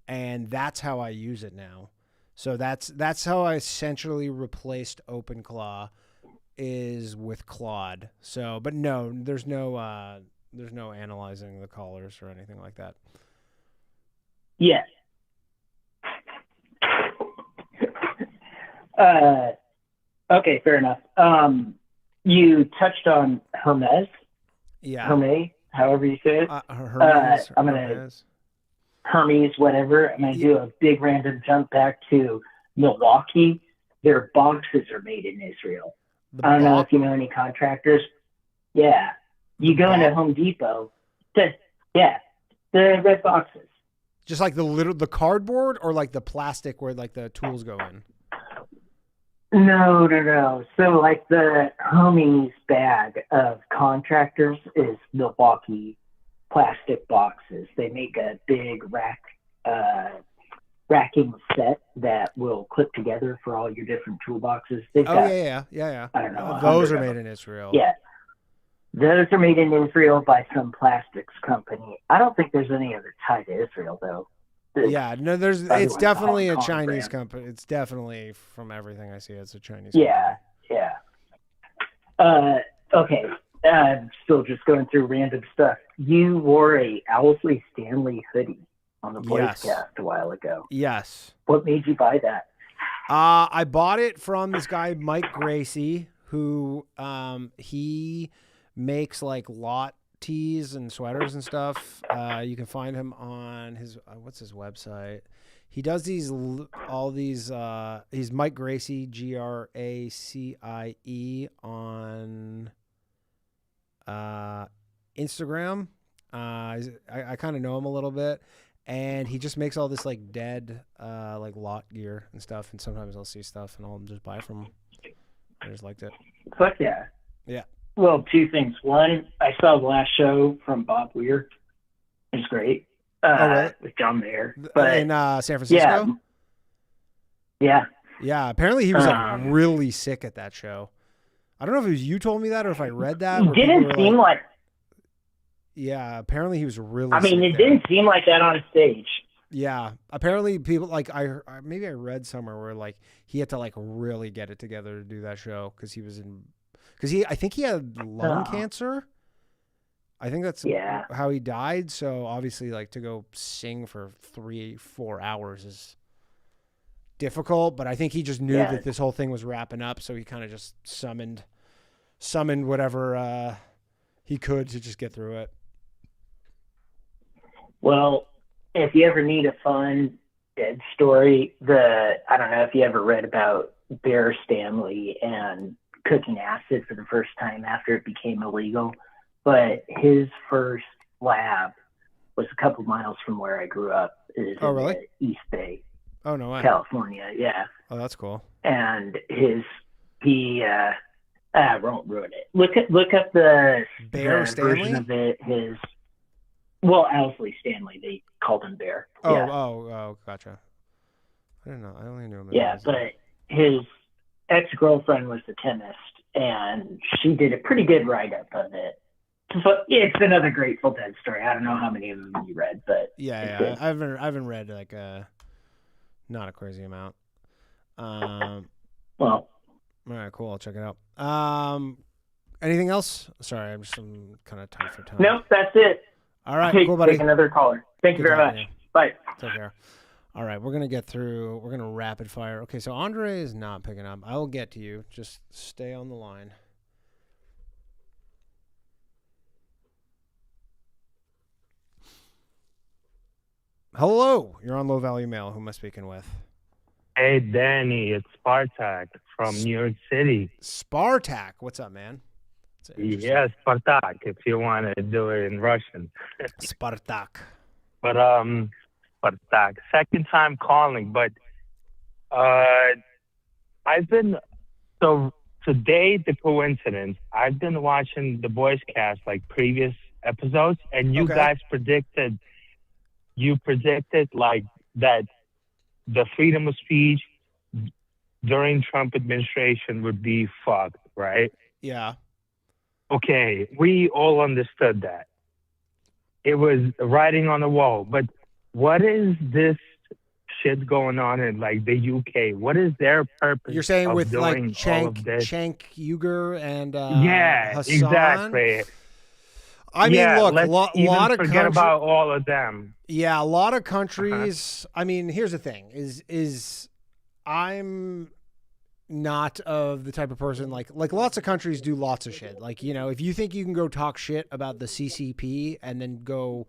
and that's how I use it now. So that's how I essentially replaced OpenClaw, is with Claude. So, but no, there's no analyzing the callers or anything like that. Yeah. Okay, fair enough. You touched on Hermes. Yeah. Hermes, however you say it. Hermes. I'm gonna Hermes, whatever. I'm going to do a big random jump back to Milwaukee. Their boxes are made in Israel. I don't know if you know any contractors. Yeah. You go into Home Depot. The red boxes. Just like the cardboard, or like the plastic where like the tools go in? No. So like the Hermes bag of contractors is Milwaukee plastic boxes. They make a big racking set that will clip together for all your different toolboxes. Yeah. I don't know. Those are made in Israel. Yeah. Those are made in Israel by some plastics company. I don't think there's any other tie to Israel, though. It's definitely a Chinese company. It's definitely, from everything I see, it's a Chinese company. Yeah. Okay. Still just going through random stuff. You wore a Owlsley Stanley hoodie on the Boyscast a while ago. Yes. What made you buy that? I bought it from this guy, Mike Gracie, who he makes like lot tees and sweaters and stuff. You can find him on his what's his website. He does he's Mike Gracie, Gracie, on Instagram. I kind of know him a little bit, and he just makes all this like dead like lot gear and stuff, and sometimes I'll see stuff and I'll just buy from him. I just liked it. Fuck yeah. Yeah. Well, two things. One, I saw the last show from Bob Weir. It was great. Really? With John Mayer. But in San Francisco? Yeah. Yeah. Apparently he was like really sick at that show. I don't know if it was you told me that or if I read that. It didn't seem like. Yeah. Apparently he was really sick. It there. didn't seem like that on stage. Yeah. Apparently people like maybe I read somewhere where like he had to like really get it together to do that show because he was in. Because I think he had lung cancer. I think that's how he died. So obviously, like to go sing for 3-4 hours is difficult. But I think he just knew that this whole thing was wrapping up, so he kind of just summoned whatever he could to just get through it. Well, if you ever need a fun dead story, I don't know if you ever read about Bear Stanley and cooking acid for the first time after it became illegal, but his first lab was a couple miles from where I grew up. It is in the East Bay. Oh, no way. California, yeah. Oh, that's cool. And I won't ruin it. Look up the Bear Stanley version of it. Owlsley Stanley. They called him Bear. Oh, gotcha. I don't know. I only knew him. But his ex-girlfriend was the chemist, and she did a pretty good write-up of it. So it's another Grateful Dead story. I don't know how many of them you read, but I haven't read like not a crazy amount. Well, all right, cool. I'll check it out. Anything else? Sorry, I'm kind of tight for time. Nope, that's it. All right, cool, buddy. Take another caller. Thank you very much. Bye. Take care. All right, we're going to rapid fire. Okay, so Andre is not picking up. I will get to you. Just stay on the line. Hello, you're on Low Value Mail. Who am I speaking with? Hey, Danny, it's Spartak from New York City. Spartak, what's up, man? Yeah, Spartak, if you want to do it in Russian. Spartak. But, Spartak, second time calling, but today, the coincidence, I've been watching the Boys Cast, like previous episodes, and you guys predicted like that the freedom of speech during Trump administration would be fucked, right? Yeah. Okay, we all understood that. It was writing on the wall. But what is this shit going on in like the UK? What is their purpose? You're saying of with doing like all of this? Cenk Uygur and Hassan? Exactly. I mean, look, let's a lot of forget about all of them. Yeah, a lot of countries. I mean, here's the thing: is I'm not of the type of person like lots of countries do lots of shit. Like, you know, if you think you can go talk shit about the CCP and then go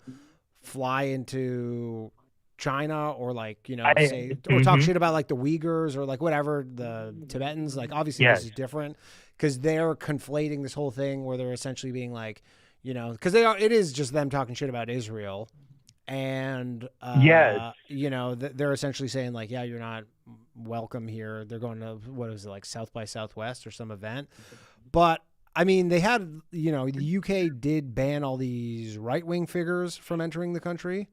fly into China or like, you know, say, or talk shit about like the Uyghurs or like whatever, the Tibetans, like obviously this is different because they're conflating this whole thing where they're essentially being like, you know, because it is just them talking shit about Israel. And, you know, they're essentially saying like, yeah, you're not welcome here. They're going to, what is it, like South by Southwest or some event. But I mean, they had, you know, the UK did ban all these right-wing figures from entering the country.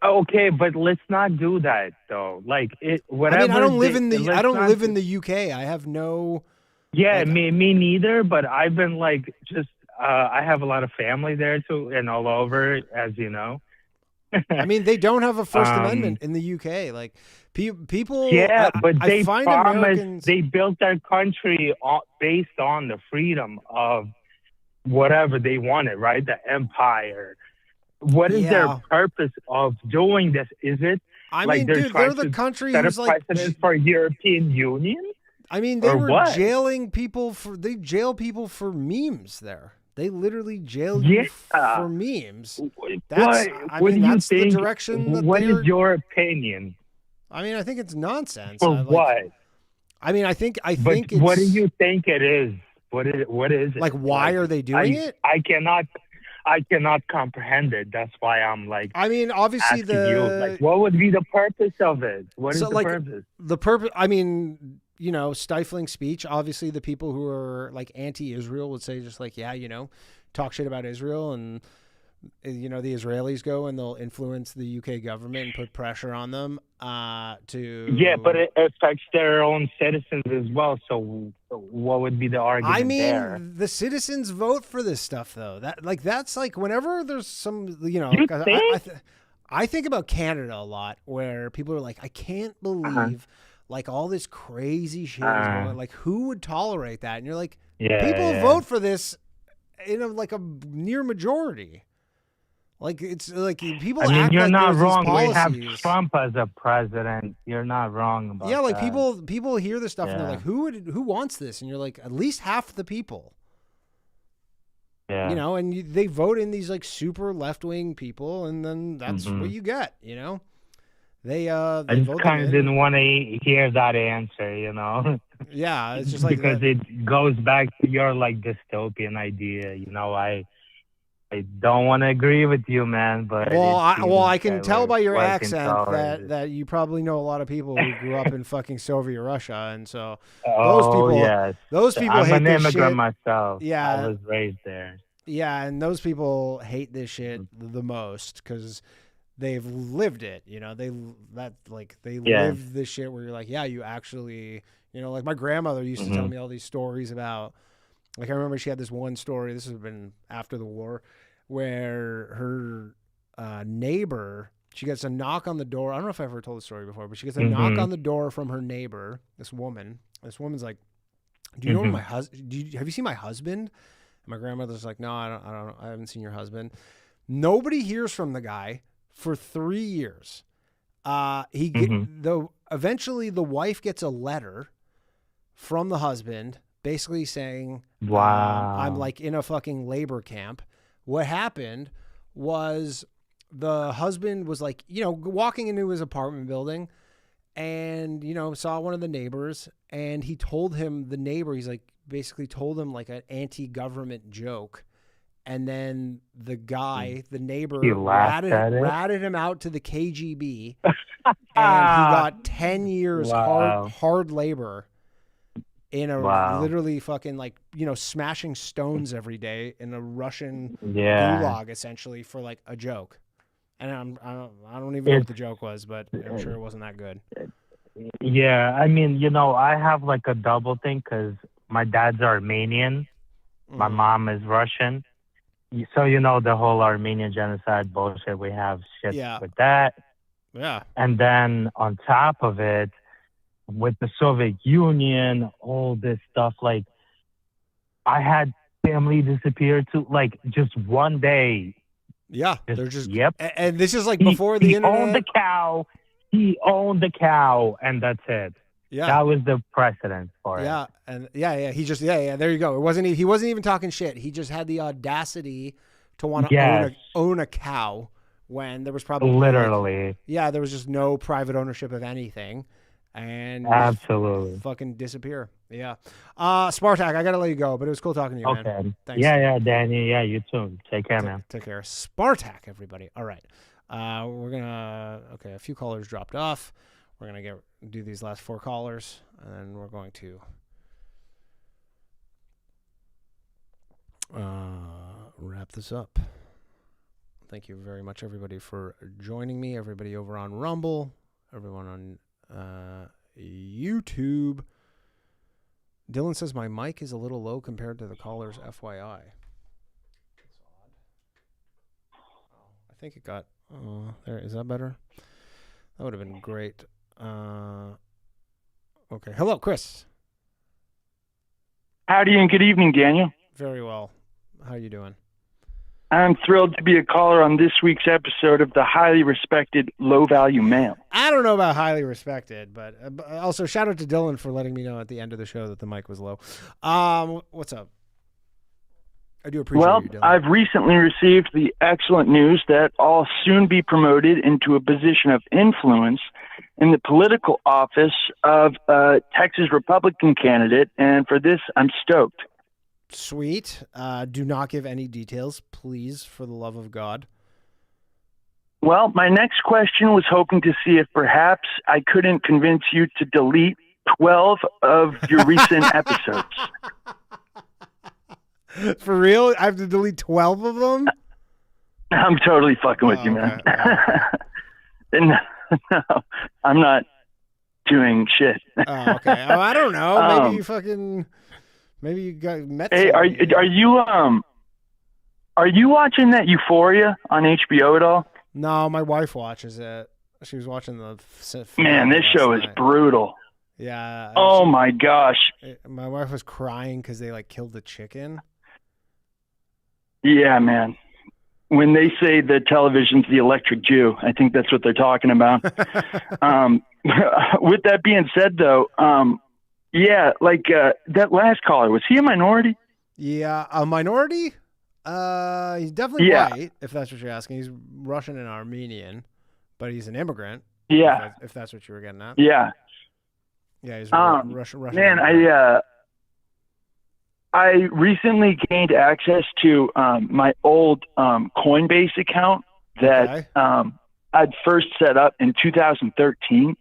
Okay, but let's not do that though. Like whatever. I mean, I don't live in the UK. I have no. Yeah, like, me neither. But I've been like just. I have a lot of family there too, and all over, as you know. I mean, they don't have a First Amendment in the UK. Like people. Yeah, but I find Americans. They built their country based on the freedom of whatever they wanted, right? The empire. What is their purpose of doing this? Is it? I mean, dude, they're the country who's like precedent for European Union. I mean, they were jailing people they jail people for memes there. They literally jail you for memes. That's the direction. What is your opinion? I mean, I think it's nonsense. For what? I mean, I think it's. What do you think it is? What is it? Like, why are they doing it? I cannot comprehend it. That's why I'm like. I mean, obviously what would be the purpose of it? What is the purpose? The purpose. I mean, you know, stifling speech. Obviously, the people who are like anti-Israel would say just like, yeah, you know, talk shit about Israel, and you know, the Israelis go and they'll influence the UK government and put pressure on them to. Yeah, but it affects their own citizens as well. So, what would be the argument? I mean, there? The citizens vote for this stuff, though. That's like whenever there's some, you know, I think about Canada a lot, where people are like, I can't believe. Like all this crazy shit is going on. Like, who would tolerate that? And you're like, people vote for this in a near majority. Like, it's like people. I mean, act you're like not wrong. Policies. We have Trump as a president. You're not wrong about that. Yeah, like people hear this stuff and they're like, who wants this? And you're like, at least half the people. Yeah. You know, and they vote in these like super left wing people, and then that's what you get. You know. I just kind of didn't want to hear that answer, you know. Yeah, it's just like because it goes back to your like dystopian idea, you know. I don't want to agree with you, man, but I can tell by your accent that you probably know a lot of people who grew up in fucking Soviet Russia, and so those people hate I'm an this immigrant shit. myself. Yeah, I was raised there. Yeah, and those people hate this shit the most because they've lived it, you know. They live this shit where you're like, yeah, you actually, you know, like my grandmother used to tell me all these stories about, like I remember she had this one story, this has been after the war, where her neighbor, she gets a knock on the door. I don't know if I've ever told the story before, but she gets a knock on the door from her neighbor, this woman. This woman's like, do you know my husband? Have you seen my husband? And my grandmother's like, no, I haven't seen your husband. Nobody hears from the guy for 3 years. Eventually the wife gets a letter from the husband basically saying, I'm like in a fucking labor camp. What happened was the husband was like, you know, walking into his apartment building and, you know, saw one of the neighbors, and he told him, the neighbor, he's like, basically told him like an anti-government joke. And then the guy, the neighbor, ratted him out to the KGB, and he got 10 years hard labor in a literally fucking like, you know, smashing stones every day in a Russian gulag essentially for like a joke. And I don't even know what the joke was, but I'm sure it wasn't that good. Yeah, I mean, you know, I have like a double thing because my dad's Armenian, my mom is Russian. So, you know, the whole Armenian genocide bullshit, we have shit with that. Yeah. And then on top of it, with the Soviet Union, all this stuff, like, I had family disappear too, like, just one day. Yeah. They're just, and this is like before the internet. He owned the cow, and that's it. Yeah, that was the precedent for it. Yeah, and he just there you go. He wasn't even talking shit. He just had the audacity to want to own a cow when there was probably Literally. there was just no private ownership of anything, and Absolutely. fucking disappear. Yeah. Spartak, I gotta let you go, but it was cool talking to you, Okay. man. Thanks. Yeah, Danny. Yeah, you too. Take care, man. Take care. Spartak, everybody. All right. We're gonna a few callers dropped off. We're gonna do these last 4 callers, and then we're going to wrap this up. Thank you very much, everybody, for joining me. Everybody over on Rumble, everyone on YouTube. Dylan says my mic is a little low compared to the callers, FYI. That's odd. I think it got there. Is that better? That would have been great. Okay. Hello, Chris. Howdy and good evening, Daniel. Very well. How you doing? I'm thrilled to be a caller on this week's episode of the highly respected Low Value Mail. I don't know about highly respected, but also shout out to Dylan for letting me know at the end of the show that the mic was low. What's up? I do appreciate you, Dylan. I've recently received the excellent news that I'll soon be promoted into a position of influence in the political office of a Texas Republican candidate, and for this, I'm stoked. Sweet. Do not give any details, please, for the love of God. Well, my next question was hoping to see if perhaps I couldn't convince you to delete 12 of your recent episodes. For real? I have to delete 12 of them? I'm totally fucking with you, man. No, I'm not doing shit. Oh, okay. Oh, I don't know. Maybe you fucking... Maybe you got met. Hey, are you watching that Euphoria on HBO at all? No, my wife watches it. She was watching the. Man, this show is brutal. Yeah. Oh my gosh. My wife was crying because they killed the chicken. Yeah, man. When they say the television's the electric Jew, I think that's what they're talking about. With that being said, though. Yeah, that last caller, was he a minority? Yeah, a minority? He's definitely white, if that's what you're asking. He's Russian and Armenian, but he's an immigrant. Yeah. If that's what you were getting at. Yeah. Yeah, he's Russian. Man, I recently gained access to my old Coinbase account that I'd first set up in 2013.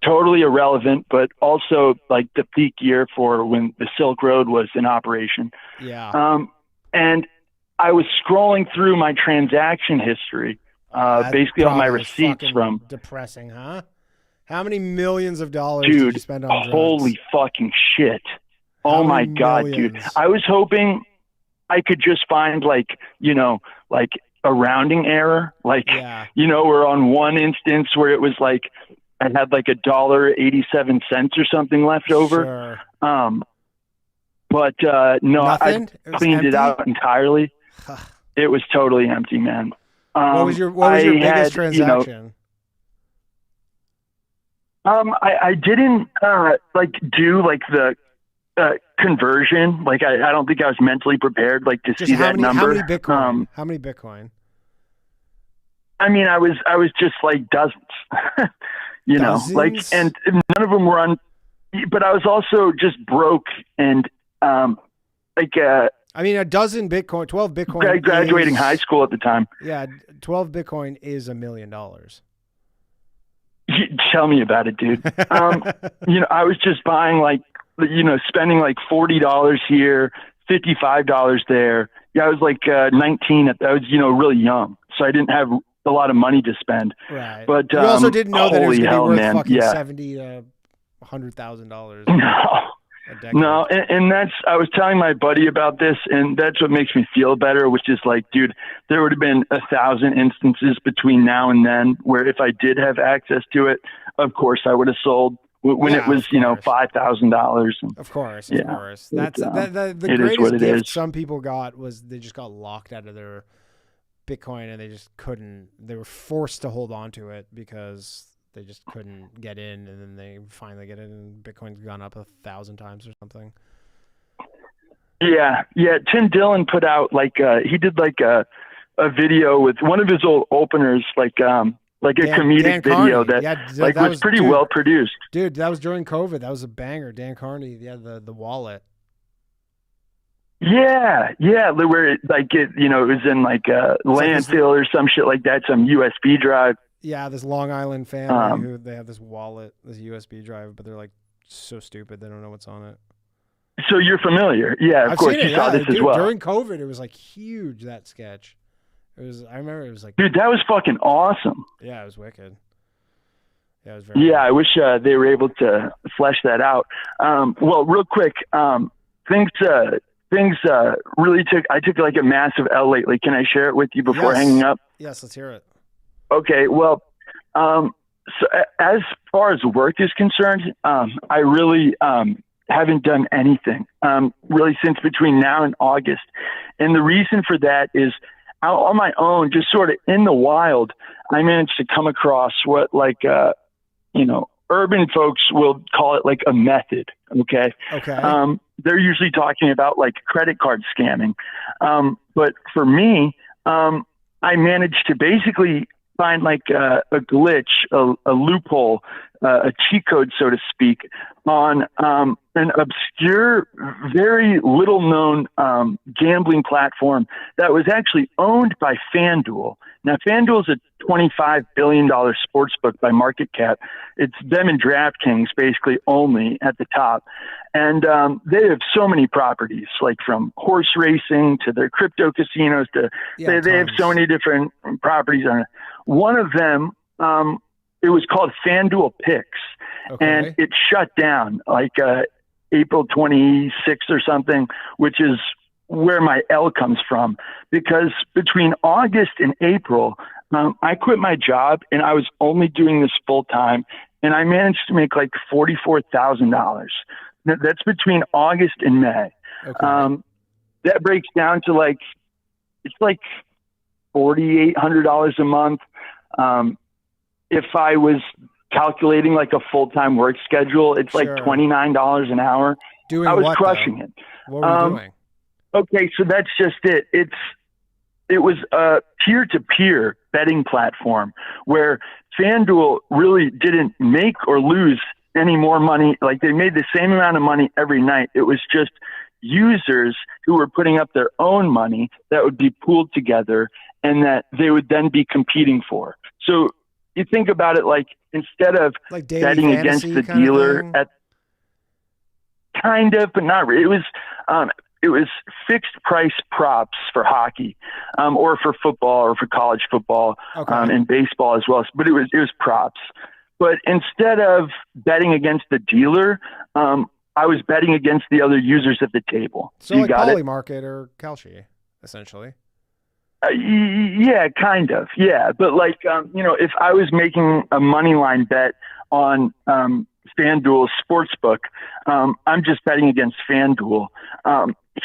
Totally irrelevant, but also the peak year for when the Silk Road was in operation. Yeah. And I was scrolling through my transaction history, basically all my receipts from. Depressing, huh? How many millions of dollars did you spend on drugs? Holy fucking shit. Oh my God, dude. I was hoping I could just find a rounding error. We're on one instance where it was I had $1.87 or something left over. Sure. But no, Nothing? I cleaned it out entirely. It was totally empty, man. What was your biggest transaction? I didn't do the conversion. I don't think I was mentally prepared to see that number. How many Bitcoin? How many Bitcoin? I mean, I was just dozens. Dozens? And none of them were on, but I was also just broke and, I mean, a dozen Bitcoin, 12 Bitcoin. Graduating high school at the time. Yeah. 12 Bitcoin is $1 million. Tell me about it, dude. I was just buying spending $40 here, $55 there. Yeah. I was 19 I was, really young. So I didn't have a lot of money to spend. Right. But you also didn't know that it was going to be worth fucking $70,000 to $100,000. No, and I was telling my buddy about this, and that's what makes me feel better, which is dude, there would have been 1,000 instances between now and then where if I did have access to it, of course I would have sold when it was, $5,000. Of course. That's the greatest gift some people got was they just got locked out of their Bitcoin and they just couldn't. They were forced to hold on to it because they just couldn't get in, and then they finally get in, and Bitcoin's gone up 1,000 times or something. Yeah. Tim Dillon put out he did a video with one of his old openers, like a comedic video that was pretty well produced. Dude, that was during COVID. That was a banger. Dan Carney, the wallet. Yeah, where it was in like a landfill or some shit like that, some USB drive. Yeah, this Long Island family who they have this wallet, this USB drive, but they're like so stupid they don't know what's on it. So you're familiar? Yeah, of course you saw this as well. During COVID, it was like huge, that sketch. I remember it was like, dude, that was fucking awesome. Yeah, it was wicked. Yeah, it was very. Yeah, I wish they were able to flesh that out. Well, real quick, things really I took like a massive L lately. Can I share it with you before hanging up? Yes, let's hear it. Okay, well, so as far as work is concerned, I really haven't done anything really since between now and August. And the reason for that is out on my own, just sort of in the wild, I managed to come across what urban folks will call it like a method. Okay. They're usually talking about like credit card scamming. But for me, I managed to basically find like a glitch, a loophole, a cheat code, so to speak, on an obscure, very little known gambling platform that was actually owned by FanDuel. Now, FanDuel is a $25 billion sports book by market cap. It's them and DraftKings basically only at the top. And they have so many properties, like from horse racing to their crypto casinos to they have so many different properties on it. One of them, it was called FanDuel Picks, and it shut down like April 26th or something, which is where my L comes from, because between August and April, I quit my job and I was only doing this full time, and I managed to make like $44,000. That's between August and May. That breaks down to like, it's like $4,800 a month. If I was calculating like a full-time work schedule, it's like $29 an hour. I was crushing it. What were you doing? Okay, so that's just it. It was a peer-to-peer betting platform where FanDuel really didn't make or lose any more money. Like they made the same amount of money every night. It was just users who were putting up their own money that would be pooled together and that they would then be competing for. So you think about it like instead of like betting against the dealer at kind of, but not really. It was fixed price props for hockey, or for football or for college football, and baseball as well. But it was props. But instead of betting against the dealer, I was betting against the other users at the table. So like Polymarket or Kalshi, essentially. Yeah, kind of. Yeah. But like, if I was making a money line bet on FanDuel Sportsbook, I'm just betting against FanDuel.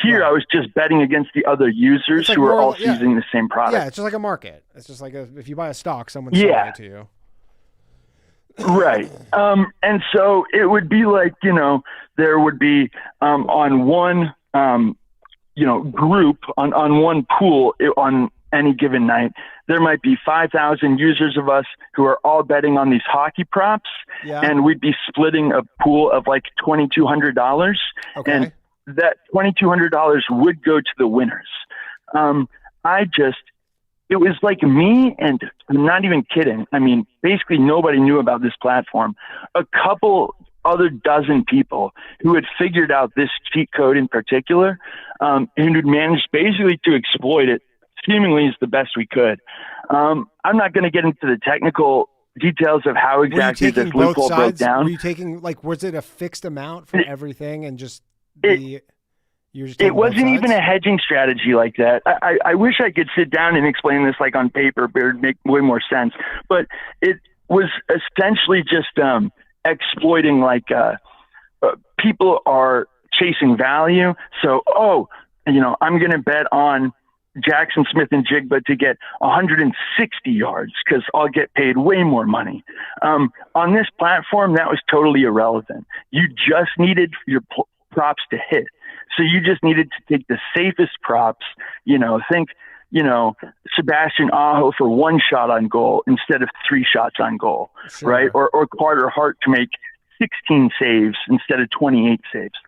Here, I was just betting against the other users who are all using the same product. Yeah, it's just like a market. It's just like if you buy a stock, someone's selling it to you. Right. And so it would be like, there would be on one, group, on one pool on any given night, there might be 5,000 users of us who are all betting on these hockey props, and we'd be splitting a pool of like $2,200. And that $2,200 would go to the winners. It was like me, and I'm not even kidding. I mean, basically nobody knew about this platform. A couple other dozen people who had figured out this cheat code in particular, and who'd managed basically to exploit it seemingly as the best we could. I'm not going to get into the technical details of how exactly this loophole broke down. Were you taking, like, was it a fixed amount for everything and just it wasn't even a hedging strategy like that. I wish I could sit down and explain this like on paper, but it would make way more sense. But it was essentially just exploiting like people are chasing value. So, I'm going to bet on Jackson Smith and Jigba to get 160 yards because I'll get paid way more money. On this platform, that was totally irrelevant. You just needed your props to hit. So you just needed to take the safest props, think Sebastian Aho for 1 shot on goal instead of 3 shots on goal, Sure. right? Or Carter Hart to make 16 saves instead of 28 saves.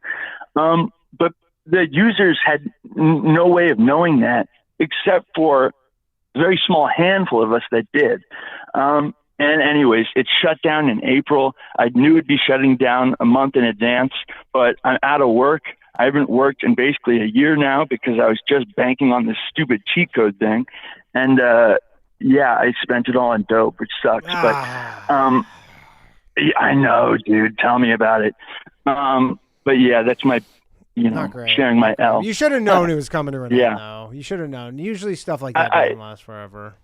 But the users had no way of knowing that except for a very small handful of us that did. And anyways, it shut down in April. I knew it'd be shutting down a month in advance, but I'm out of work. I haven't worked in basically a year now because I was just banking on this stupid cheat code thing. And, I spent it all on dope, which sucks. But, I know, dude. Tell me about it. But yeah, that's my, sharing my L. You should have known it was coming to an end, though. You should have known. Usually stuff like that doesn't last forever.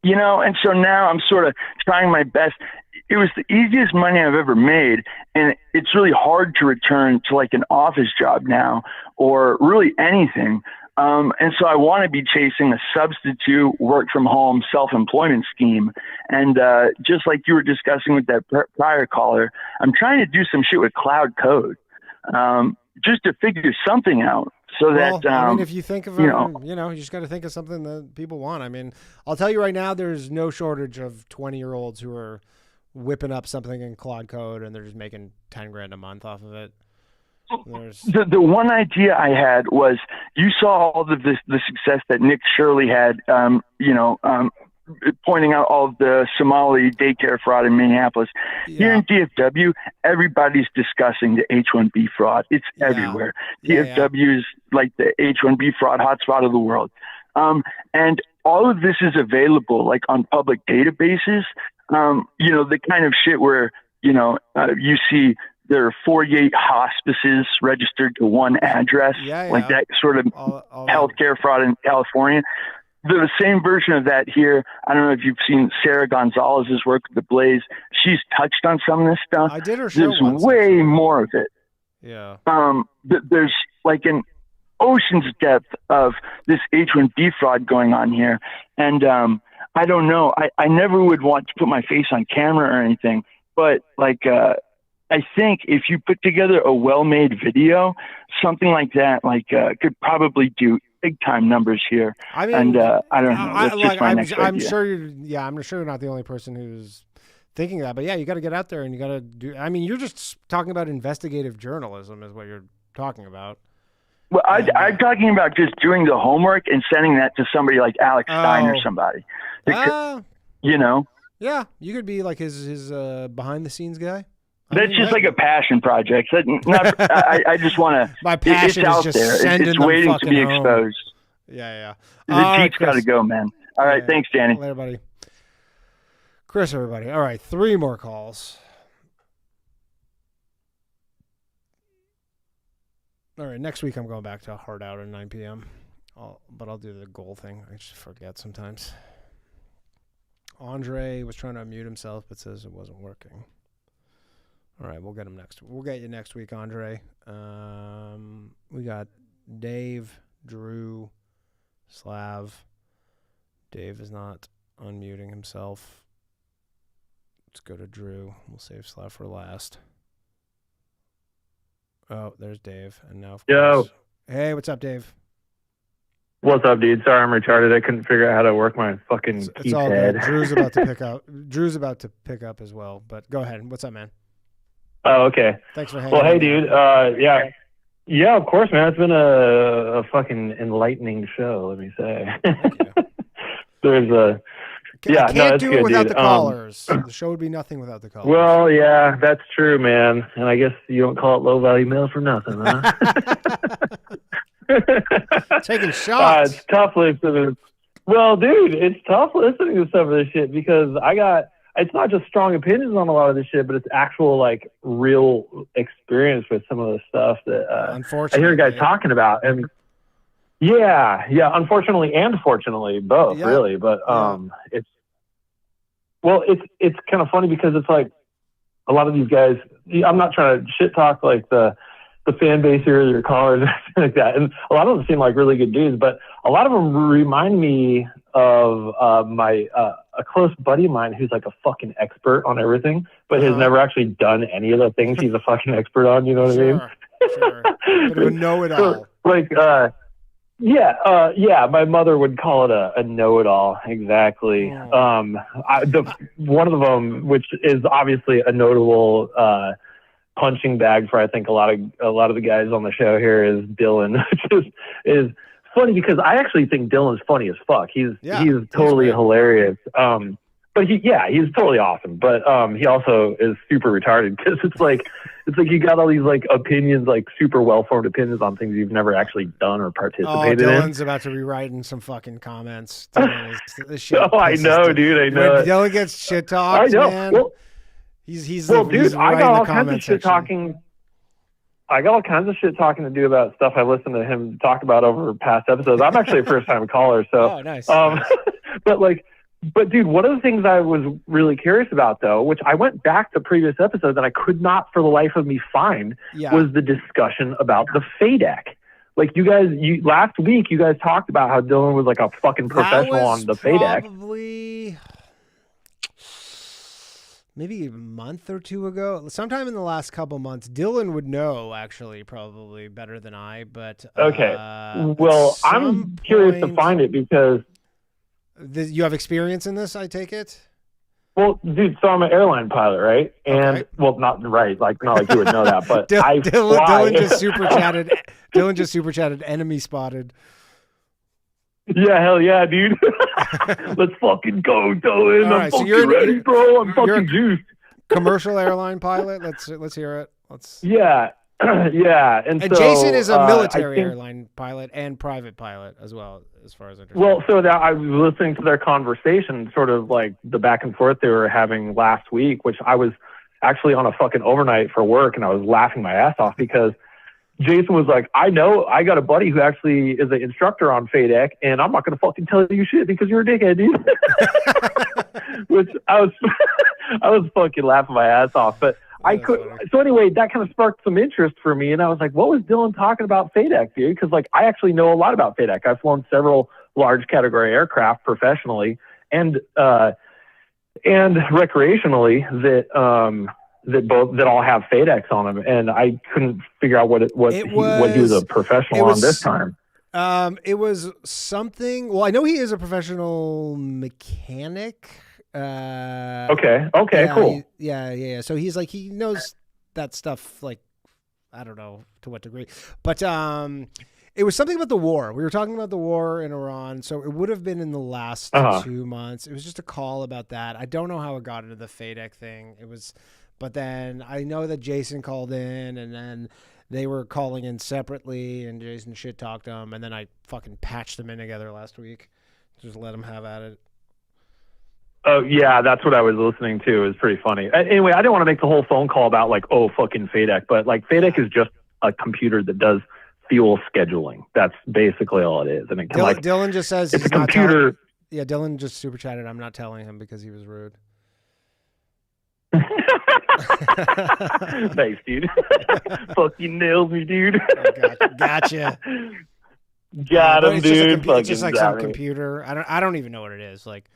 And so now I'm sort of trying my best. It was the easiest money I've ever made, and it's really hard to return to like an office job now or really anything. And so I want to be chasing a substitute work from home self-employment scheme. And just like you were discussing with that prior caller, I'm trying to do some shit with cloud code just to figure something out. So that, if you think of you just got to think of something that people want. I mean, I'll tell you right now, there's no shortage of 20-year-olds who are whipping up something in cloud code and they're just making $10,000 a month off of it. The one idea I had was, you saw all of the success that Nick Shirley had, pointing out all of the Somali daycare fraud in Minneapolis. Here in DFW, everybody's discussing the H-1B fraud. It's everywhere. DFW is like the H-1B fraud hotspot of the world. And all of this is available like on public databases. The kind of shit where, you see there are 48 hospices registered to one address, like that sort of healthcare fraud in California. The same version of that here. I don't know if you've seen Sarah Gonzalez's work with the Blaze. She's touched on some of this stuff. I did her show There's once, way actually. more of it. Yeah. There's like an ocean's depth of this H-1B fraud going on here. And I don't know. I never would want to put my face on camera or anything, but like I think if you put together a well-made video, something like that, could probably do big-time numbers here. I mean, and I don't know. That's just my next I'm idea. sure you're not the only person who's thinking that, but yeah, you got to get out there and you got to do. I mean, you're just talking about investigative journalism, is what you're talking about. Well, I'm talking about just doing the homework and sending that to somebody like Alex Stein or somebody. Because, Yeah, you could be like his behind-the-scenes guy. That's just like a passion project. I just want to. My passion it's out is just there. sending It's them waiting to be fucking home. exposed. Yeah. The Jeep's got to go, man. All right, thanks, Danny. Later, buddy. Chris, everybody. All right, 3 more calls. All right, next week I'm going back to Hard Out at 9 p.m. But I'll do the goal thing. I just forget sometimes. Andre was trying to unmute himself, but says it wasn't working. All right, we'll get him next. We'll get you next week, Andre. We got Dave, Drew, Slav. Dave is not unmuting himself. Let's go to Drew. We'll save Slav for last. Oh, there's Dave. And now, of course. Hey, what's up, Dave? What's up, dude? Sorry, I'm retarded. I couldn't figure out how to work my fucking keypad. It's all good. Drew's about to pick up. Drew's about to pick up as well. But go ahead. What's up, man? Oh, okay. Thanks for hanging out. Well, hey, out. dude. Yeah, of course, man. It's been a fucking enlightening show, let me say. There's a... I can't do it without the callers. The show would be nothing without the callers. Well, yeah, that's true, man. And I guess you don't call it low-value mail for nothing, huh? Taking shots. It's tough listening. Well, dude, it's tough listening to some of this shit because it's not just strong opinions on a lot of this shit, but it's actual, like, real experience with some of the stuff that I hear guys talking about. And yeah, unfortunately and fortunately, both, really. But it's kind of funny because it's like a lot of these guys, I'm not trying to shit talk like the fan base here, your callers, or anything like that. And a lot of them seem like really good dudes, but a lot of them remind me of a close buddy of mine who's like a fucking expert on everything, but has never actually done any of the things he's a fucking expert on. You know what I mean? Sure. But it would know it all. Like, Yeah. My mother would call it a know-it-all. Exactly. One of them, which is obviously a notable punching bag for I think a lot of the guys on the show here, is Dylan, which is funny because I actually think Dylan's funny as fuck. He's totally hilarious. But he's totally awesome. But he also is super retarded because it's like you got all these like opinions, like super well-formed opinions on things you've never actually done or participated in. Dylan's about to be writing some fucking comments. This shit I know, dude. I know. When Dylan gets shit talked, man. Well, he's I got all kinds of shit talking. I got all kinds of shit talking to do about stuff I listened to him talk about over past episodes. I'm actually a first-time caller, so. Oh, nice. But dude, one of the things I was really curious about, though, which I went back to previous episodes and I could not for the life of me find, was the discussion about the FADEC. Like last week, you guys talked about how Dylan was like a fucking professional on the FADEC. Probably maybe a month or two ago, sometime in the last couple months. Dylan would know, actually, probably better than I. But okay, well, I'm curious to find it because. You have experience in this, I take it? Well, dude, so I'm an airline pilot, right? And well, not right, like not like you would know that, but Dylan just super chatted. Dylan just super chatted. Enemy spotted. Yeah, hell yeah, dude. Let's fucking go, Dylan. All right, I'm fucking ready, bro. I'm fucking juiced. Commercial airline pilot. Let's hear it. Yeah. Yeah, and so, Jason is a military airline pilot and private pilot as well, as far as I understand. Well, so I was listening to their conversation, sort of like the back and forth they were having last week, which I was actually on a fucking overnight for work, and I was laughing my ass off because Jason was like, I know I got a buddy who actually is an instructor on FADEC, and I'm not going to fucking tell you shit because you're a dickhead, dude. Which I was fucking laughing my ass off, but. So anyway, that kind of sparked some interest for me, and I was like, what was Dylan talking about FADEC, dude? Because like I actually know a lot about FADEC. I've flown several large category aircraft professionally and recreationally that all have FADECs on them, and I couldn't figure out what he was a professional on this time. It was something. Well, I know he is a professional mechanic. Okay, cool. So he's like, he knows that stuff, like, I don't know to what degree, but it was something about the war. We were talking about the war in Iran, so it would have been in the last 2 months. It was just a call about that. I don't know how it got into the FADEC thing. But then I know that Jason called in, and then they were calling in separately, and Jason shit talked them, and then I fucking patched them in together last week. Just let them have at it. Oh, yeah, that's what I was listening to. It was pretty funny. Anyway, I didn't want to make the whole phone call about, like, fucking FADEC, but, like, FADEC is just a computer that does fuel scheduling. That's basically all it is. And it can, Dylan just says it's a computer. Dylan just super chatted. I'm not telling him because he was rude. Nice, dude. Fucking nails me, dude. Gotcha. Got him, dude. It's just like some computer. I don't even know what it is. Like,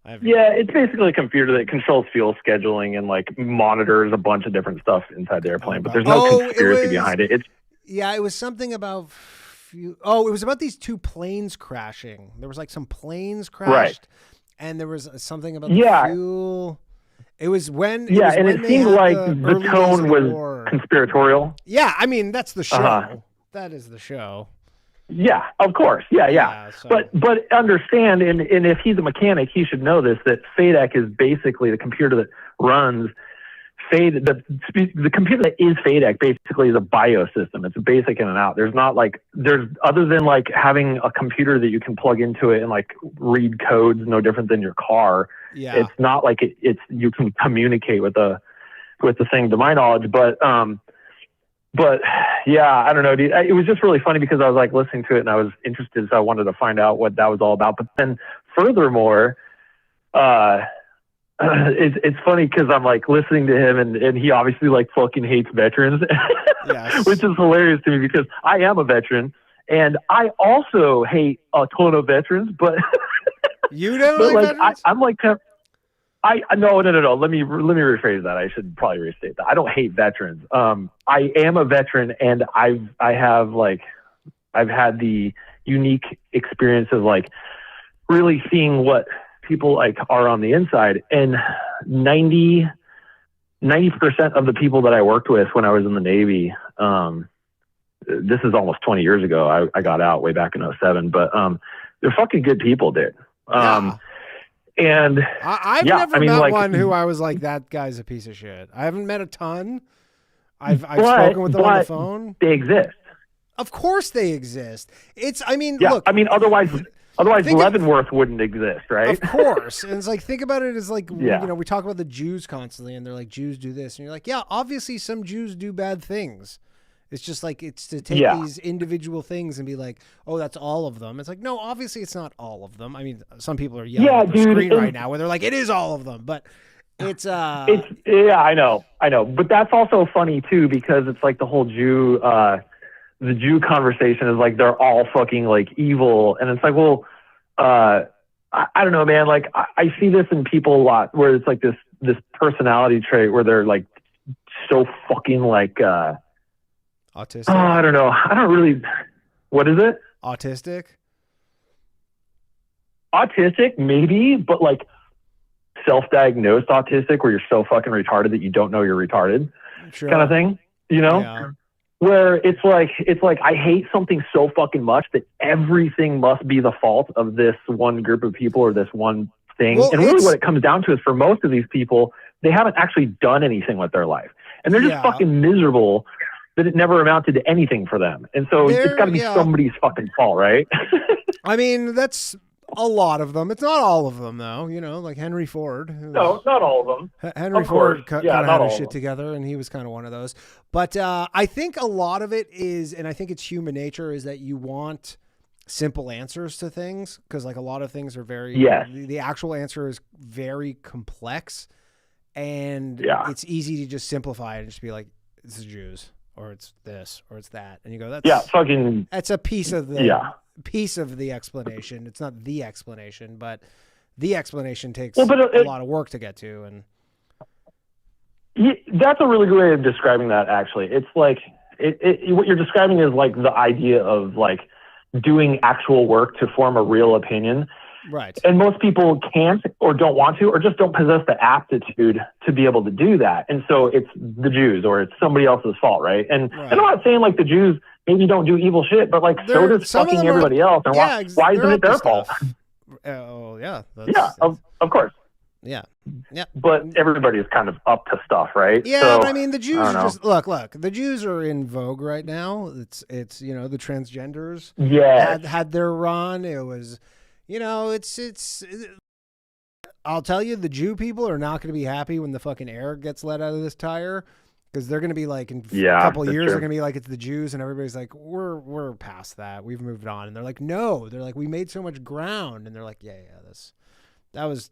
it's basically a computer that controls fuel scheduling and like monitors a bunch of different stuff inside the airplane. But there's no conspiracy behind it. It was something about. It was about these two planes crashing. There was like some planes crashed, and there was something about the fuel. It was when. And it seemed like the tone was conspiratorial. Yeah, I mean that's the show. That is the show. Yeah, of course. Yeah. So. But understand, and if he's a mechanic, he should know this, that FADEC is basically the computer that runs the computer that is FADEC basically is a BIOS system. It's a basic in and out. There's other than like having a computer that you can plug into it and like read codes, no different than your car. Yeah. It's not like it's you can communicate with the thing, to my knowledge, But yeah, I don't know, dude. It was just really funny because I was like listening to it and I was interested, so I wanted to find out what that was all about. But then furthermore, it's funny because I'm like listening to him and he obviously like fucking hates veterans, yes. Which is hilarious to me because I am a veteran and I also hate a ton of veterans, but you don't like veterans? I'm like. No. Let me rephrase that. I should probably restate that. I don't hate veterans. I am a veteran, and I've had the unique experience of like really seeing what people like are on the inside. And 90% of the people that I worked with when I was in the Navy, this is almost 20 years ago. I got out way back in 2007, but they're fucking good people, dude. And I've never met one who I was like, that guy's a piece of shit. I haven't met a ton. I've spoken with them on the phone. They exist. Of course they exist. Look. I mean, otherwise Leavenworth wouldn't exist, right? Of course. And it's like, think about it as like, you know, we talk about the Jews constantly and they're like, Jews do this. And you're like, yeah, obviously some Jews do bad things. It's just like, it's to take these individual things and be like, oh, that's all of them. It's like, no, obviously it's not all of them. I mean, some people are yelling at the screen right now where they're like, it is all of them, but it's I know. But that's also funny too, because it's like the whole the Jew conversation is like, they're all fucking like evil. And it's like, well, I don't know, man. Like I see this in people a lot where it's like this personality trait where they're like so fucking like, autistic. Oh, I don't know. I don't really. What is it? Autistic. Autistic, maybe, but like self-diagnosed autistic, where you're so fucking retarded that you don't know you're retarded, kind of thing. You know, where it's like I hate something so fucking much that everything must be the fault of this one group of people or this one thing. Well, and really, what it comes down to is for most of these people, they haven't actually done anything with their life, and they're just fucking miserable. That it never amounted to anything for them. And so it's got to be somebody's fucking fault, right? I mean, that's a lot of them. It's not all of them, though. You know, like Henry Ford. No, not all of them. Henry Ford kind of had his shit together, and he was kind of one of those. But I think a lot of it is, and I think it's human nature, is that you want simple answers to things, because like a lot of things are very, the actual answer is very complex, and it's easy to just simplify it and just be like, this is Jews. Or it's this, or it's that, and you go, "That's That's a piece of the explanation. It's not the explanation, but the explanation takes a lot of work to get to." And that's a really good way of describing that. Actually, it's like what you're describing is like the idea of like doing actual work to form a real opinion. Right. And most people can't or don't want to or just don't possess the aptitude to be able to do that. And so it's the Jews or it's somebody else's fault, right? And I'm not saying like the Jews maybe don't do evil shit, but like so does fucking everybody else. And why isn't it their fault? Oh, yeah. Of course. Yeah. But everybody is kind of up to stuff, right? Yeah, so, but I mean, the Jews are just look. The Jews are in vogue right now. It's you know, the transgenders had their run. It was, you know, it's. I'll tell you, the Jew people are not going to be happy when the fucking air gets let out of this tire, because they're going to be like, in a couple of years, they're going to be like, it's the Jews, and everybody's like, we're past that. We've moved on, and they're like, no, they're like, we made so much ground, and they're like, that was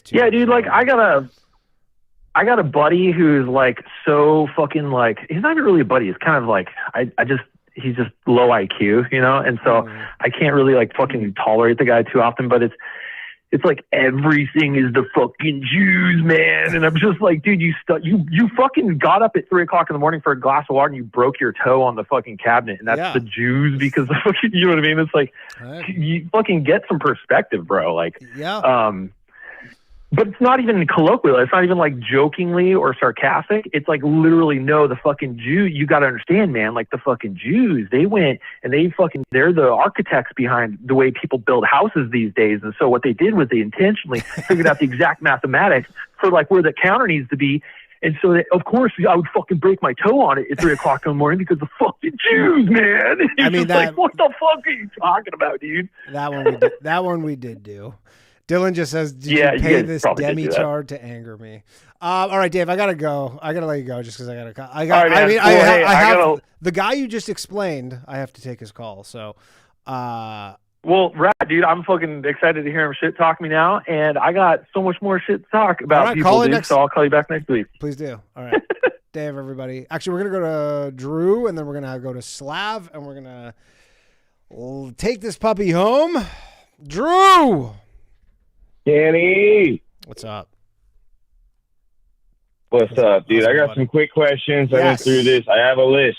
too. Yeah, dude, like I got a buddy who's like so fucking like, he's not even really a buddy. He's kind of like he's just low IQ, you know? And so I can't really like fucking tolerate the guy too often, but it's like everything is the fucking Jews, man. And I'm just like, dude, you fucking got up at 3:00 in the morning for a glass of water and you broke your toe on the fucking cabinet, and that's the Jews because the fucking, you know what I mean? It's like, you fucking get some perspective, bro. Like, but it's not even colloquial. It's not even like jokingly or sarcastic. It's like literally, no, the fucking Jew, you got to understand, man, like the fucking Jews, they went and they're the architects behind the way people build houses these days. And so what they did was they intentionally figured out the exact mathematics for like where the counter needs to be. And so that, of course, I would fucking break my toe on it at 3:00 in the morning because the fucking Jews, man. I mean, like, what the fuck are you talking about, dude? That one we did do. Dylan just says, did you pay this demi-chard to anger me? All right, Dave, I got to go. I got to let you go just because I have the guy you just explained, I have to take his call. So, well, right, dude, I'm fucking excited to hear him shit talk me now. And I got so much more shit to talk about people, dude. So I'll call you back next week. Please do. All right. Dave, everybody. Actually, we're going to go to Drew, and then we're going to go to Slav, and we're going to take this puppy home. Drew! Danny, what's up? What's up, dude? I got some quick questions. I went through this. I have a list.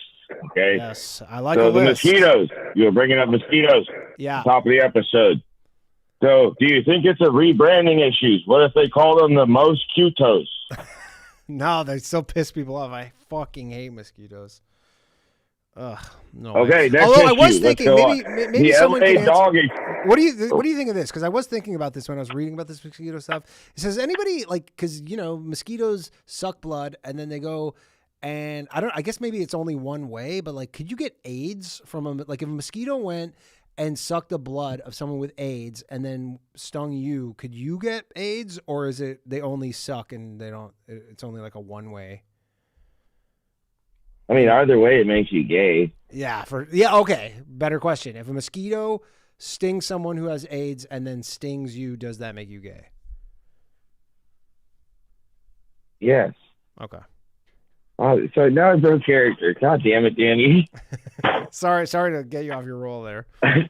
Okay. Yes, I like so a the list. mosquitoes. You were bringing up mosquitoes. Yeah. Top of the episode. So, do you think it's a rebranding issue? What if they call them the Mosquitoes? No, they still piss people off. I fucking hate mosquitoes. Ugh, no. Okay, next Although issue. I was thinking maybe the someone LA can answer. dog. What do you think of this? Because I was thinking about this when I was reading about this mosquito stuff. It says anybody because mosquitoes suck blood and then they go and I guess maybe it's only one way, but like could you get AIDS from if a mosquito went and sucked the blood of someone with AIDS and then stung you, could you get AIDS, or is it they only suck and they don't? It's only like a one way. I mean, either way, it makes you gay. Yeah. Okay. Better question. If a mosquito stings someone who has AIDS and then stings you, does that make you gay? Yes. Okay. So now I broke character. God damn it, Danny. Sorry to get you off your roll there. That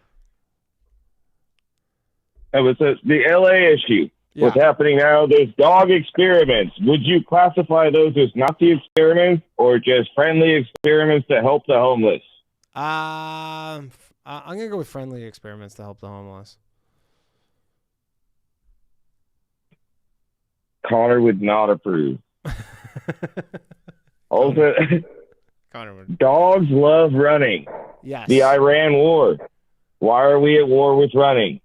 was the LA issue. Yeah. What's happening now? There's dog experiments. Would you classify those as Nazi experiments or just friendly experiments to help the homeless? I'm gonna go with friendly experiments to help the homeless. Connor would not approve. Also, Connor would. Dogs love running. Yes. The Iran war. Why are we at war with running?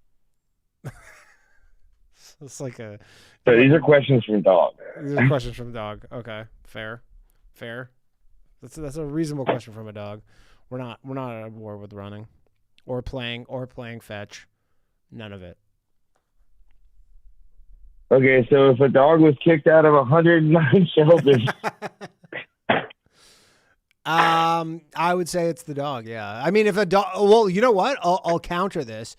It's like a. So these are questions from Dog. These are questions from Dog. Okay, fair. That's a reasonable question from a dog. We're not at war with running, or playing fetch. None of it. Okay, so if a dog was kicked out of 109 shelters. I would say it's the dog. Yeah. I mean, if a dog, well, you know what? I'll counter this.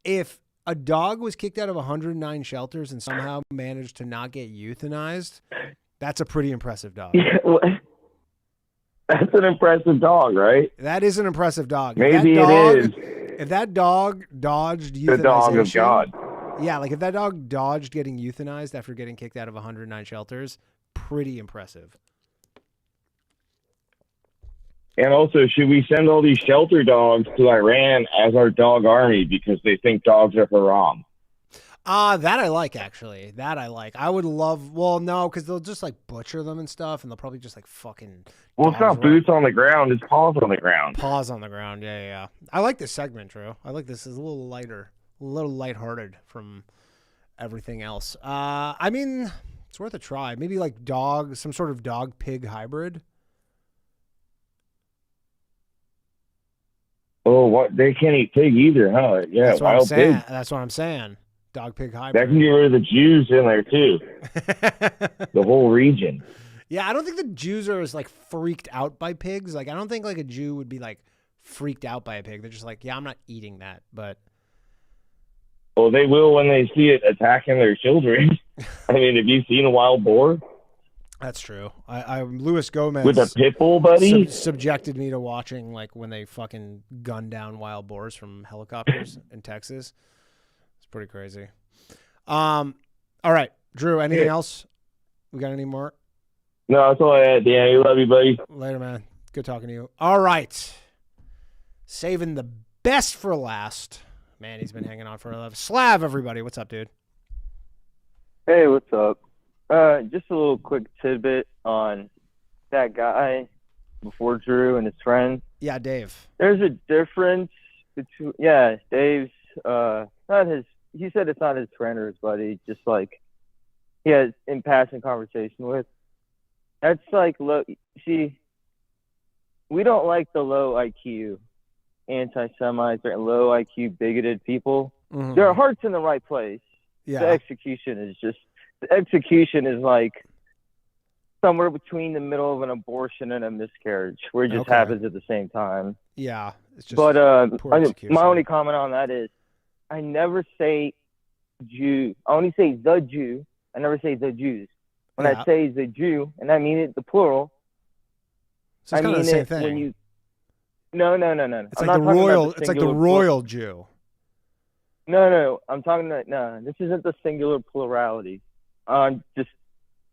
If a dog was kicked out of 109 shelters and somehow managed to not get euthanized, that's a pretty impressive dog. Yeah, well, that's an impressive dog, right? That is an impressive dog. Maybe it is. If If that dog dodged euthanization. the dog of God. Yeah, like if that dog dodged getting euthanized after getting kicked out of 109 shelters, pretty impressive. And also, should we send all these shelter dogs to Iran as our dog army because they think dogs are haram? That I like, actually. That I like. I would love, well, no, because they'll just like butcher them and stuff, and they'll probably just like fucking. Well, it's not boots on the ground, it's paws on the ground. Paws on the ground, yeah. I like this segment, Drew. I like this. It's a little lighter, a little lighthearted from everything else. I mean, it's worth a try. Maybe like some sort of dog-pig hybrid. Oh, what? They can't eat pig either, huh? Yeah, That's what I'm wild saying. pig. That's what I'm saying. Dog-pig hybrid. That can get rid of the Jews in there, too. The whole region. Yeah, I don't think the Jews are as like freaked out by pigs. Like, I don't think like a Jew would be like freaked out by a pig. They're just like, yeah, I'm not eating that. But Well, they will when they see it attacking their children. I mean, have you seen a wild boar? that's true. I Luis Gomez With a pit bull, buddy? subjected me to watching like when they fucking gun down wild boars from helicopters in Texas. It's pretty crazy. All right, Drew. Anything else? We got any more? No, that's all I had, Dan. I love you, buddy. Later, man. Good talking to you. All right. Saving the best for last. Man, he's been hanging on for 11. Slav, everybody. What's up, dude? Hey, what's up? Just a little quick tidbit on that guy before Drew and his friend. Yeah, Dave. There's a difference between, Dave's, not his, he said it's not his friend or his buddy, just like he has in passing conversation with. That's like, low, see, we don't like the low IQ anti-Semites or low IQ bigoted people. Mm-hmm. Their heart's in the right place. Yeah. The execution is like somewhere between the middle of an abortion and a miscarriage, where it just happens at the same time. Yeah. It's just but poor execution. my only comment on that is I never say Jew. I only say the Jew. I never say the Jews. When I say the Jew, and I mean it the plural, so it's I mean the same it thing. when you. No. It's like the royal. It's like the royal Jew. No. I'm talking about no. This isn't the singular plurality.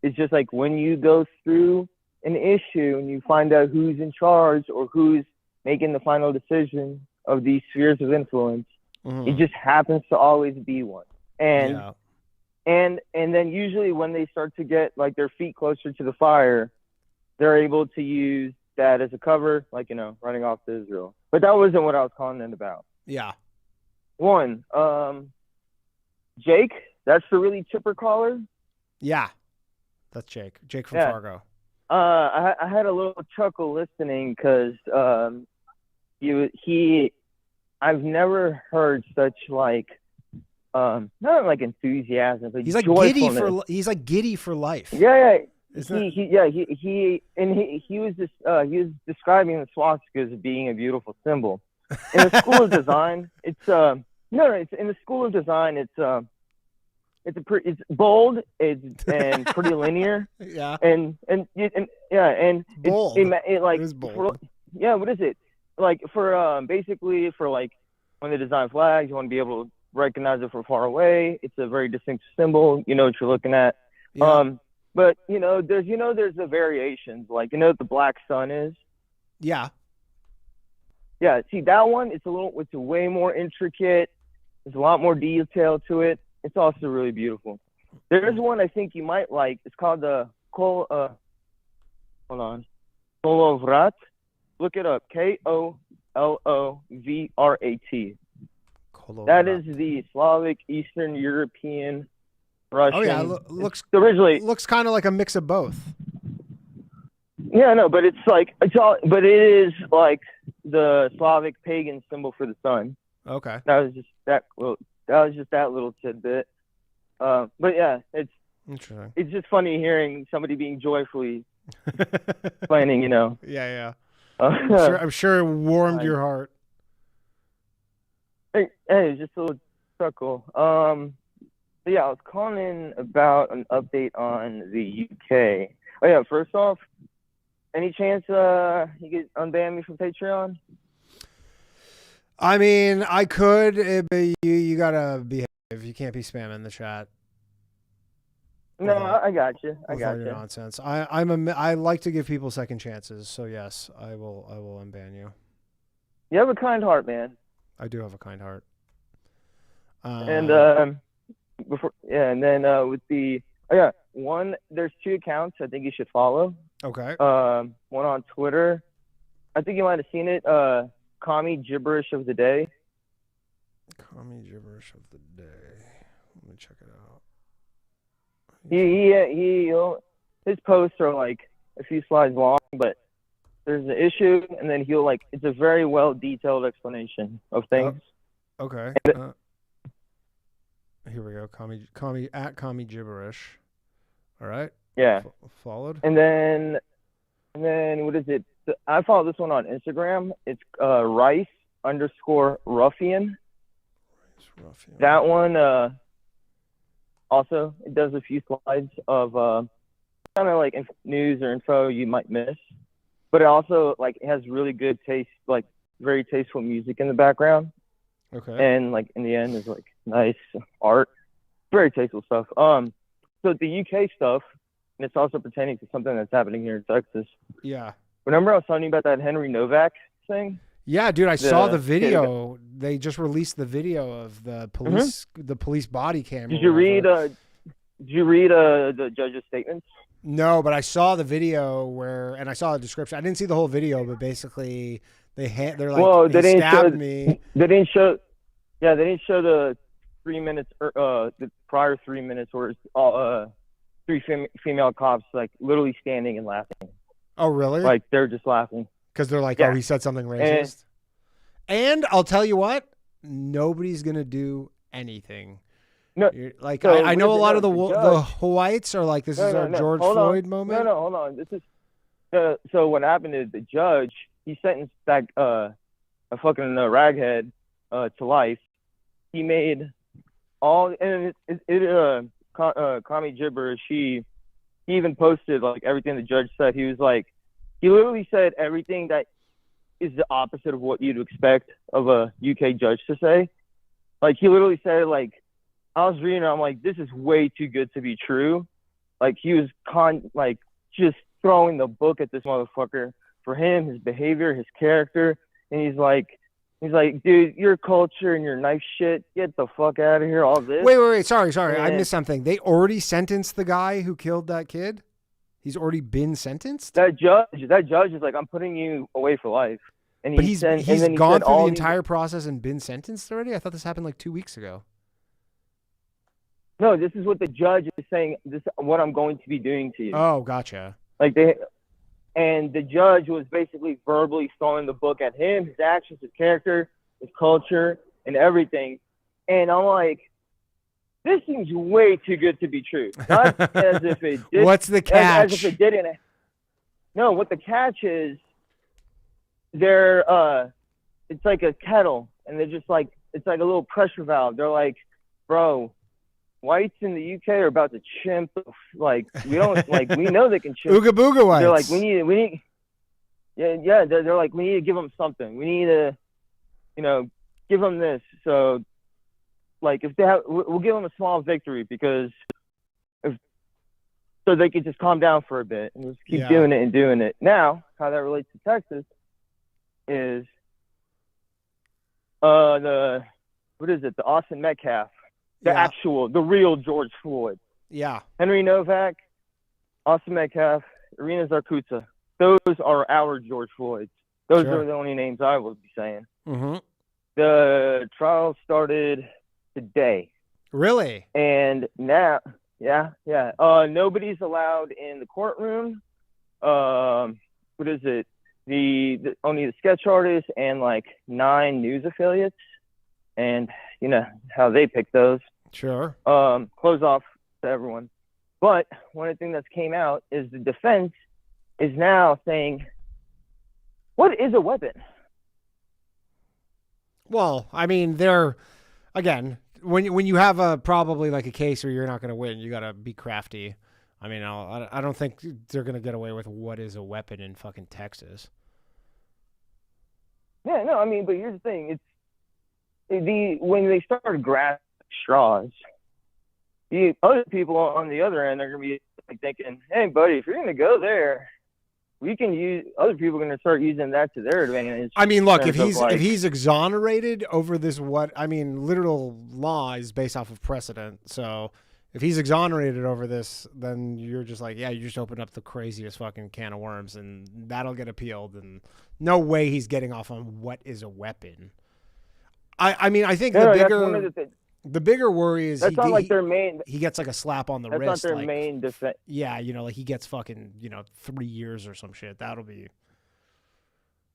It's just like when you go through an issue and you find out who's in charge or who's making the final decision of these spheres of influence, it just happens to always be one. And then usually when they start to get like their feet closer to the fire, they're able to use that as a cover, like, running off to Israel. But that wasn't what I was calling it about. Yeah. One, Jake, that's the really chipper caller. Yeah, that's Jake. Jake from Fargo. I had a little chuckle listening because I've never heard such like not like enthusiasm, but he's like giddy for life. Yeah. He was describing the swastika as being a beautiful symbol. In the School of Design, it's in the School of Design, it's bold, and pretty linear. Yeah. And bold. it like, it is bold. What is it? Like basically for like when they design flags, you want to be able to recognize it from far away. It's a very distinct symbol. You know what you're looking at. Yeah. But there's the variations. Like what the black sun is. Yeah. Yeah. See that one? It's way more intricate. There's a lot more detail to it. It's also really beautiful. There's one I think you might like. It's called the Kolovrat. Look it up. Kolovrat. That is the Slavic, Eastern European, Russian. Oh yeah, looks kind of like a mix of both. Yeah, no, but it is like the Slavic pagan symbol for the sun. Okay. That was just that little tidbit. But yeah, it's interesting. It's just funny hearing somebody being joyfully explaining, Yeah. I'm sure it warmed your heart. Hey, it's just a little chuckle. But yeah, I was calling in about an update on the UK. Oh yeah, first off, any chance you could unban me from Patreon? I mean, I could, but you gotta behave. You can't be spamming the chat. No, I got you. I got you. Nonsense. I like to give people second chances, so yes, I will unban you. You have a kind heart, man. I do have a kind heart. And there's 2 accounts I think you should follow. Okay. One on Twitter. I think you might have seen it. Commie Gibberish of the Day. Commie Gibberish of the Day. Let me check it out. His posts are like a few slides long, but there's an issue, and then it's a very well detailed explanation of things. Okay. Here we go. Commie Gibberish. All right. Yeah. Followed. And then what is it? I follow this one on Instagram. It's Rice_Ruffian. That one also it does a few slides of kind of like news or info you might miss, but it also like it has really good taste, like very tasteful music in the background. Okay. And like in the end is like nice art, very tasteful stuff. So the UK stuff, and it's also pertaining to something that's happening here in Texas. Yeah. Remember I was telling you about that Henry Novak thing? Yeah, dude, I saw the video. They just released the video of the police, the police body camera. Did you read the judge's statements? No, but I saw the video and I saw a description. I didn't see the whole video, but basically they're like, they stabbed me. They didn't show the 3 minutes, the prior 3 minutes where it's 3 female cops like literally standing and laughing. Oh, really? Like they're just laughing. Because they're like, oh, he said something racist. And I'll tell you what, nobody's going to do anything. No, like I know a lot of the whites are like, this is our George Floyd moment. No, hold on. This is so what happened is the judge, he sentenced that a fucking raghead to life. He made all, and Commie Gibberish, he even posted like everything the judge said. He was like, he literally said everything that is the opposite of what you'd expect of a UK judge to say. Like he literally said, like, I was reading it, I'm like, this is way too good to be true. Like he was just throwing the book at this motherfucker for him, his behavior, his character. And he's like, dude, your culture and your knife shit, get the fuck out of here, all this. Wait. Sorry. And I missed something. They already sentenced the guy who killed that kid? He's already been sentenced? That judge is like, I'm putting you away for life. And but he's gone through the entire process and been sentenced already? I thought this happened like 2 weeks ago. No, this is what the judge is saying. This is what I'm going to be doing to you. Oh, gotcha. And the judge was basically verbally throwing the book at him, his actions, his character, his culture, and everything. And I'm like, this seems way too good to be true. Not as if it did. What's the catch? As if it didn't. No, what the catch is, it's like a kettle, and they're just like, it's like a little pressure valve. They're like, bro, whites in the UK are about to chimp. Like, we don't, like, we know they can chimp. Ooga booga whites. They're like, we need, yeah. They're like, we need to give them something. We need to, give them this. So, like, if they have, we'll give them a small victory because so they could just calm down for a bit and just keep doing it and doing it. Now, how that relates to Texas is the Austin Metcalf, the real George Floyd. Yeah. Henry Novak, Austin Metcalf, Irina Zarkutsa. Those are our George Floyds. Those are the only names I will be saying. Mm-hmm. The trial started today. Really? And now, nobody's allowed in the courtroom. What is it? Only the sketch artists and like 9 news affiliates, and you know how they pick those. Sure. Close off to everyone. But one of the things that came out is the defense is now saying, what is a weapon? Well, I mean, again, when you have probably like a case where you're not going to win, you got to be crafty. I mean, I don't think they're going to get away with what is a weapon in fucking Texas. Yeah, no, I mean, but here's the thing. When they started grasping straws, the other people on the other end are going to be like thinking, hey, buddy, if you're going to go there, other people are going to start using that to their advantage. I mean, look, if he's exonerated over this, literal law is based off of precedent. So if he's exonerated over this, then you're just like, yeah, you just open up the craziest fucking can of worms, and that'll get appealed. And no way he's getting off on what is a weapon. I mean, I think the bigger worry is that's not like their main. He gets like a slap on the wrist. That's not their main defense. Yeah, like he gets fucking 3 years or some shit. That'll be.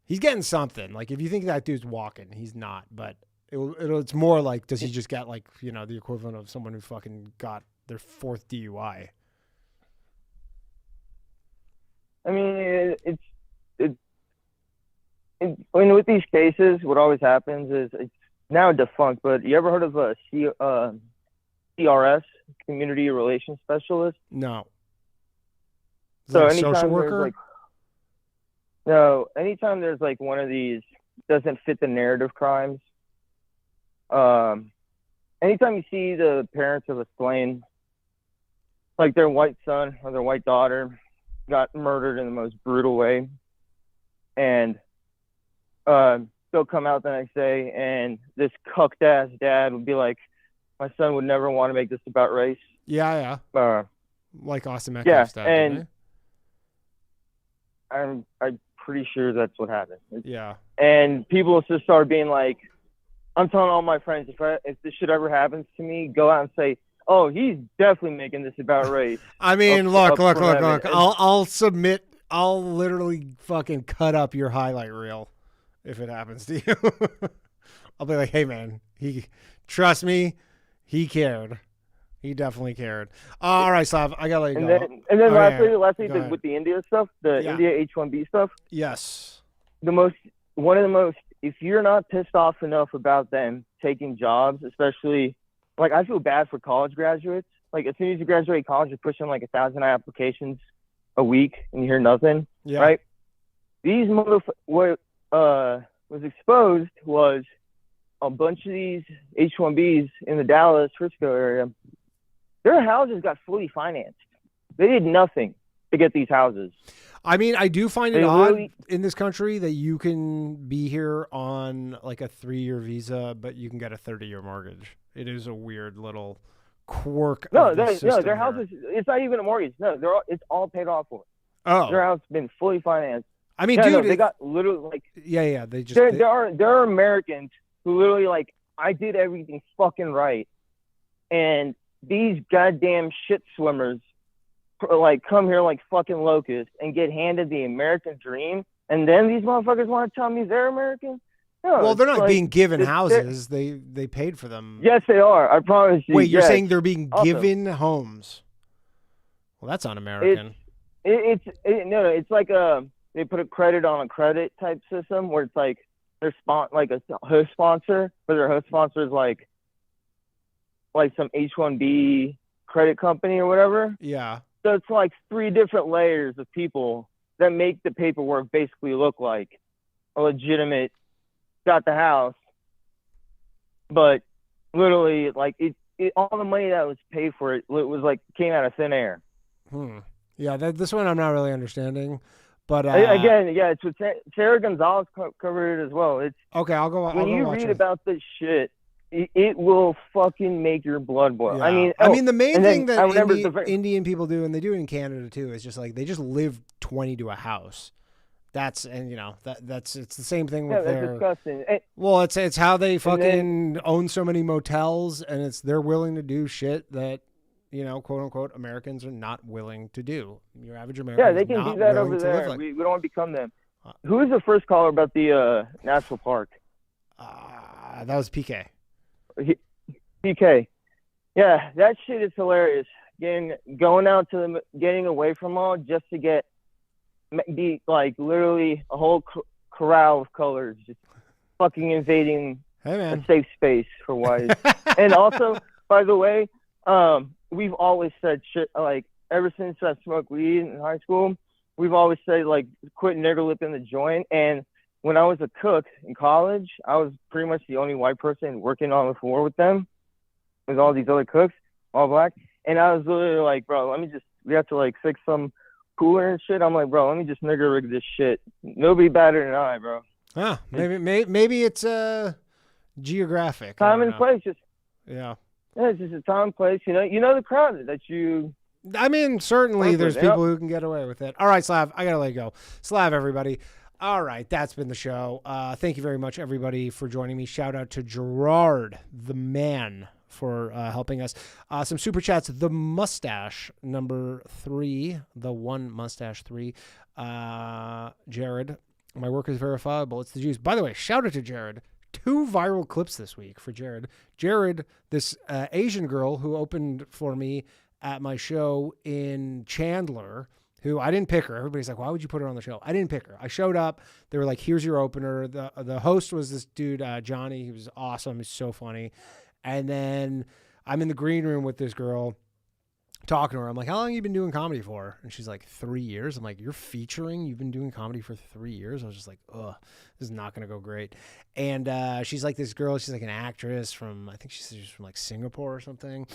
He's getting something. Like if you think that dude's walking, he's not. But it's more like, does he just get like the equivalent of someone who fucking got their 4th DUI? I mean, with these cases, what always happens is it's now defunct, but you ever heard of a CRS, Community Relations Specialist? No. So like a social worker? Anytime there's like one of these doesn't fit the narrative crimes, anytime you see the parents of a slain, like their white son or their white daughter got murdered in the most brutal way, and they'll come out the next day, and this cucked ass dad would be like, "My son would never want to make this about race." Yeah. Like Austin Metcalf's dad. And I'm pretty sure that's what happened. Yeah. And people just start being like, I'm telling all my friends, if this shit ever happens to me, go out and say, "Oh, he's definitely making this about race." I mean, look. I'll submit. I'll literally fucking cut up your highlight reel if it happens to you. I'll be like, hey man, trust me, he cared. He definitely cared. All right, Slav, I gotta let you go. And then lastly, with the India stuff, India H-1B stuff. Yes. One of the most, if you're not pissed off enough about them taking jobs, especially, like I feel bad for college graduates. Like as soon as you graduate college, you're pushing like 1,000 applications a week and you hear nothing. Yeah. Right? These what was exposed was a bunch of these H-1Bs in the Dallas, Frisco area. Their houses got fully financed. They did nothing. to get these houses. I mean, I do find it They odd really- in this country that you can be here on like a 3-year visa, but you can get a 30-year mortgage. It is a weird little quirk. of the system their here. house is, it's not even a mortgage. No, it's all paid off for. Oh. Their house has been fully financed. I mean, Yeah, dude, no, they it- got literally like yeah, they just there are Americans who literally like, I did everything fucking right, and these goddamn shit swimmers like come here like fucking locusts and get handed the American dream, and then these motherfuckers want to tell me they're American. No, well, they're it's not like, being given they're- houses. They paid for them. Yes, they are. I promise you. Wait, you're yes. saying they're being Also, given homes? Well, that's un-American. No, it's like they put a credit on a credit type system where it's like they're like a host sponsor, but their host sponsor is like some H-1B credit company or whatever. Yeah. So it's like 3 different layers of people that make the paperwork basically look like a legitimate got the house, but literally like it all the money that was paid for it was like came out of thin air. Yeah, this one I'm not really understanding, but again, yeah, it's with Sarah Gonzalez covered it as well. It's okay. I'll go. When you watch read it. about this shit, it will fucking make your blood boil. Yeah. I mean, the main thing that I remember Indian people do, and they do it in Canada too, is just like they just live 20 to a house. That's it's the same thing with that's their. disgusting. Well, it's how they fucking own so many motels, and they're willing to do shit that quote unquote Americans are not willing to do. Your average American. Yeah, they is can not do that willing over to live there. like- We don't want to become them. Who is the first caller about the national park? That was PK. PK. Yeah, that shit is hilarious. Going out to getting away from all just to be like literally a whole corral of colors just fucking invading a safe space for whites. And also, by the way, we've always said shit like ever since I smoked weed in high school, we've always said like quit nigger lipping the joint. And when I was a cook in college, I was pretty much the only white person working on the floor with them, with all these other cooks, all black. And I was literally like, bro, we have to like fix some cooler and shit. I'm like, bro, let me just nigger rig this shit. Nobody better than I, bro. Maybe it's geographic. Time and place, just yeah. Yeah, it's just a time and place. You know the crowd that you. I mean, certainly there's Yep. people who can get away with it. All right, Slav, I gotta let you go. Slav, everybody. All right, that's been the show. Thank you very much, everybody, for joining me. Shout out to Gerard, the man, for helping us. Some super chats. The mustache number 3, the one mustache 3. Jared, my work is verifiable. It's the Jews. By the way, shout out to Jared. 2 viral clips this week for Jared. Jared, this Asian girl who opened for me at my show in Chandler, who I didn't pick her. Everybody's like, why would you put her on the show? I didn't pick her. I showed up. They were like, here's your opener. The host was this dude, Johnny. He was awesome. He's so funny. And then I'm in the green room with this girl talking to her. I'm like, how long have you been doing comedy for? And she's like, 3 years. I'm like, you're featuring? You've been doing comedy for 3 years? I was just like, ugh, this is not going to go great. And she's like this girl. She's like an actress from, I think she's from like Singapore or something.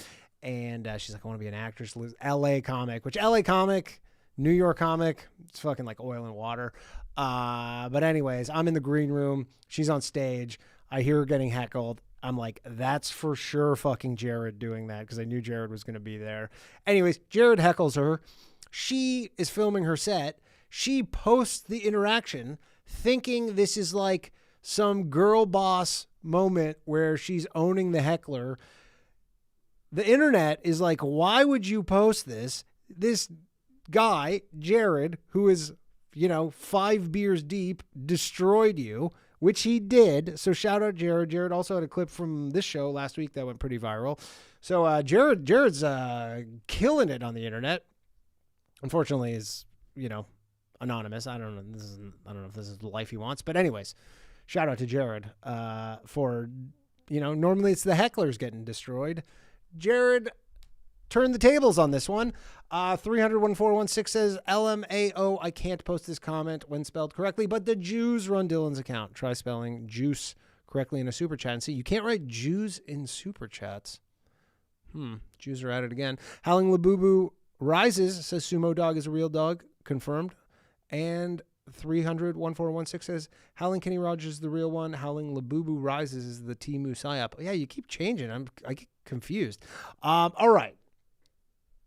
And she's like, I want to be an actress. LA comic, which LA comic, New York comic, it's fucking like oil and water. But anyways, I'm in the green room. She's on stage. I hear her getting heckled. I'm like, that's for sure fucking Jared doing that, because I knew Jared was going to be there. Anyways, Jared heckles her. She is filming her set. She posts the interaction thinking this is like some girl boss moment where she's owning the heckler. The internet is like, why would you post this? This guy, Jared, who is, 5 beers deep, destroyed you, which he did. So shout out Jared. Jared also had a clip from this show last week that went pretty viral. So Jared's killing it on the internet. Unfortunately, is anonymous. I don't know if this is the life he wants. But anyways, shout out to Jared for normally it's the hecklers getting destroyed. Jared turned the tables on this one. 300-1416 says, LMAO, I can't post this comment when spelled correctly, but the Jews run Dylan's account. Try spelling juice correctly in a super chat and see. You can't write Jews in super chats. Jews are at it again. Howling Labubu Rises says Sumo Dog is a real dog. Confirmed. And 300-1416 says Howling Kenny Rogers is the real one. Howling Labubu Rises is the Timu Psyop. Yeah, you keep changing. I get confused. All right.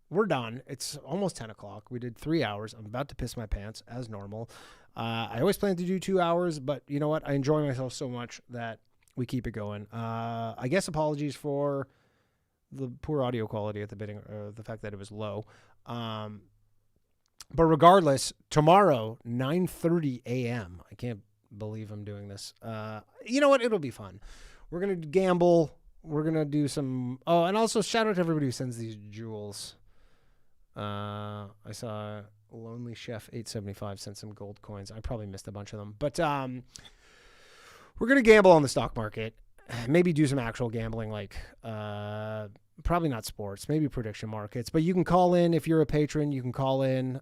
We're done. It's almost 10 o'clock. We did 3 hours. I'm about to piss my pants as normal. I always plan to do 2 hours, but you know what? I enjoy myself so much that we keep it going. I guess apologies for the poor audio quality at the beginning, the fact that it was low. But regardless, tomorrow, 9:30 a.m. I can't believe I'm doing this. You know what? It'll be fun. We're going to gamble. We're going to do some... Oh, and also shout out to everybody who sends these jewels. I saw Lonely Chef 875 sent some gold coins. I probably missed a bunch of them. But we're going to gamble on the stock market. Maybe do some actual gambling, like... probably not sports, maybe prediction markets, but you can call in if you're a patron. You can call in,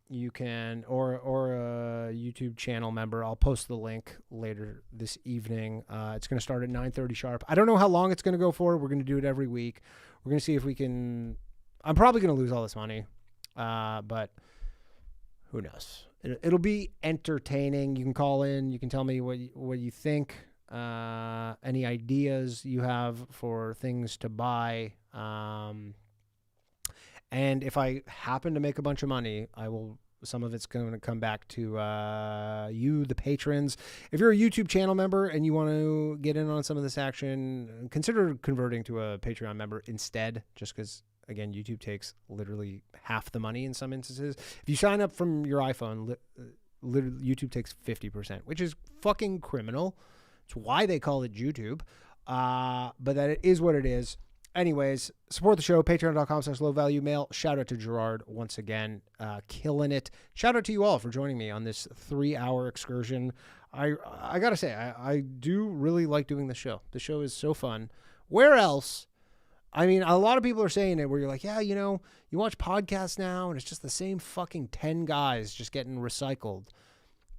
you can, or a YouTube channel member. I'll post the link later this evening. It's going to start at 9:30 sharp. I don't know how long it's going to go for. We're going to do it every week. We're going to see if we can. I'm probably going to lose all this money, but who knows? It'll be entertaining. You can call in. You can tell me what you think. Any ideas you have for things to buy. And if I happen to make a bunch of money, some of it's going to come back to you, the patrons. If you're a YouTube channel member and you want to get in on some of this action, consider converting to a Patreon member instead, just because, again, YouTube takes literally half the money in some instances. If you sign up from your iPhone, literally YouTube takes 50%, which is fucking criminal. It's why they call it YouTube, but that it is what it is. Anyways, support the show, patreon.com/lowvaluemail. Shout out to Gerard once again, killing it. Shout out to you all for joining me on this 3-hour excursion. I got to say, I do really like doing this show. The show is so fun. Where else? I mean, a lot of people are saying it where you're like, yeah, you know, you watch podcasts now and it's just the same fucking 10 guys just getting recycled.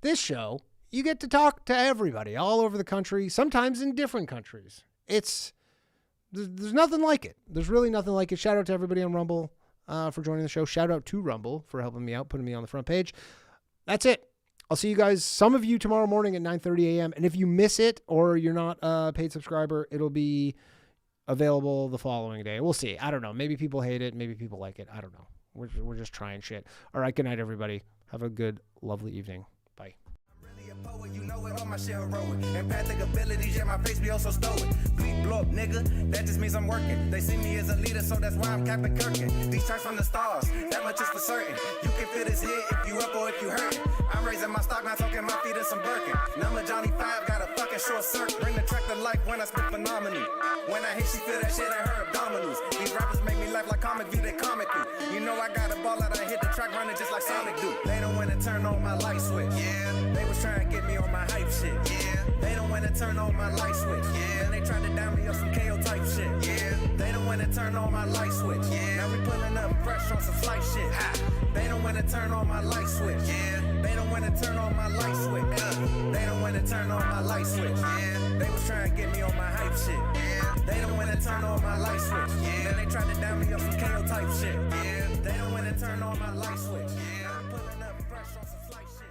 This show... You get to talk to everybody all over the country, sometimes in different countries. There's nothing like it. There's really nothing like it. Shout out to everybody on Rumble for joining the show. Shout out to Rumble for helping me out, putting me on the front page. That's it. I'll see you guys, some of you tomorrow morning at 9:30 a.m. And if you miss it or you're not a paid subscriber, it'll be available the following day. We'll see. I don't know. Maybe people hate it. Maybe people like it. I don't know. We're just trying shit. All right. Good night, everybody. Have a good, lovely evening. Bye. Poet, you know it, all my shit heroic. Empathic abilities, yeah, my face be also stoic. Bleep, blow up, nigga, that just means I'm working. They see me as a leader, so that's why I'm Captain Kirkin. These charts from the stars, that much is for certain. You can feel this hit if you up or if you hurting. I'm raising my stock, not talking my feet in some Birkin. Number Johnny 5, got a fucking short circuit. Bring the track to life when I spit phenomenal. When I hit, she feel that shit in her abdominals. These rappers make me laugh like comic view, they comic through. You know I got a ball out, I hit the track running just like Sonic do. They don't wanna turn on my light switch. Yeah, they was trying to get me on my hype shit. Yeah, they don't wanna turn on my light switch. Yeah, and they tried to down me up some KO type shit. Yeah, they don't wanna turn on my light switch. Yeah, now we pulling up fresh on some flight shit. Ha. They don't wanna turn on my light switch. Yeah, they don't wanna turn on my light switch. They don't wanna turn on my light switch. Yeah, they was trying to get me on my hype shit. Yeah, they don't wanna turn on my light switch. Yeah, and they tried to down me up some KO type shit. Yeah, they don't wanna turn on my light switch. Yeah, I'm pulling up fresh on some flight shit.